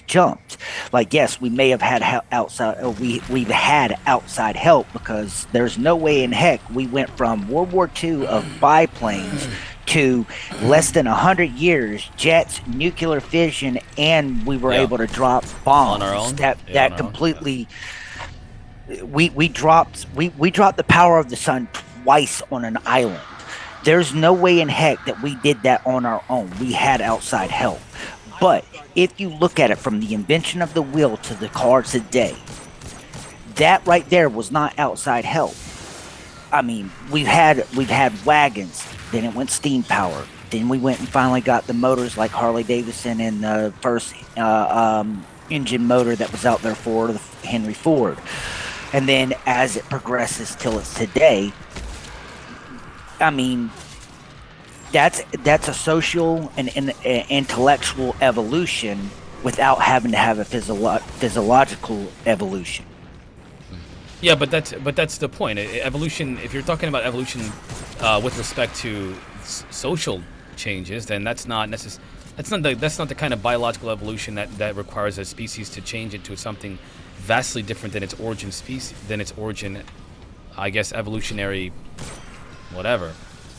jumped. Like, yes, we may have had we've had outside help, because there's no way in heck we went from World War II of biplanes to less than 100 years, jets, nuclear fission, and we were able to drop bombs. On our own? That completely. We dropped the power of the sun twice on an island. There's no way in heck that we did that on our own. We had outside help. But if you look at it from the invention of the wheel to the car today, that right there was not outside help. I mean, we've had wagons, then it went steam power, Then we went and finally got the motors like Harley Davidson and the first engine motor that was out there for the Henry Ford. And then as it progresses till it's today, I mean, that's a social and intellectual evolution without having to have a physiological evolution. Yeah, but that's the point. Evolution. If you're talking about evolution with respect to social changes, then that's not the kind of biological evolution that requires a species to change into something vastly different than its origin, I guess, evolutionary, whatever.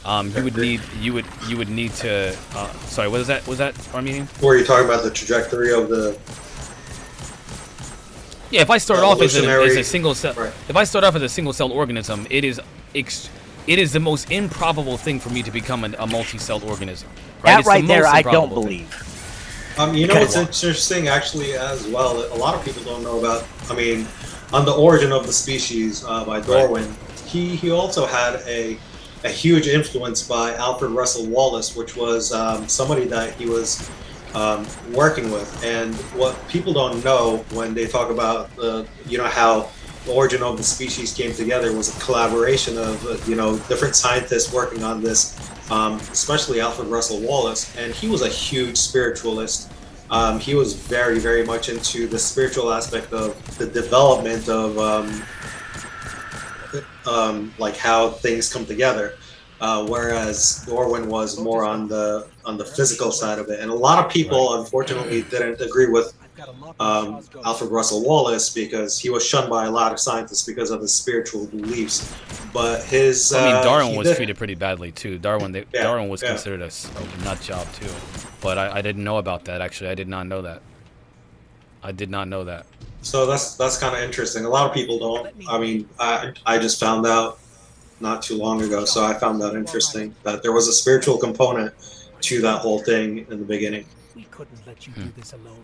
You would need to. Sorry, was that Armenian? Were you talking about the trajectory of the? Yeah, if I start off as a single cell, right. If I start off as a single cell organism, it is the most improbable thing for me to become a multi-celled organism. Right? That right there, I don't believe. You know what's interesting, actually, as well. A lot of people don't know about. I mean, on the origin of the species by Darwin, right. he also had a huge influence by Alfred Russel Wallace, which was somebody that he was working with. And what people don't know when they talk about how the origin of the species came together was a collaboration of different scientists working on this, especially Alfred Russel Wallace. And he was a huge spiritualist. He was very, very much into the spiritual aspect of the development of like how things come together, whereas Darwin was more on the physical side of it. And a lot of people, unfortunately, didn't agree with Alfred Russel Wallace because he was shunned by a lot of scientists because of his spiritual beliefs. But his Darwin was treated pretty badly too. Darwin was considered a nut job too. But I didn't know about that. Actually, I did not know that. So that's kind of interesting. A lot of people don't. I mean, I just found out not too long ago, so I found that interesting that there was a spiritual component to that whole thing in the beginning. We couldn't let you do this alone.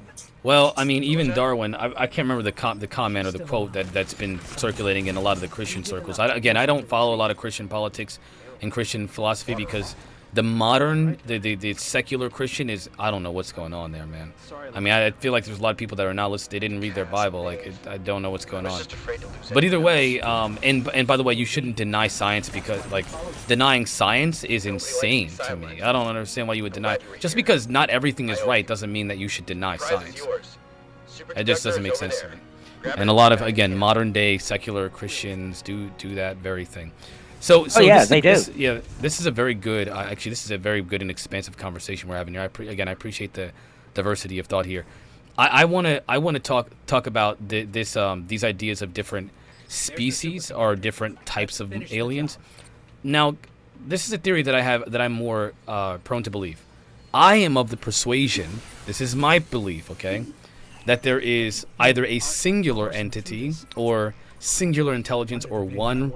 Well, I mean, even Darwin, I can't remember the comment or the quote that's been circulating in a lot of the Christian circles. I don't follow a lot of Christian politics and Christian philosophy because the modern, the secular Christian is, I don't know what's going on there, man. I mean, I feel like there's a lot of people that are not listening. They didn't read their Bible. Like, I don't know what's going on. But either way, and by the way, you shouldn't deny science because, like, denying science is insane to me. I don't understand why you would deny. Just because not everything is right doesn't mean that you should deny science. It just doesn't make sense to me. And a lot of, again, modern day secular Christians do that very thing. So they do. This is a very good. This is a very good and expansive conversation we're having here. I appreciate the diversity of thought here. I want to talk about these ideas of different species or different types of aliens. Now, this is a theory that I have that I'm more prone to believe. I am of the persuasion. This is my belief. Okay, that there is either a singular entity or singular intelligence or one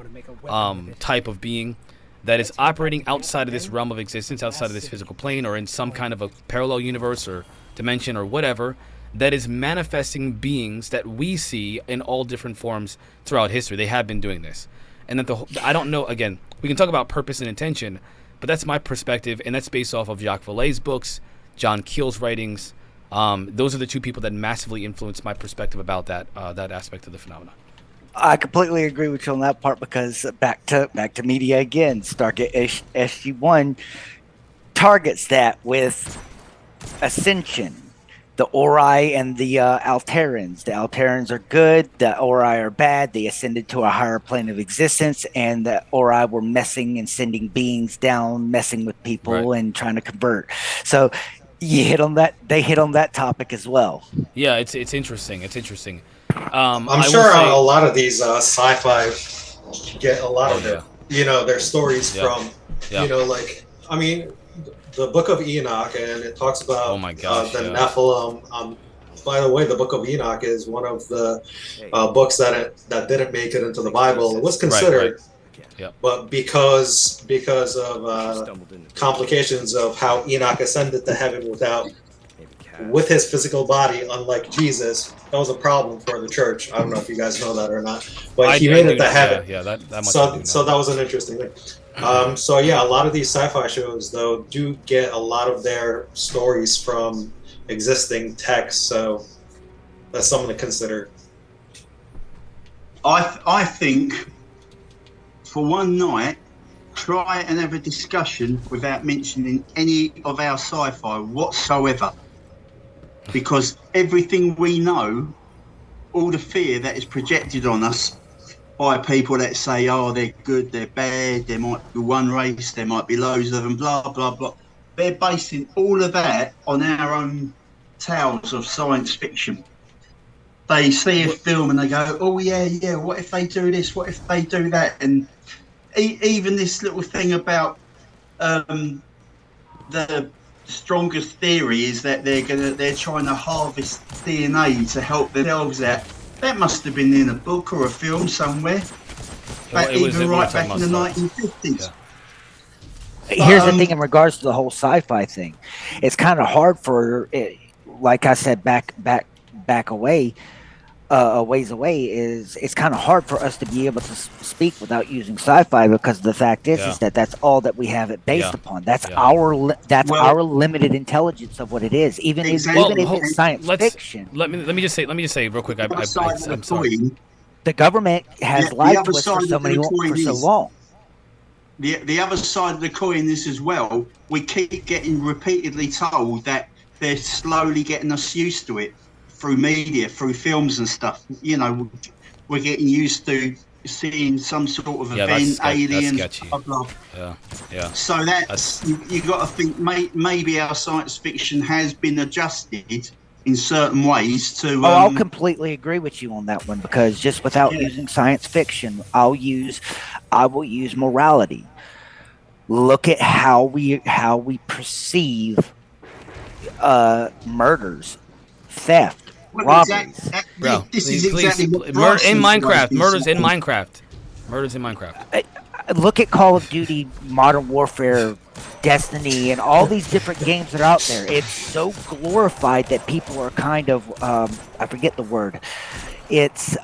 type of being that is operating outside of this realm of existence, outside of this physical plane, or in some kind of a parallel universe or dimension or whatever, that is manifesting beings that we see in all different forms throughout history. They have been doing this. And that I don't know, again, we can talk about purpose and intention, but that's my perspective, and that's based off of Jacques Vallée's books, John Keel's writings. Those are the two people that massively influenced my perspective about that aspect of the phenomenon. I completely agree with you on that part because back to media again. Stargate SG-1 targets that with Ascension, the Ori and the Alterans. The Alterans are good, the Ori are bad. They ascended to a higher plane of existence, and the Ori were messing and sending beings down, messing with people and trying to convert. So you hit on that. They hit on that topic as well. Yeah, it's interesting. It's interesting. I'm sure a lot of these sci-fi get a lot of their stories from, like, I mean, the Book of Enoch, and it talks about the Nephilim. By the way, the Book of Enoch is one of the books that didn't make it into the Bible. It was considered, but because of complications of how Enoch ascended to heaven with his physical body, unlike Jesus, that was a problem for the church. I don't know if you guys know that or not, but he made it to heaven. That much so that was an interesting thing. So yeah, a lot of these sci-fi shows though do get a lot of their stories from existing text, so that's something to consider. I think for one night, try and have a discussion without mentioning any of our sci-fi whatsoever, because everything we know, all the fear that is projected on us by people that say, oh, they're good, they're bad, there might be one race, there might be loads of them, blah, blah, blah. They're basing all of that on our own tales of science fiction. They see a film and they go, oh, yeah, what if they do this? What if they do that? And even this little thing about the strongest theory is that they're trying to harvest DNA to help themselves out. That must have been in a book or a film somewhere. Back in the 1950s. Yeah. Here's the thing in regards to the whole sci-fi thing. It's kind of hard for it, like I said back away, a ways away, is it's kind of hard for us to be able to speak without using sci-fi, because the fact is that that's all that we have it based upon. That's our limited intelligence of what it is. Even if it's science fiction. Let me just say real quick. I'm sorry. The government has lied to us for so long. The other side of the coin is as well, we keep getting repeatedly told that they're slowly getting us used to it through media, through films and stuff. You know, we're getting used to seeing some sort of event, aliens, blah, blah. Yeah. So that's you got to think maybe our science fiction has been adjusted in certain ways to. I'll completely agree with you on that one, because just without using science fiction, I will use morality. Look at how we perceive murders, theft, robberies. This is exactly what in Minecraft. Murders in Minecraft. Look at Call of Duty, Modern Warfare, Destiny, and all these different games that are out there. It's so glorified that people are kind of I forget the word. It's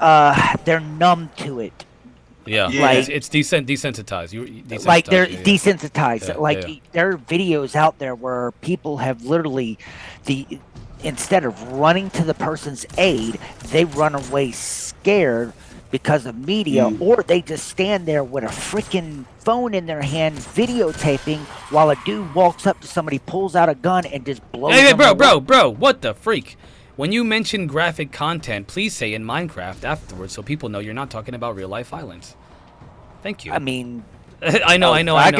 they're numb to it. Yeah, like, it's desensitized. Like they're desensitized. There are videos out there where people have literally instead of running to the person's aid, they run away scared because of media, or they just stand there with a freaking phone in their hand videotaping while a dude walks up to somebody, pulls out a gun, and just blows them away. Bro, what the freak? When you mention graphic content, please say in Minecraft afterwards so people know you're not talking about real life violence. Thank you. I mean, I know. They No, can't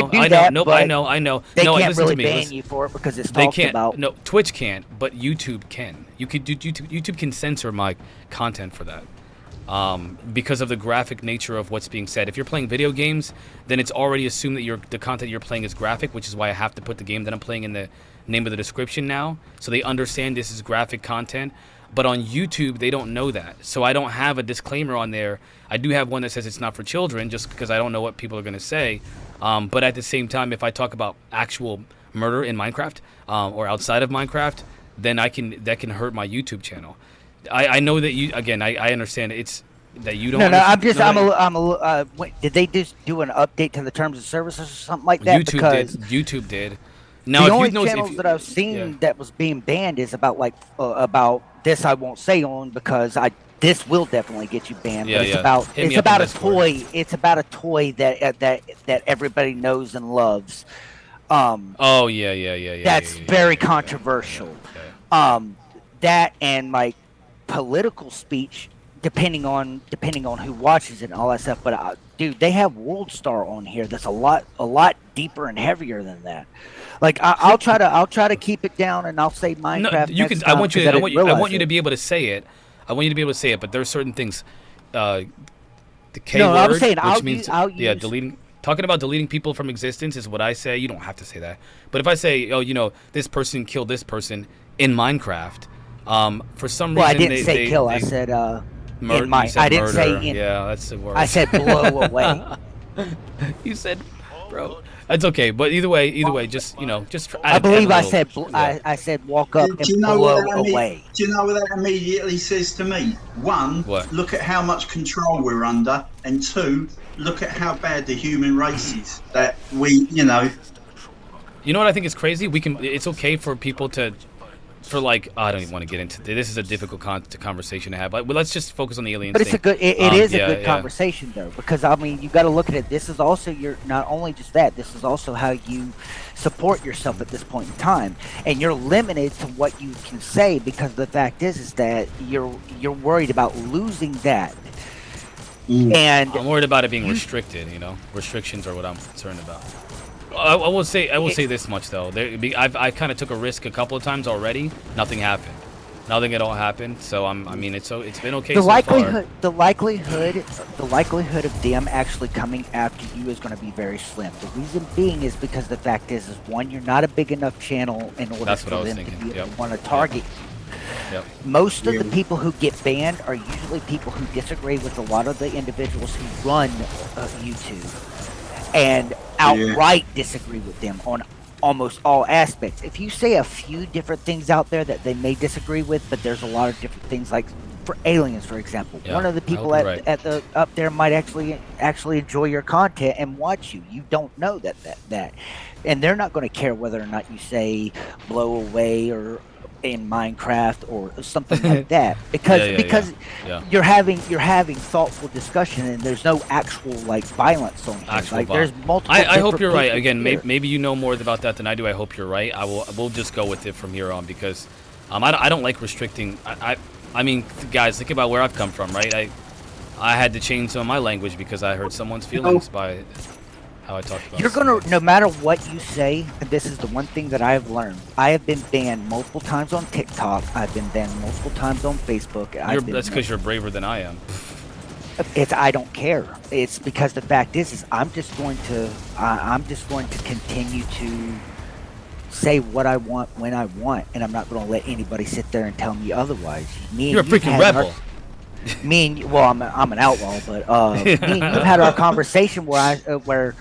listen really to me. ban you for it because it's They talked can't. about. No, Twitch can't, but YouTube can. YouTube can censor my content for that. Because of the graphic nature of what's being said. If you're playing video games, then it's already assumed that the content you're playing is graphic, which is why I have to put the game that I'm playing in the name of the description now, so they understand this is graphic content. But on YouTube, they don't know that, so I don't have a disclaimer on there. I do have one that says it's not for children, just because I don't know what people are going to say. But at the same time, if I talk about actual murder in Minecraft or outside of Minecraft, then that can hurt my YouTube channel. I know that you, again, I understand it's that you don't. No, did they just do an update to the terms of services or something like that? YouTube did. Now, the only channels that I've seen that was being banned is about this. I won't say on because this will definitely get you banned. Yeah, but it's about a toy. It's about a toy that everybody knows and loves. That's very controversial. Okay. That and like political speech, depending on who watches it and all that stuff. But dude, they have World Star on here. That's a lot deeper and heavier than that. Like I'll try to keep it down, and I'll say Minecraft. No, you can. I want you to be able to say it. I want you to be able to say it. But there are certain things. The K word, I'm saying which means deleting. Talking about deleting people from existence is what I say. You don't have to say that. But if I say, this person killed this person in Minecraft, for some reason I didn't say kill. I said I didn't say in. Yeah, that's the word. I said blow away. You said, bro. It's okay, but either way, just just. I believe I said I said walk up and blow away. Do you know what that immediately says to me? One, look at how much control we're under, and two, look at how bad the human race is. That we, You know what I think is crazy? It's okay for people to. I don't even want to get into this. Is a difficult conversation to have. But let's just focus on the aliens. But it's a good. It is a good conversation though, because I mean, you got to look at it. This is also not only just that. This is also how you support yourself at this point in time, and you're limited to what you can say because the fact is that you're worried about losing that. And I'm worried about it being restricted. Restrictions are what I'm concerned about. I will say this much though. I kind of took a risk a couple of times already. Nothing happened. Nothing at all happened. So it's been okay. The likelihood of them actually coming after you is going to be very slim. The reason being is because the fact is one, you're not a big enough channel in order for them to be able to want to target you. Yep. Most of the people who get banned are usually people who disagree with a lot of the individuals who run YouTube. And outright disagree with them on almost all aspects. If you say a few different things out there that they may disagree with, but there's a lot of different things, like for aliens, for example, one of the people at the up there might actually enjoy your content and watch you. You don't know that, and they're not going to care whether or not you say blow away or in Minecraft or something like that, because you're having thoughtful discussion and there's no actual violence on here. There's multiple. I hope you're right. Again, maybe you know more about that than I do. I hope you're right. We'll just go with it from here on because I don't like restricting. I mean, guys, think about where I've come from, right? I had to change some of my language because I hurt someone's feelings by how I talk about. You're gonna, no matter what you say, and this is the one thing that I've learned. I have been banned multiple times on TikTok. I've been banned multiple times on Facebook. That's because you're braver than I am. I don't care. It's because the fact is I'm just going to continue to say what I want when I want, and I'm not going to let anybody sit there and tell me otherwise. You're a freaking rebel. I'm an outlaw, but me and you've had our conversation where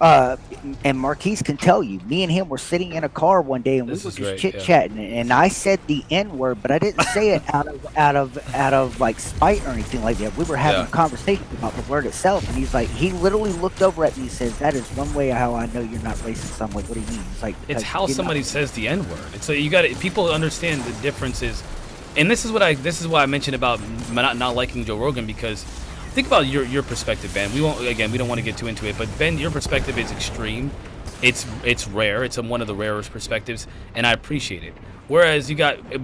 and Marquise can tell you, me and him were sitting in a car one day and we were just chit-chatting, and I said the N-word, but I didn't say it out of like spite or anything like that. We were having a conversation about the word itself, and he literally looked over at me and says, "That is one way how I know you're not racist." I'm like, "What do you mean?" It's like, it's how somebody says the N-word. It's like people understand the differences. And this is why I mentioned about not liking Joe Rogan, because think about your perspective, Ben. We don't want to get too into it, but Ben, your perspective is extreme. It's rare. It's one of the rarest perspectives, and I appreciate it. Whereas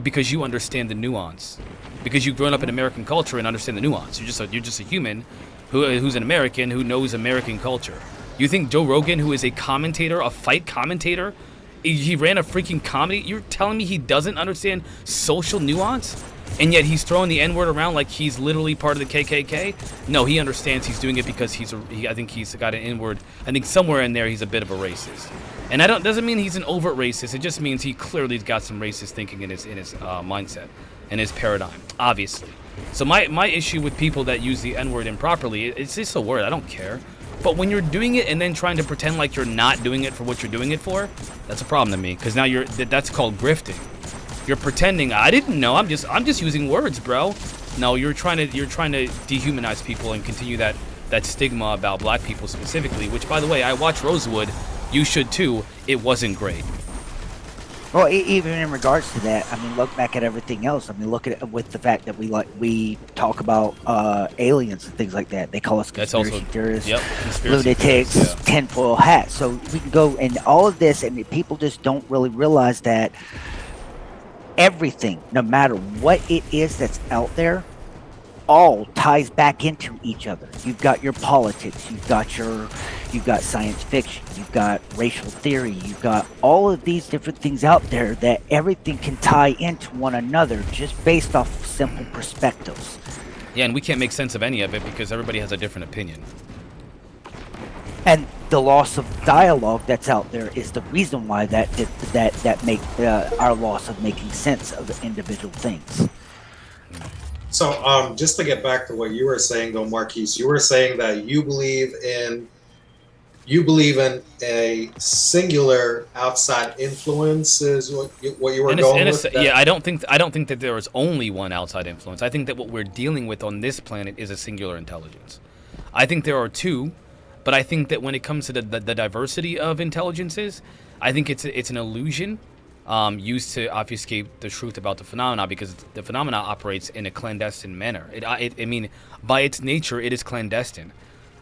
because you understand the nuance, because you've grown up in American culture and understand the nuance. You're just a human who's an American who knows American culture. You think Joe Rogan, who is a commentator, a fight commentator, he ran a freaking comedy? You're telling me he doesn't understand social nuance? And yet he's throwing the N-word around like he's literally part of the KKK? No, he understands he's doing it because I think he's got an N-word. I think somewhere in there he's a bit of a racist. And doesn't mean he's an overt racist. It just means he clearly's got some racist thinking in his mindset, in his paradigm, obviously. So my issue with people that use the N-word improperly, it's just a word. I don't care. But when you're doing it and then trying to pretend like you're not doing it for what you're doing it for, that's a problem to me. Because now that's called grifting. You're pretending I didn't know. I'm just using words, bro. No, you're trying to dehumanize people and continue that stigma about black people specifically. Which, by the way, I watched Rosewood. You should too. It wasn't great. Well, even in regards to that, I mean, look back at everything else. I mean, look at it with the fact that we talk about aliens and things like that. They call us conspiracy theorists, lunatics, tinfoil hats. So we can go and all of this, and people just don't really realize that everything, no matter what it is that's out there, all ties back into each other. You've got your politics, you've got science fiction, you've got racial theory, you've got all of these different things out there that everything can tie into one another just based off of simple perspectives. Yeah, and we can't make sense of any of it because everybody has a different opinion. And the loss of dialogue that's out there is the reason why that make our loss of making sense of the individual things. So, just to get back to what you were saying, though, Marquise, you were saying that you believe in you believe in a singular outside influence is what you were going with? Yeah, I don't think that there is only one outside influence. I think that what we're dealing with on this planet is a singular intelligence. I think there are two, but I think that when it comes to the diversity of intelligences, I think it's an illusion used to obfuscate the truth about the phenomena, because the phenomena operates in a clandestine manner. I mean, by its nature, it is clandestine.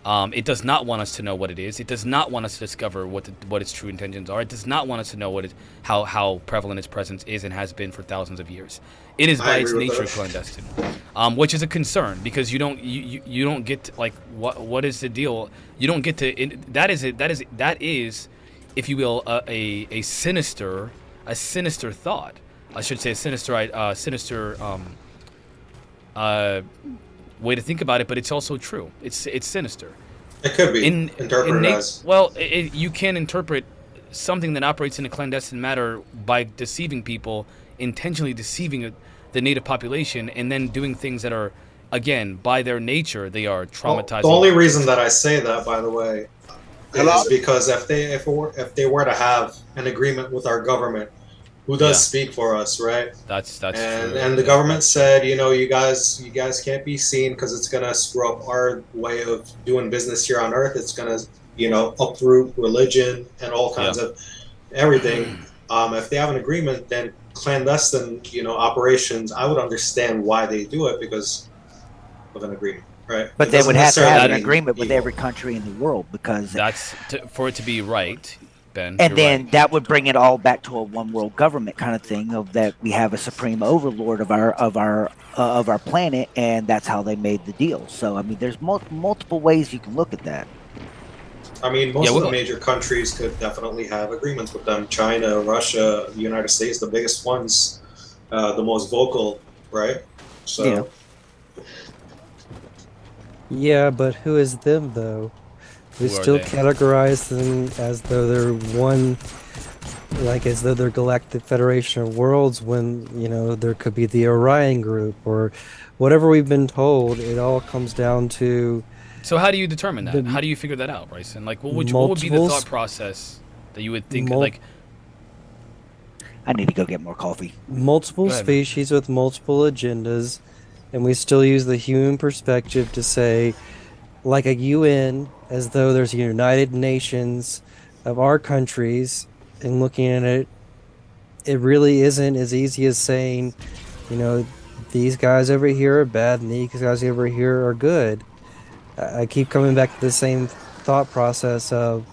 It does not want us to know what it is. It does not want us to discover what its true intentions are. It does not want us to know how prevalent its presence is and has been for thousands of years. It is by its nature clandestine, which is a concern, because you don't get to, like, what is the deal? You don't get to that is, if you will, a sinister thought. I should say a sinister way to think about it, but it's also true. It's sinister. It could be interpreted as. Well, you can interpret something that operates in a clandestine manner by deceiving people, intentionally deceiving the native population, and then doing things that are, again, by their nature, they are traumatizing. The only reason that I say that, by the way, is because if they were to have an agreement with our government, who does speak for us, right? That's and true. And the government said, you guys can't be seen because it's gonna screw up our way of doing business here on Earth. It's gonna, uproot religion and all kinds of everything. If they have an agreement, then clandestine, operations, I would understand why they do it because of an agreement, right? But they would have to have an agreement with every country in the world, because that's for it to be right. Ben, and then that would bring it all back to a one world government kind of thing, of that we have a supreme overlord of our planet, and that's how they made the deal. So I mean, there's multiple ways you can look at that. I mean, most of the major countries could definitely have agreements with them. China, Russia, the United States, the biggest ones, the most vocal, right? So. Yeah, but who is them though? We still categorize them as though they're one, like as though they're Galactic Federation of Worlds, when, there could be the Orion group or whatever we've been told. It all comes down to. So how do you determine that? How do you figure that out, Bryson? Like, what would be the thought process that you would think, like... I need to go get more coffee. Multiple species with multiple agendas, and we still use the human perspective to say, like a UN, as though there's a United Nations of our countries, and looking at it, it really isn't as easy as saying, these guys over here are bad and these guys over here are good. I keep coming back to the same thought process of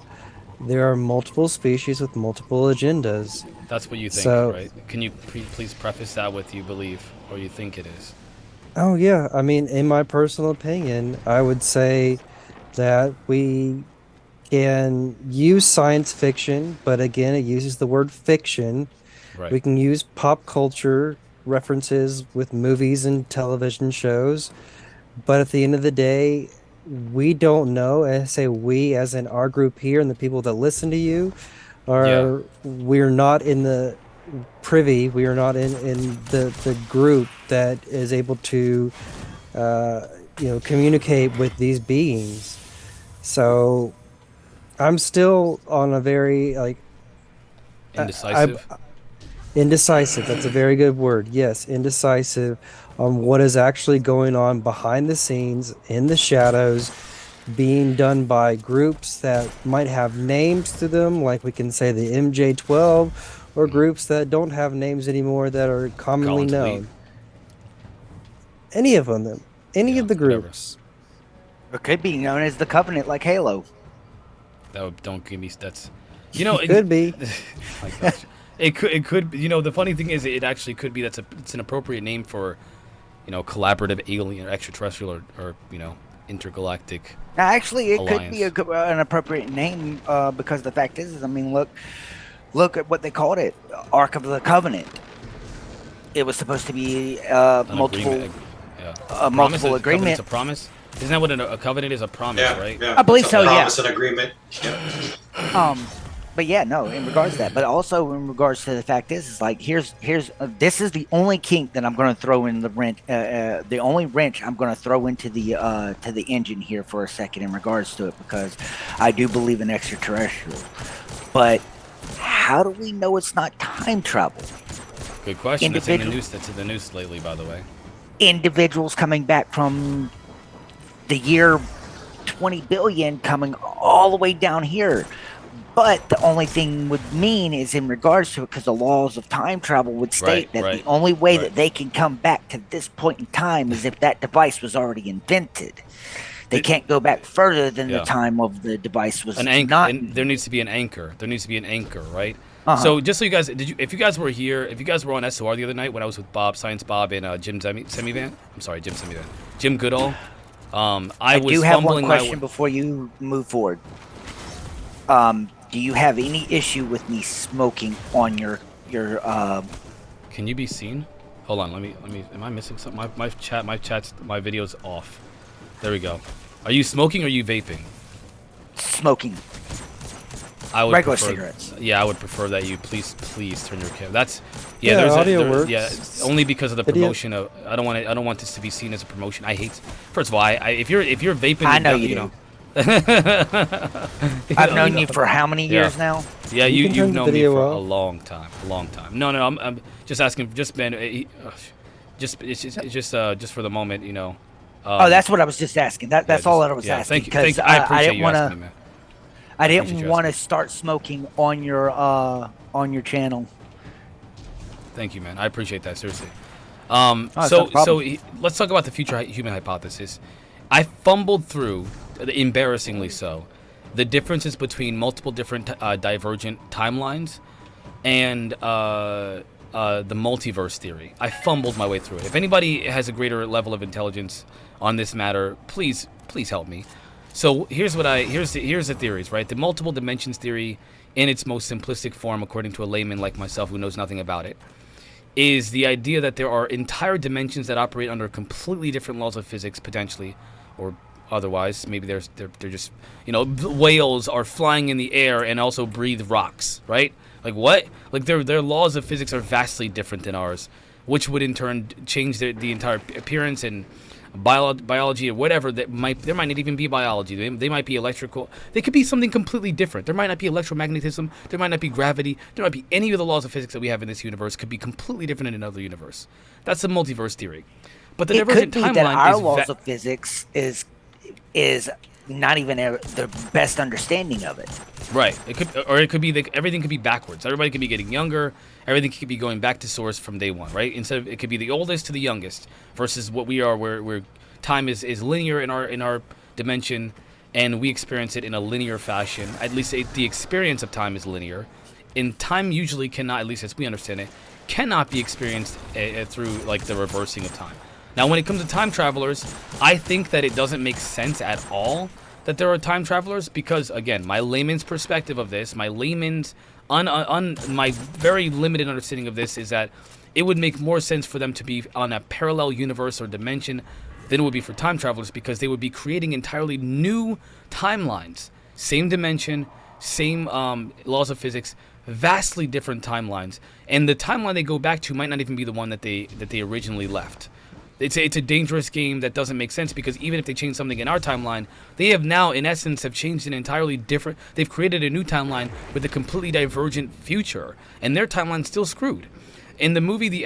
there are multiple species with multiple agendas. That's what you think, right? Can you please preface that with you believe or you think it is? Oh, yeah. I mean, in my personal opinion, I would say that we can use science fiction, but again, it uses the word fiction. Right. We can use pop culture references with movies and television shows, but at the end of the day, we don't know, and I say we as in our group here and the people that listen to you, we're not in the privy, we are not in the group that is able to communicate with these beings. So I'm still on a very indecisive. Indecisive, that's a very good word. Yes, indecisive on what is actually going on behind the scenes, in the shadows, being done by groups that might have names to them, like we can say the MJ-12, or groups that don't have names anymore that are commonly known. Any of them, any of the groups. It could be known as the Covenant, like Halo. Don't give me that's. It could be. My gosh. It could. The funny thing is, it actually could be it's an appropriate name for, collaborative alien or extraterrestrial or intergalactic. Now, actually, it alliance. could be an appropriate name because the fact is, I mean, look at what they called it, Ark of the Covenant. It was supposed to be multiple agreement. It's a promise. Isn't that what a covenant is? A promise, right? Yeah. I believe so. Promise and agreement. Yeah. But yeah, no, in regards to that, but also in regards to the fact is like here's this is the only kink that I'm going to throw in the wrench, the only wrench I'm going to throw into the engine here for a second in regards to it, because I do believe in extraterrestrial. But how do we know it's not time travel? Good question. That's in the news. That's in the news lately, by the way. Individuals coming back from the year 20 billion coming all the way down here. But the only thing would mean is in regards to it, because the laws of time travel would state that the only way that they can come back to this point in time is if that device was already invented. They can't go back further than the time of the device was an anchor. not. There needs to be an anchor. There needs to be an anchor, right? Uh-huh. So just so you guys, if you guys were here, if you guys were on SOR the other night when I was with Bob, Science Bob, and Jim Semivan, I'm sorry, Jim Semivan, Jim Goodall. I was do have one fumbling question before you move forward. Do you have any issue with me smoking on your? Can you be seen? Hold on, let me. Am I missing something? My video's off. There we go. Are you smoking or are you vaping? Smoking. I would regular prefer, cigarettes. Yeah, I would prefer that you please turn your camera. That's Yeah, there's audio works. Yeah, only because of the Video. promotion of. I don't want this to be seen as a promotion. I hate. First of all, if you're vaping, I know you know. I've known you for how many years now? Yeah, You can turn you've the known me video for off. a long time. No, I'm just asking. Just been, it's just for the moment, you know. Oh, that's what I was just asking. That's all that I was yeah, asking. thank you. I appreciate didn't you want asking me, to. man. I appreciate didn't you want to asking. start smoking on your channel. Thank you, man. I appreciate that, seriously. it's So no problem. let's talk about the future human hypothesis. I fumbled through, embarrassingly so, the differences between multiple different divergent timelines and the multiverse theory. I fumbled my way through it. If anybody has a greater level of intelligence on this matter, please help me. So here's the theories, right? The multiple dimensions theory, in its most simplistic form, according to a layman like myself who knows nothing about it, is the idea that there are entire dimensions that operate under completely different laws of physics, potentially, or otherwise. Maybe they're just, you know, whales are flying in the air and also breathe rocks, right? Like what? Like their laws of physics are vastly different than ours, which would in turn change the entire appearance and biology or whatever. There might not even be biology. They might be electrical. They could be something completely different. There might not be electromagnetism. There might not be gravity. There might be any of the laws of physics that we have in this universe could be completely different in another universe. That's the multiverse theory. But the It divergent could be timeline that our is laws of physics is not even the best understanding of it. Right. It could be that everything could be backwards. Everybody could be getting younger. Everything could be going back to source from day one, right? Instead of, it could be the oldest to the youngest versus what we are, where time is linear in our dimension, and we experience it in a linear fashion. At least the experience of time is linear, and time usually cannot, at least as we understand it, cannot be experienced through like the reversing of time. Now, when it comes to time travelers, I think that it doesn't make sense at all that there are time travelers because, again, my layman's perspective of this, my very limited understanding of this is that it would make more sense for them to be on a parallel universe or dimension than it would be for time travelers because they would be creating entirely new timelines. Same dimension, same laws of physics, vastly different timelines. And the timeline they go back to might not even be the one that they originally left. It's a dangerous game that doesn't make sense because even if they change something in our timeline, they have now, in essence, have changed an entirely different. They've created a new timeline with a completely divergent future, and their timeline's still screwed. In the movie,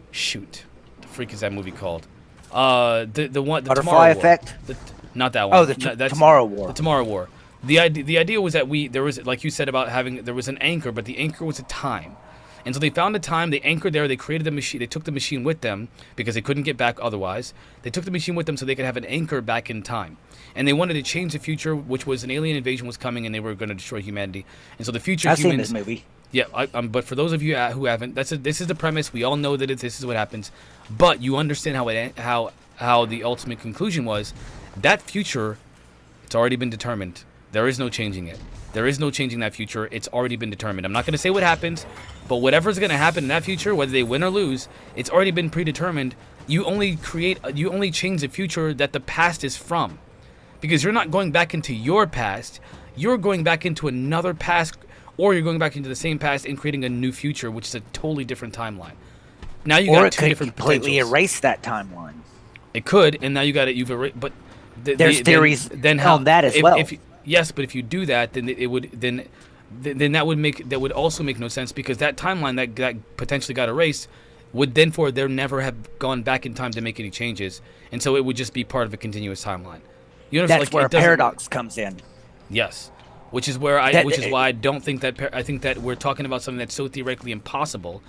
shoot, the freak is that movie called? The Butterfly Effect. Not that one. Oh, that's Tomorrow War. The Tomorrow War. The idea was that there was, like you said about there was an anchor, but the anchor was a time. And so they found a time, they anchored there, they created the machine, they took the machine with them because they couldn't get back otherwise. They took the machine with them so they could have an anchor back in time. And they wanted to change the future, which was an alien invasion was coming and they were going to destroy humanity. And so the future I've humans... seen this movie. Yeah, but for those of you who haven't, this is the premise. We all know that this is what happens. But you understand how the ultimate conclusion was. That future, it's already been determined. There is no changing it. There is no changing that future. It's already been determined. I'm not going to say what happens, but whatever's going to happen in that future, whether they win or lose, it's already been predetermined. You only change the future that the past is from. Because you're not going back into your past. you're going back into another past, or you're going back into the same past and creating a new future, which is a totally different timeline. Now you got two different completely potentials. erase that timeline. It could, and now you got it. You've erased, but there's theories then how, on that as if, well. Yes, but if you do that, then it would then that would also make no sense, because that timeline that potentially got erased would then there never have gone back in time to make any changes, and so it would just be part of a continuous timeline. You know, that's where a paradox comes in. Yes, which is why I don't think that I think that we're talking about something that's so theoretically impossible,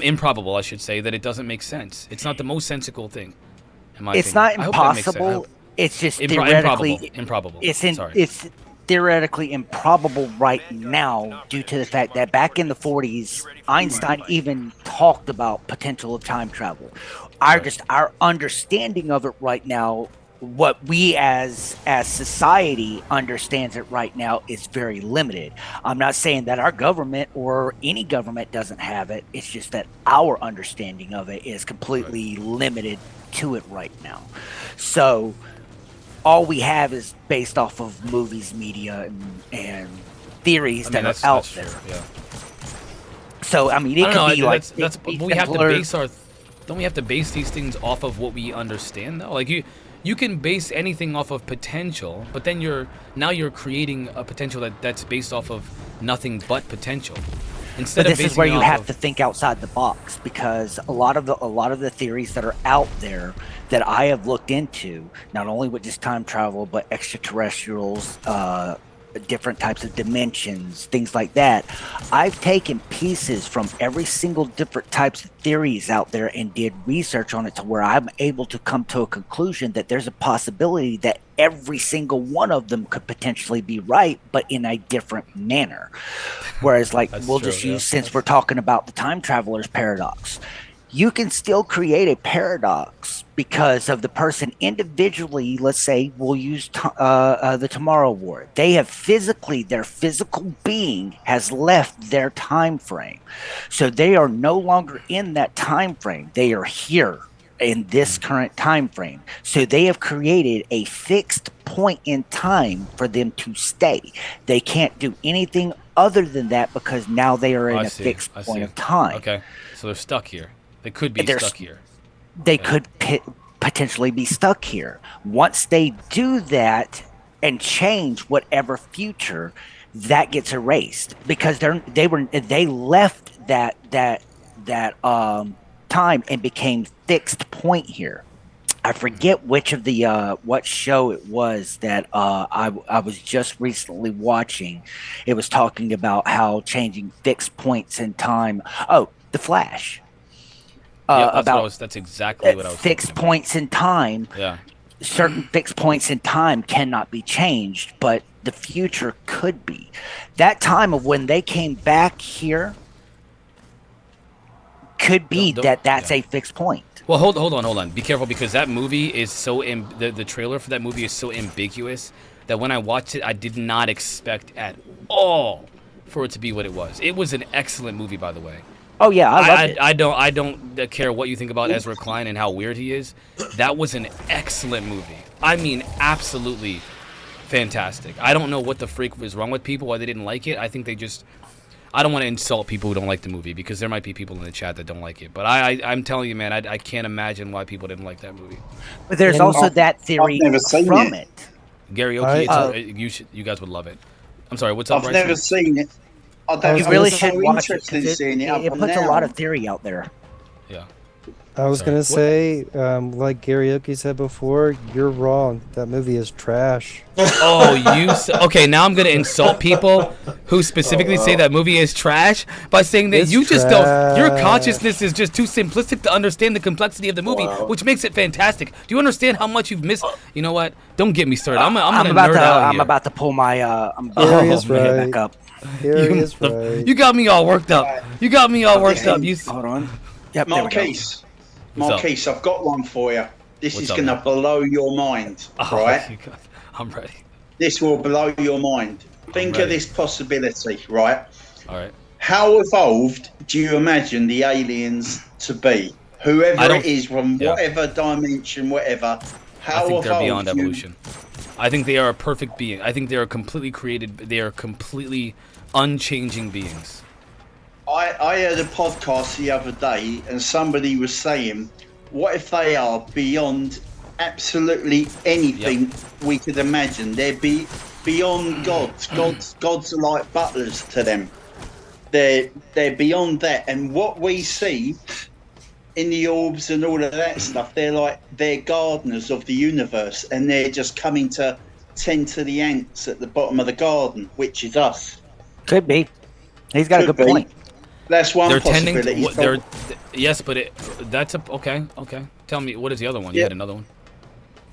improbable, I should say, that it doesn't make sense. It's not the most sensical thing. It's not impossible. It's just theoretically improbable. It's theoretically improbable right now due to the fact that back in the 40s, Einstein even talked about potential of time travel. Our understanding of it right now, what we as society understands it right now, is very limited. I'm not saying that our government or any government doesn't have it. It's just that our understanding of it is completely limited to it right now. So all we have is based off of movies, media, and theories that are out there. True, yeah. So I mean, it could be like we have to base don't we have to base these things off of what we understand though? Like you can base anything off of potential, but then you're creating a potential that's based off of nothing but potential. But this is where you have to think outside the box, because a lot of the theories that are out there that I have looked into, not only with just time travel, but extraterrestrials, different types of dimensions, things like that. I've taken pieces from every single different types of theories out there and did research on it to where I'm able to come to a conclusion that there's a possibility that every single one of them could potentially be right, but in a different manner. Whereas, like, we'll just use, since we're talking about the time traveler's paradox, you can still create a paradox because of the person individually. Let's say we'll use the Tomorrow War. They have their physical being has left their time frame. So they are no longer in that time frame. They are here in this current time frame. So they have created a fixed point in time for them to stay. They can't do anything other than that because now they are in a fixed point of time. Okay, so they're stuck here. They could be stuck here. They could potentially be stuck here. Once they do that and change whatever future, that gets erased because they left that time and became fixed point here. I forget which of the what show it was that I was just recently watching. It was talking about how changing fixed points in time. Oh, The Flash. That's exactly what I was fixed points in time. Yeah. Certain fixed points in time cannot be changed, but the future could be. That time of when they came back here could be that's a fixed point. Well, hold on. Be careful, because that movie is so the trailer for that movie is so ambiguous that when I watched it, I did not expect at all for it to be what it was. It was an excellent movie, by the way. Oh yeah, I loved it. I don't care what you think about Ezra Klein and how weird he is. That was an excellent movie. I mean, absolutely fantastic. I don't know what the freak was wrong with people, why they didn't like it. I think I don't want to insult people who don't like the movie, because there might be people in the chat that don't like it. But I'm telling you, man, I can't imagine why people didn't like that movie. But there's also that theory from it. Gary, you guys would love it. I'm sorry, what's up, I've never seen it. You really should watch it. It puts a lot of theory out there. Yeah. I was going to say, like Karaoke said before, you're wrong. That movie is trash. Okay, now I'm going to insult people who specifically say that movie is trash by saying that your consciousness is just too simplistic to understand the complexity of the movie, which makes it fantastic. Do you understand how much you've missed? You know what? Don't get me started. I'm going to nerd out here. I'm about to pull my head back up. You got me all worked up. Hold on. Yep, Marquise, I've got one for you. This is going to blow your mind, right? I'm ready. This will blow your mind. Think of this possibility, right? All right. How evolved do you imagine the aliens to be? Whoever it is, from whatever dimension, whatever. How I think evolved they're beyond evolution. I think they are a perfect being. I think they are completely created. They are completely unchanging beings. I heard a podcast the other day, and somebody was saying, what if they are beyond absolutely anything we could imagine? They're beyond gods. Gods are like butlers to them. They're beyond that. And what we see in the orbs and all of that stuff, they're gardeners of the universe, and they're just coming to tend to the ants at the bottom of the garden, which is us. Could be. He's got a good point. That's one They're possibility. tending. Yes, but that's a okay. Tell me, what is the other one? You had another one.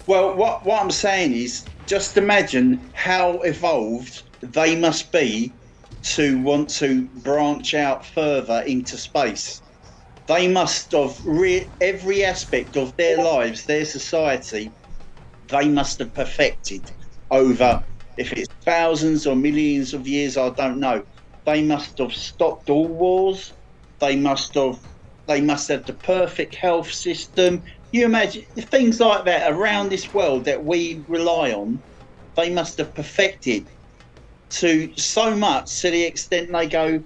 Well, what I'm saying is, just imagine how evolved they must be to want to branch out further into space. They must have every aspect of their lives, their society, they must have perfected over, if it's thousands or millions of years, I don't know. They must have stopped all wars. They must have the perfect health system. You imagine things like that around this world that we rely on. They must have perfected to so much to the extent they go,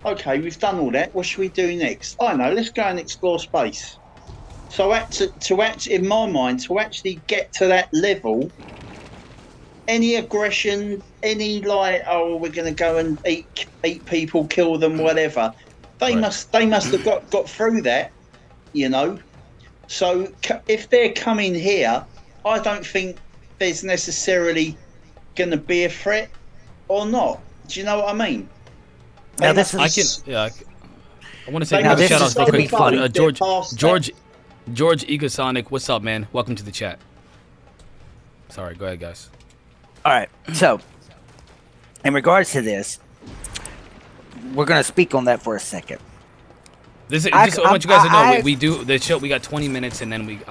okay, we've done all that. What should we do next? I know. Let's go and explore space. So to actually, in my mind, to actually get to that level, any aggression, any we're going to go and eat people, kill them, whatever. They must have got through that, you know. So if they're coming here, I don't think there's necessarily going to be a threat or not. Do you know what I mean? Now I want to say shout out real quick. George Egasonic, what's up, man? Welcome to the chat. Sorry, go ahead, guys. All right, so in regards to this, we're going to speak on that for a second. This is just I want you guys to know we do the show. We got 20 minutes, and then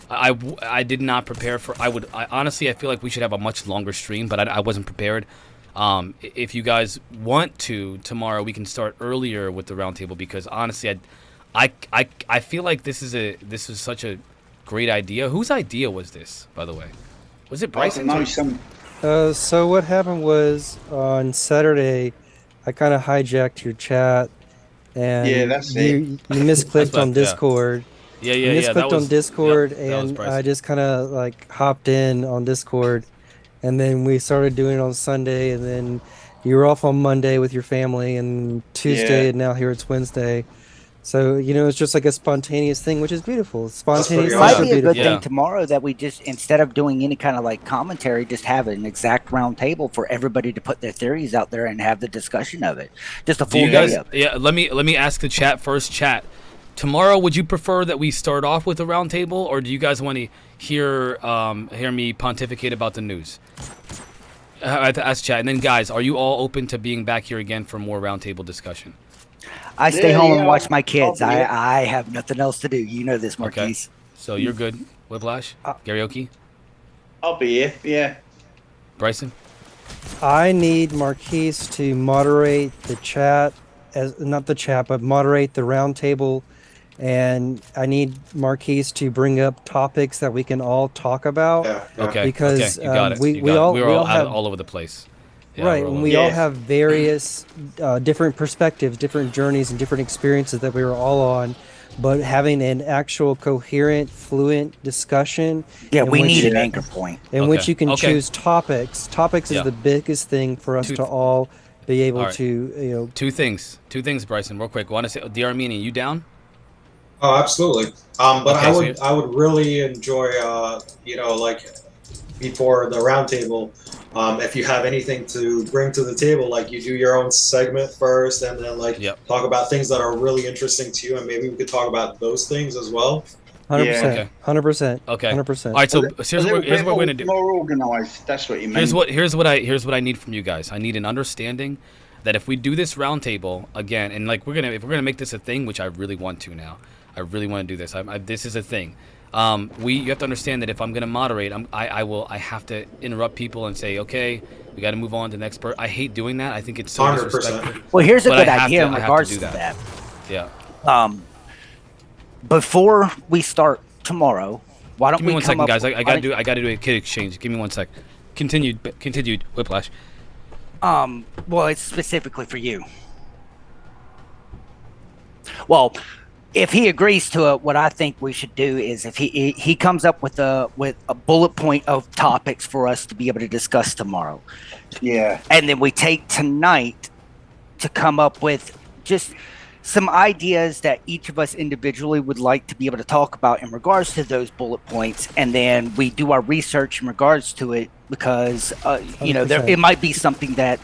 I did not prepare for. Honestly, I feel like we should have a much longer stream, but I wasn't prepared. If you guys want to, tomorrow we can start earlier with the roundtable, because honestly, I feel like this is such a great idea. Whose idea was this, by the way? Was it Bryson? So what happened was on Saturday, I kind of hijacked your chat, and you misclicked on Discord. Yeah. You misclicked on Discord, and I just kind of like hopped in on Discord, and then we started doing it on Sunday, and then you were off on Monday with your family, and Tuesday, and now here it's Wednesday. So, you know, it's just like a spontaneous thing, which is beautiful. Spontaneous It might be a good thing tomorrow that we just, instead of doing any kind of like commentary, just have an exact round table for everybody to put their theories out there and have the discussion of it. Just a full day of it. Yeah, let me ask the chat first. Chat, tomorrow, would you prefer that we start off with a round table, or do you guys want to hear me pontificate about the news? Ask chat. And then, guys, are you all open to being back here again for more roundtable discussion? I stay home and watch my kids. I have nothing else to do. You know this, Marquise. Okay. So you're good, Whiplash? Karaoke? I'll be here, yeah. Bryson? I need Marquise to moderate the chat, not the chat, but moderate the roundtable. And I need Marquise to bring up topics that we can all talk about. Yeah. Okay. Because you got it. we're all have all over the place. Yeah, right, and we all have various different perspectives, different journeys, and different experiences that we were all on. But having an actual coherent, fluent discussion. Yeah, we need an anchor point. In which you can choose topics. Topics is the biggest thing for us to all be able to, you know. Two things, Bryson, real quick. Want to say, the Armenian, you down? Oh, absolutely. But I would really enjoy, like before the roundtable, if you have anything to bring to the table, like you do your own segment first, and then talk about things that are really interesting to you, and maybe we could talk about those things as well. 100%. 100%. Okay. 100%. All right. So here's what we're going to do. More organized. That's what you mean. Here's what I need from you guys. I need an understanding that if we do this roundtable again, and if we're gonna make this a thing, which I really want to now. I really want to do this. This is a thing. You have to understand that if I'm going to moderate, I have to interrupt people and say, okay, we got to move on to the next person. I hate doing that. I think it's so 100%. disrespectful. Well, here's a good idea in regards to that. Yeah. Before we start tomorrow, Why don't Give me we one come second, up guys. with- I gotta do a kid exchange. Give me 1 sec. Continued. Whiplash. Well, it's specifically for you. Well, if he agrees to it, what I think we should do is if he comes up with a bullet point of topics for us to be able to discuss tomorrow. Yeah. And then we take tonight to come up with just some ideas that each of us individually would like to be able to talk about in regards to those bullet points, and then we do our research in regards to it, because you know, it might be something that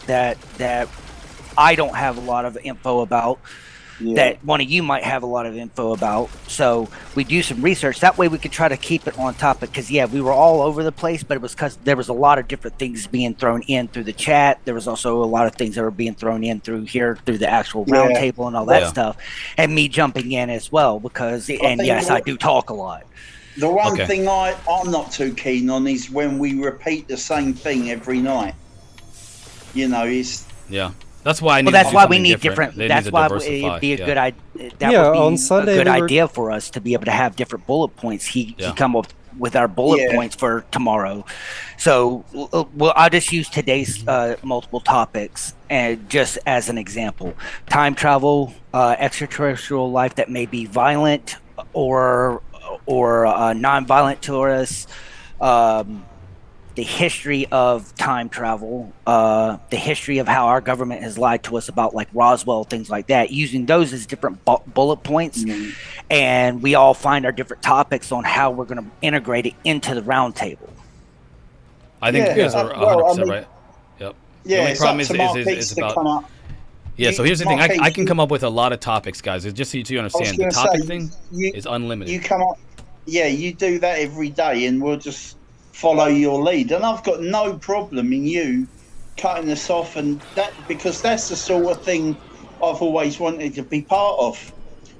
I don't have a lot of info about, that one of you might have a lot of info about. So we do some research. That way we could try to keep it on topic, because we were all over the place, but it was because there was a lot of different things being thrown in through the chat. There was also a lot of things that were being thrown in through the actual roundtable and all that stuff, and me jumping in as well, because I do talk a lot. The one thing I'm not too keen on is when we repeat the same thing every night. You know, That's why I need. That's why we need different. That's why it'd be a good idea. That would be on Sunday a good idea for us to be able to have different bullet points. He come up with our bullet points for tomorrow. So I'll just use today's multiple topics and just as an example: time travel, extraterrestrial life that may be violent or non-violent to us. The history of time travel, the history of how our government has lied to us about, like, Roswell, things like that, using those as different bullet points. And we all find our different topics on how we're going to integrate it into the roundtable. I think you guys are 100% right. Yep. Yeah, the only problem is about. Yeah, so here's the thing. I can come up with a lot of topics, guys. It's just so you understand. The topic thing is unlimited. You come up, you do that every day, and we'll just follow your lead. And I've got no problem in you cutting us off, and that, because that's the sort of thing I've always wanted to be part of.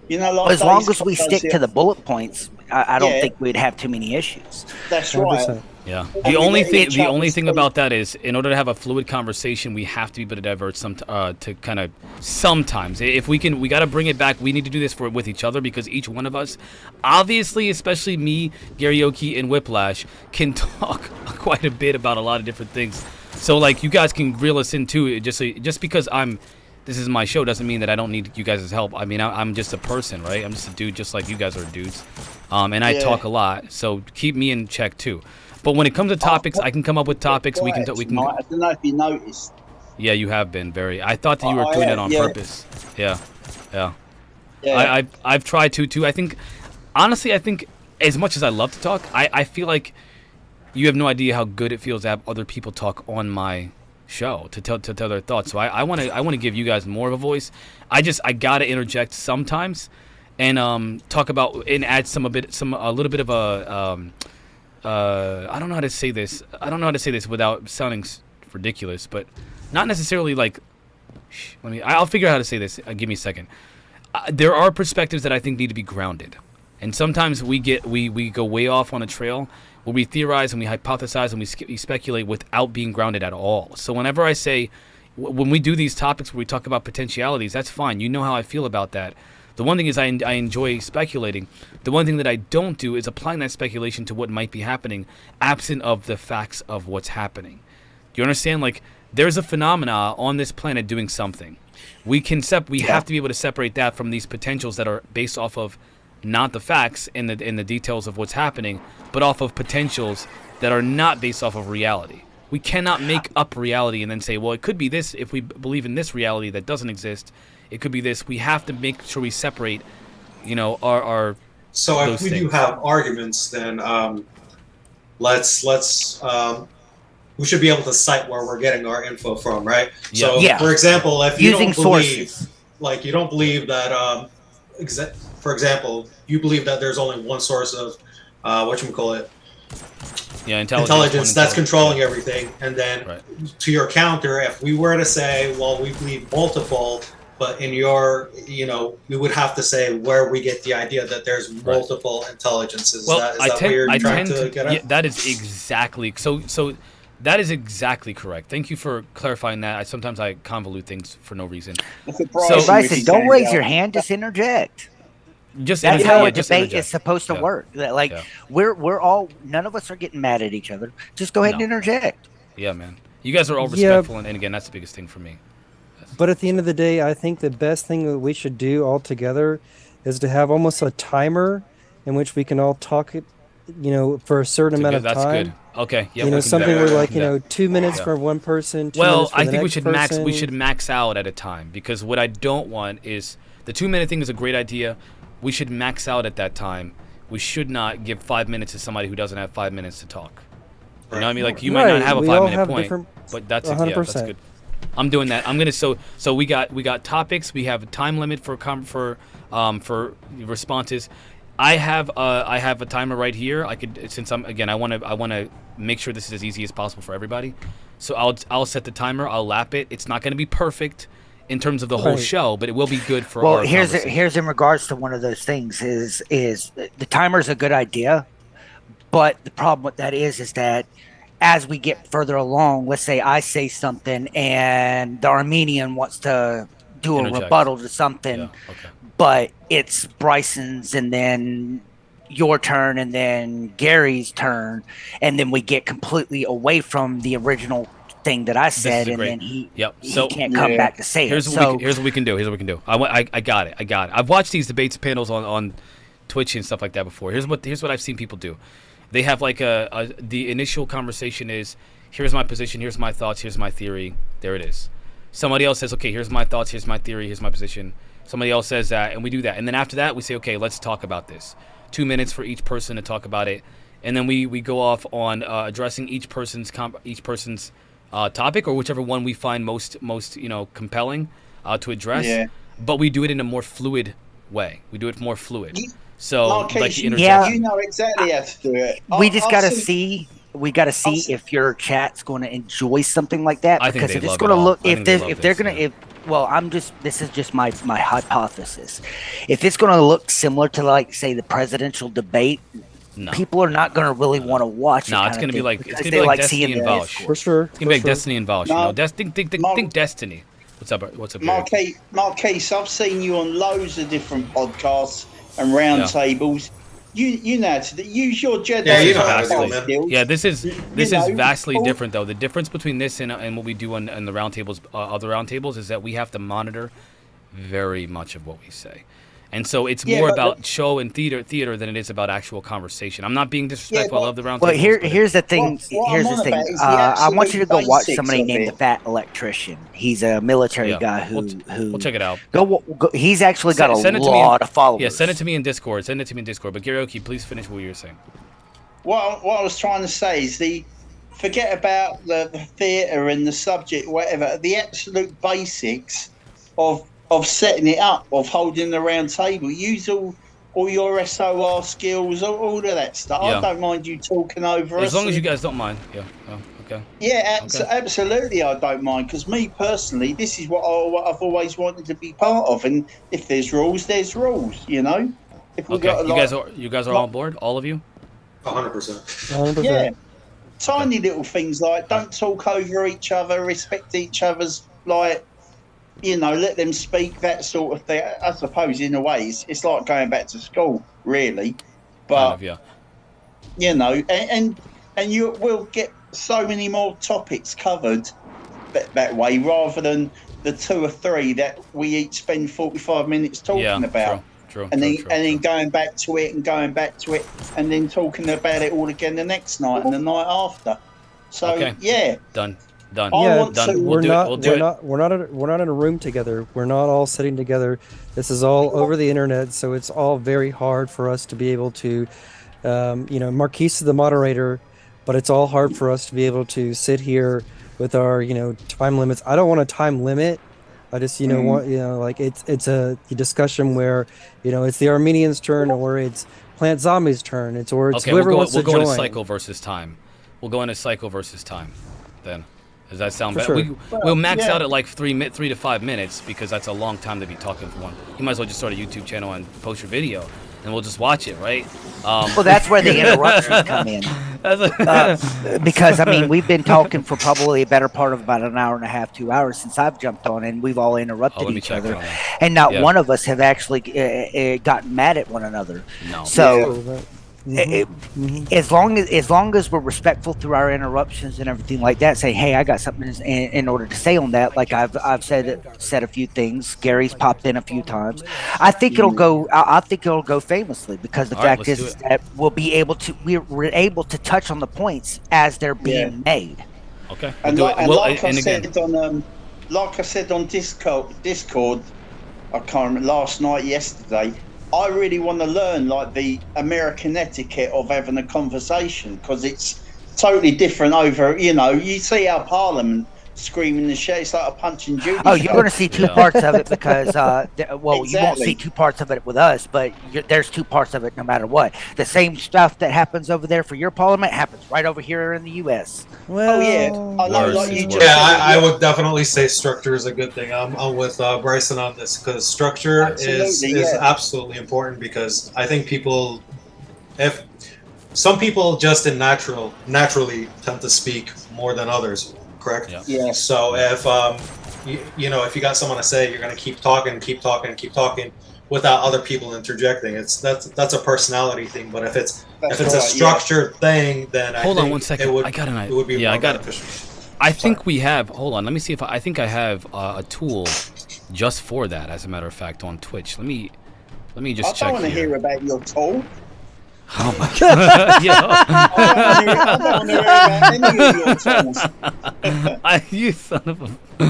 You know, like as long as we stick to the bullet points, I don't think we'd have too many issues. That's right. Yeah. The only thing about that is, in order to have a fluid conversation, we have to be able to divert to kind of sometimes. If we got to bring it back. We need to do this with each other, because each one of us, obviously, especially me, Garyoki, and Whiplash, can talk quite a bit about a lot of different things. So, like, you guys can reel us in too. Just because this is my show doesn't mean that I don't need you guys' help. I mean, I'm just a person, right? I'm just a dude, just like you guys are dudes. And I talk a lot, so keep me in check too. But when it comes to topics, I can come up with topics. We can. I don't know if you noticed. Yeah, you have been very. I thought that you were doing it on purpose. Yeah. I've tried to too. I think, honestly, as much as I love to talk, I feel like you have no idea how good it feels to have other people talk on my show to tell their thoughts. So I want to give you guys more of a voice. I gotta interject sometimes, and talk about and add a little bit of a. I don't know how to say this. Without sounding ridiculous, but not necessarily like. I'll figure out how to say this. Give me a second. There are perspectives that I think need to be grounded, and sometimes we go way off on a trail where we theorize and we hypothesize and we speculate without being grounded at all. So whenever I say, when we do these topics where we talk about potentialities, that's fine. You know how I feel about that. The one thing is I enjoy speculating. The one thing that I don't do is applying that speculation to what might be happening, absent of the facts of what's happening. Do you understand? Like, there's a phenomena on this planet doing something. We have to be able to separate that from these potentials that are based off of not the facts and the details of what's happening, but off of potentials that are not based off of reality. We cannot make up reality and then say, well, it could be this if we believe in this reality that doesn't exist. It could be this. We have to make sure we separate, our. So if we do have arguments, then let's we should be able to cite where we're getting our info from, right? So, for example, if you don't believe, you don't believe that, for example, you believe that there's only one source of whatchamacallit, intelligence that's controlling everything, and then to your counter, if we were to say, well, we believe multiple. But in your, we would have to say where we get the idea that there's multiple intelligences. Well, is that what you're trying to get at? Yeah, that is exactly so. That is exactly correct. Thank you for clarifying that. Sometimes I convolute things for no reason. So, Bryson, don't raise your hand. Just interject. Just That's interject, how a just debate interject. is supposed to Yeah. work. Like Yeah. we're all, none of us are getting mad at each other. Just go ahead and interject. Yeah, man. You guys are all Yeah. respectful, and again, that's the biggest thing for me. But at the end of the day, I think the best thing that we should do all together is to have almost a timer in which we can all talk it, for a certain amount of That's time. good. Okay. Yeah. You know, we can do something that. where We like, can do that. 2 minutes Yeah. for one person, 2 Well, minutes for I the think we next should person. max out at a time, because what I don't want is the 2-minute thing is a great idea. We should max out at that time. We should not give 5 minutes to somebody who doesn't have 5 minutes to talk. You know what I mean? Like, you might not have a we all 5-minute have point, different- but that's 100%. that's good. I'm doing that. I'm gonna so we got topics. We have a time limit for responses. I have a timer right here. I could, since I want to make sure this is as easy as possible for everybody. So I'll set the timer. I'll lap it. It's not going to be perfect in terms of the whole Right. show, but it will be good for. Well, our here's conversation. in regards to one of those things is the timer's a good idea, but the problem with that is that as we get further along, let's say I say something and the Armenian wants to do a Interject. rebuttal to something, Okay. but it's Bryson's and then your turn and then Gary's turn, and then we get completely away from the original thing that I This is said, a and great- then he So can't come back to say here's it. What So here's what we can do. Here's what we can do. I got it. I've watched these debates panels on Twitch and stuff like that before. Here's what I've seen people do. They have like the initial conversation is, here's my position, here's my thoughts, here's my theory. There it is. Somebody else says, okay, here's my thoughts, here's my theory, here's my position. Somebody else says that, and we do that. And then after that, we say, okay, let's talk about this. 2 minutes for each person to talk about it, and then we go off on addressing each person's topic, or whichever one we find most compelling to address. Yeah. But we do it in a more fluid way. We do it more fluid. So Marquez, like the you interjection. know exactly how to do it. we just I've gotta seen- see if your chat's going to enjoy something like that. I think Because they if it's love going to it all. look, I think they love if they're this, going to, this is just my hypothesis. If it's going to look similar to, like, say, the presidential debate, people are not going to really want to watch it. No, it's kinda gonna be thing, like because it's they gonna be like seeing Destiny and the Vouch. discourse. For sure. It's gonna be like Destiny and Vouch. No. Think Destiny. What's up? Gary? Marquise, I've seen you on loads of different podcasts and roundtables. You know how to use your Jedi. Yeah, this is know, vastly all- different though. The difference between this and what we do on the roundtables, other roundtables, is that we have to monitor very much of what we say. And so it's Yeah, more but about show and theater than it is about actual conversation. I'm not being disrespectful. I love the roundtables. Well, but here's the thing. what Here's I'm the on thing. about is the I want you to absolute go watch basics somebody of named it. the Fat Electrician. He's a military guy who we'll check it out. Go. He's actually got Send a it to me lot of followers. Yeah, send it to me in Discord. But Karaoke, please finish what you were saying. What I was trying to say is forget about the theatre and the subject, whatever. The absolute basics of setting it up, of holding the round table. Use all your SOR skills, all of that stuff. Yeah. I don't mind you talking over us. As long as you and- guys don't mind. Yeah. Oh, okay. Yeah, Okay. absolutely. I don't mind, because me personally, this is what I've always wanted to be part of. And if there's rules, there's rules. You know. If we Okay. got You guys are on board, all of you. 100%. 100%. Yeah. Tiny little things like don't talk over each other, respect each other's, like, let them speak, that sort of thing. I suppose in a way it's like going back to school, really. But Kind of, and you will get so many more topics covered that way, rather than the 2 or 3 that we each spend 45 minutes talking about. True. And then going back to it and then talking about it all again the next night and the night after. So Okay. yeah, Done. Yeah, Done. we're We'll do it. we're not in a room together. We're not all sitting together. This is all over the internet, so it's all very hard for us to be able to, Marquise is the moderator, but it's all hard for us to be able to sit here with our, time limits. I don't want a time limit. I just, want, like it's a discussion where, it's the Armenians' turn or it's Plant Zombies' turn. It's whoever wants to we'll join. go into cycle versus time. We'll go into cycle versus time then. Does that sound For better? sure. We'll max yeah. out at like 3 to 5 minutes, because that's a long time to be talking for one. You might as well just start a YouTube channel and post your video. and we'll just watch it, right? Well, that's where the interruptions come in. Because I mean, we've been talking for probably a better part of about an hour and a half, 2 hours since I've jumped on, and we've all interrupted each other, and not one of us have actually gotten mad at one another. No. So. As long as we're respectful through our interruptions and everything like that, say, hey, I got something in order to say on that. Like I've said a few things. Gary's popped in a few times. I think it'll go. I think it'll go famously because the fact is that we're able to touch on the points as they're being made. Okay. And like I said on Discord, I can't remember, last night, yesterday. I really want to learn like the American etiquette of having a conversation because it's totally different over. You see our Parliament screaming and shit. It's like a Punch and Judy. Oh, you're going to see two parts of it because, you won't see two parts of it with us, but there's two parts of it no matter what. The same stuff that happens over there for your Parliament happens right over here in the U.S. Well, I know, like you just I would definitely say structure is a good thing. I'm with Bryson on this because structure is absolutely important because I think if some people just naturally tend to speak more than others. Correct. Yeah. So if if you got someone to say, you're going to keep talking without other people interjecting. That's a personality thing. But if it's a structured thing, then hold on one second. I got an idea. It would be more beneficial. I think we have. Hold on. Let me see if I think I have a tool just for that. As a matter of fact, on Twitch. Let me just check. I don't want to hear about your tool. Oh my god! I don't want to hear about any of your tools. You son of a.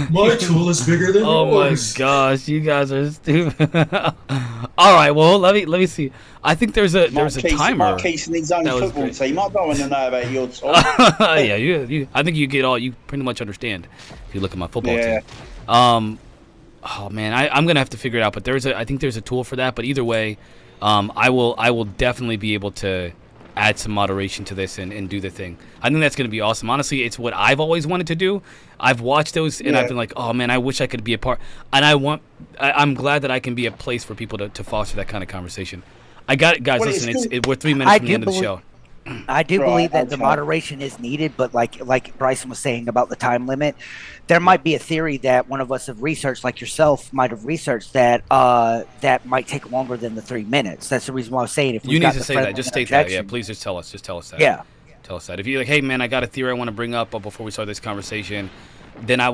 My tool is bigger than yours. Oh my gosh, you guys are stupid. All right, well let me see. I think there's a timer. Marquise and his own football team. I don't want to know about your tool. Yeah, you. I think you pretty much understand if you look at my football team. Oh man, I'm gonna have to figure it out. But I think there's a tool for that. But either way. I will definitely be able to add some moderation to this and do the thing. I think that's going to be awesome. Honestly, it's what I've always wanted to do. I've watched those and I've been like, oh man, I wish I could be a part. And I'm glad that I can be a place for people to foster that kind of conversation. I got it, guys. Listen, we're 3 minutes from the end of the show. I do believe that the moderation is needed, but like Bryson was saying about the time limit, there might be a theory that one of us have researched, like yourself might have researched, that that might take longer than the 3 minutes. That's the reason why I was saying if you need to say that, just state that. Yeah, please just tell us. Just tell us that. Yeah. Tell us that. If you're like, hey man, I got a theory I want to bring up, but before we start this conversation, then I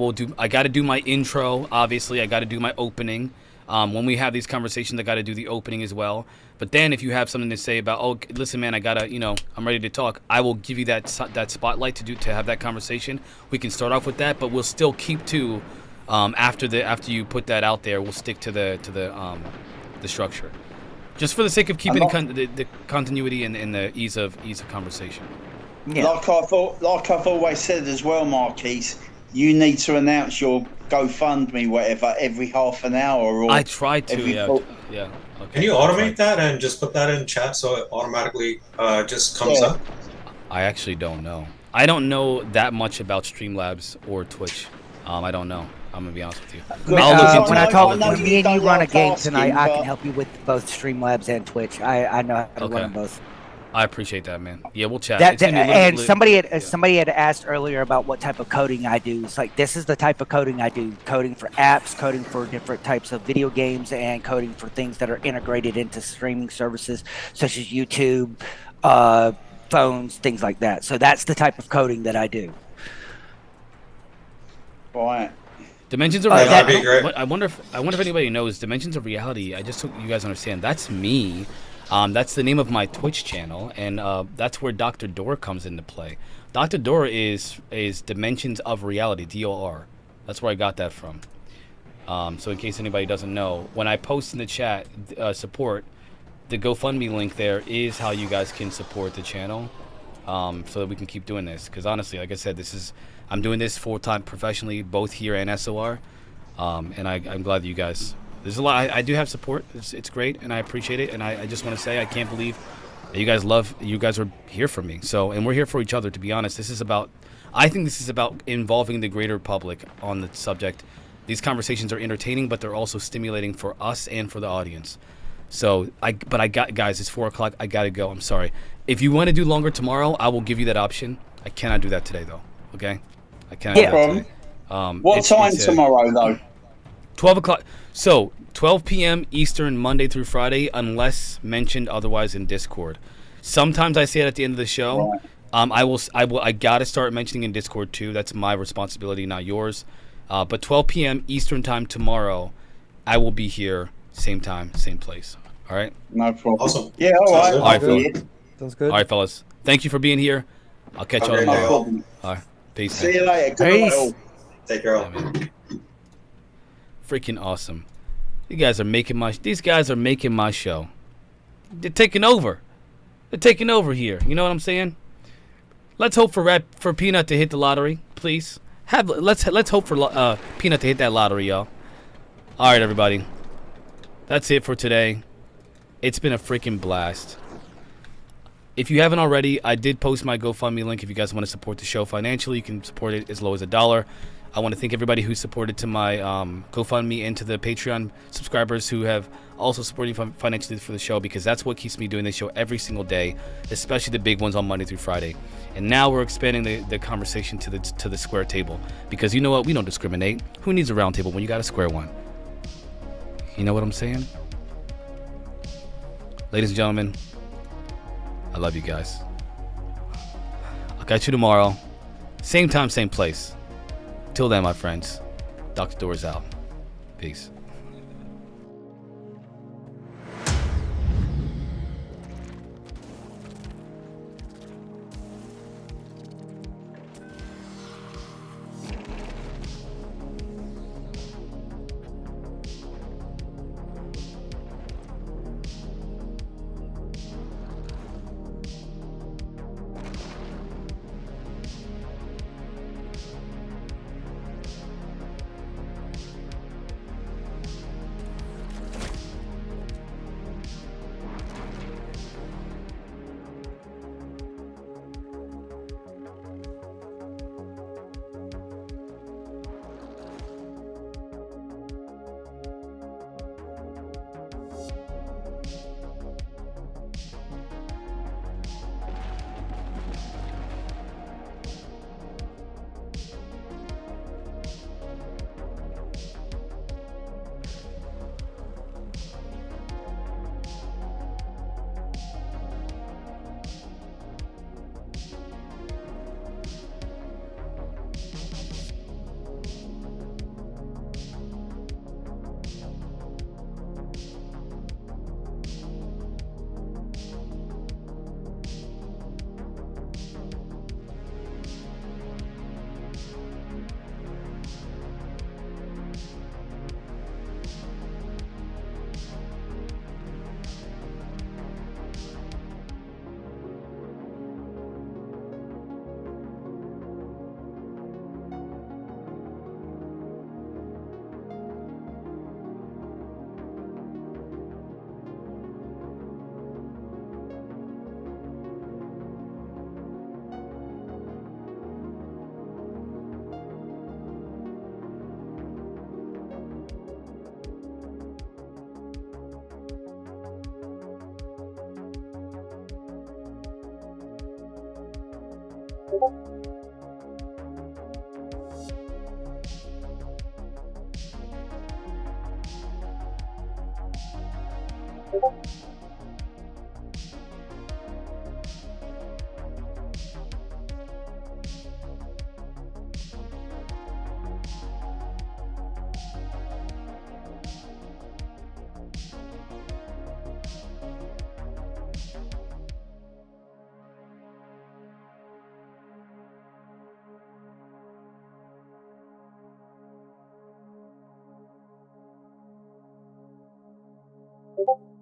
got to do my intro. Obviously, I got to do my opening. When we have these conversations, I got to do the opening as well. But then if you have something to say about, oh, listen, man, I got to, I'm ready to talk, I will give you that spotlight to have that conversation. We can start off with that, but we'll still keep to, after you put that out there, we'll stick to the structure. Just for the sake of keeping the continuity and the ease of conversation. Yeah. Like I've always said as well, Marquise, you need to announce your GoFundMe, whatever, every half an hour. Or I tried to, yeah. Okay. Can you automate that and just put that in chat so it automatically just comes up? I actually don't know. I don't know that much about Streamlabs or Twitch. I don't know. I'm gonna be honest with you. I'll look into it. When me and you run a game tonight, I can help you with both Streamlabs and Twitch. I know how to run them both. I appreciate that, man. Yeah, we'll chat. Somebody had asked earlier about what type of coding I do. It's like, this is the type of coding I do. Coding for apps, coding for different types of video games, and coding for things that are integrated into streaming services such as YouTube, phones, things like that. So that's the type of coding that I do. Right. Dimensions of Reality. I wonder if anybody knows Dimensions of Reality. I just hope you guys understand. That's me. That's the name of my Twitch channel, and that's where Dr. Door comes into play. Dr. Door is Dimensions of Reality, DOR. That's where I got that from. So in case anybody doesn't know, when I post in the chat support, the GoFundMe link there is how you guys can support the channel, so that we can keep doing this. Because honestly, like I said, I'm doing this full-time professionally, both here and SOR, and I'm glad that you guys... There's a lot. I do have support. It's great, and I appreciate it. And I just want to say I can't believe that you guys are here for me. So, and we're here for each other. To be honest, I think this is about involving the greater public on the subject. These conversations are entertaining, but they're also stimulating for us and for the audience. So but I got, guys, it's 4 o'clock. I gotta go. I'm sorry. If you want to do longer tomorrow, I will give you that option. I cannot do that today though. Okay, I cannot do that today. What time tomorrow though? 12 o'clock. So 12 p.m. Eastern, Monday through Friday, unless mentioned otherwise in Discord. Sometimes I say it at the end of the show. Right. I gotta start mentioning in Discord too. That's my responsibility, not yours. But 12 p.m. Eastern time tomorrow, I will be here, same time, same place. All right. No problem. Awesome. Yeah. All right. All right, fellas. Sounds good. All right, fellas. Thank you for being here. I'll catch y'all tomorrow. All right. Peace. See you later. Good night, all. Take care. All. Freaking awesome. These guys are making my show. They're taking over. They're taking over here. You know what I'm saying? Let's hope for Peanut to hit the lottery, please. Let's hope for Peanut to hit that lottery, y'all. All right, everybody. That's it for today. It's been a freaking blast. If you haven't already, I did post my GoFundMe link. If you guys want to support the show financially, you can support it as low as $1. I want to thank everybody who supported to my GoFundMe and to the Patreon subscribers who have also supported financially for the show, because that's what keeps me doing this show every single day, especially the big ones on Monday through Friday. And now we're expanding the conversation to the square table, because you know what? We don't discriminate. Who needs a round table when you got a square one? You know what I'm saying? Ladies and gentlemen, I love you guys. I'll catch you tomorrow. Same time, same place. Till then, my friends, Dr. Doors out. Peace. You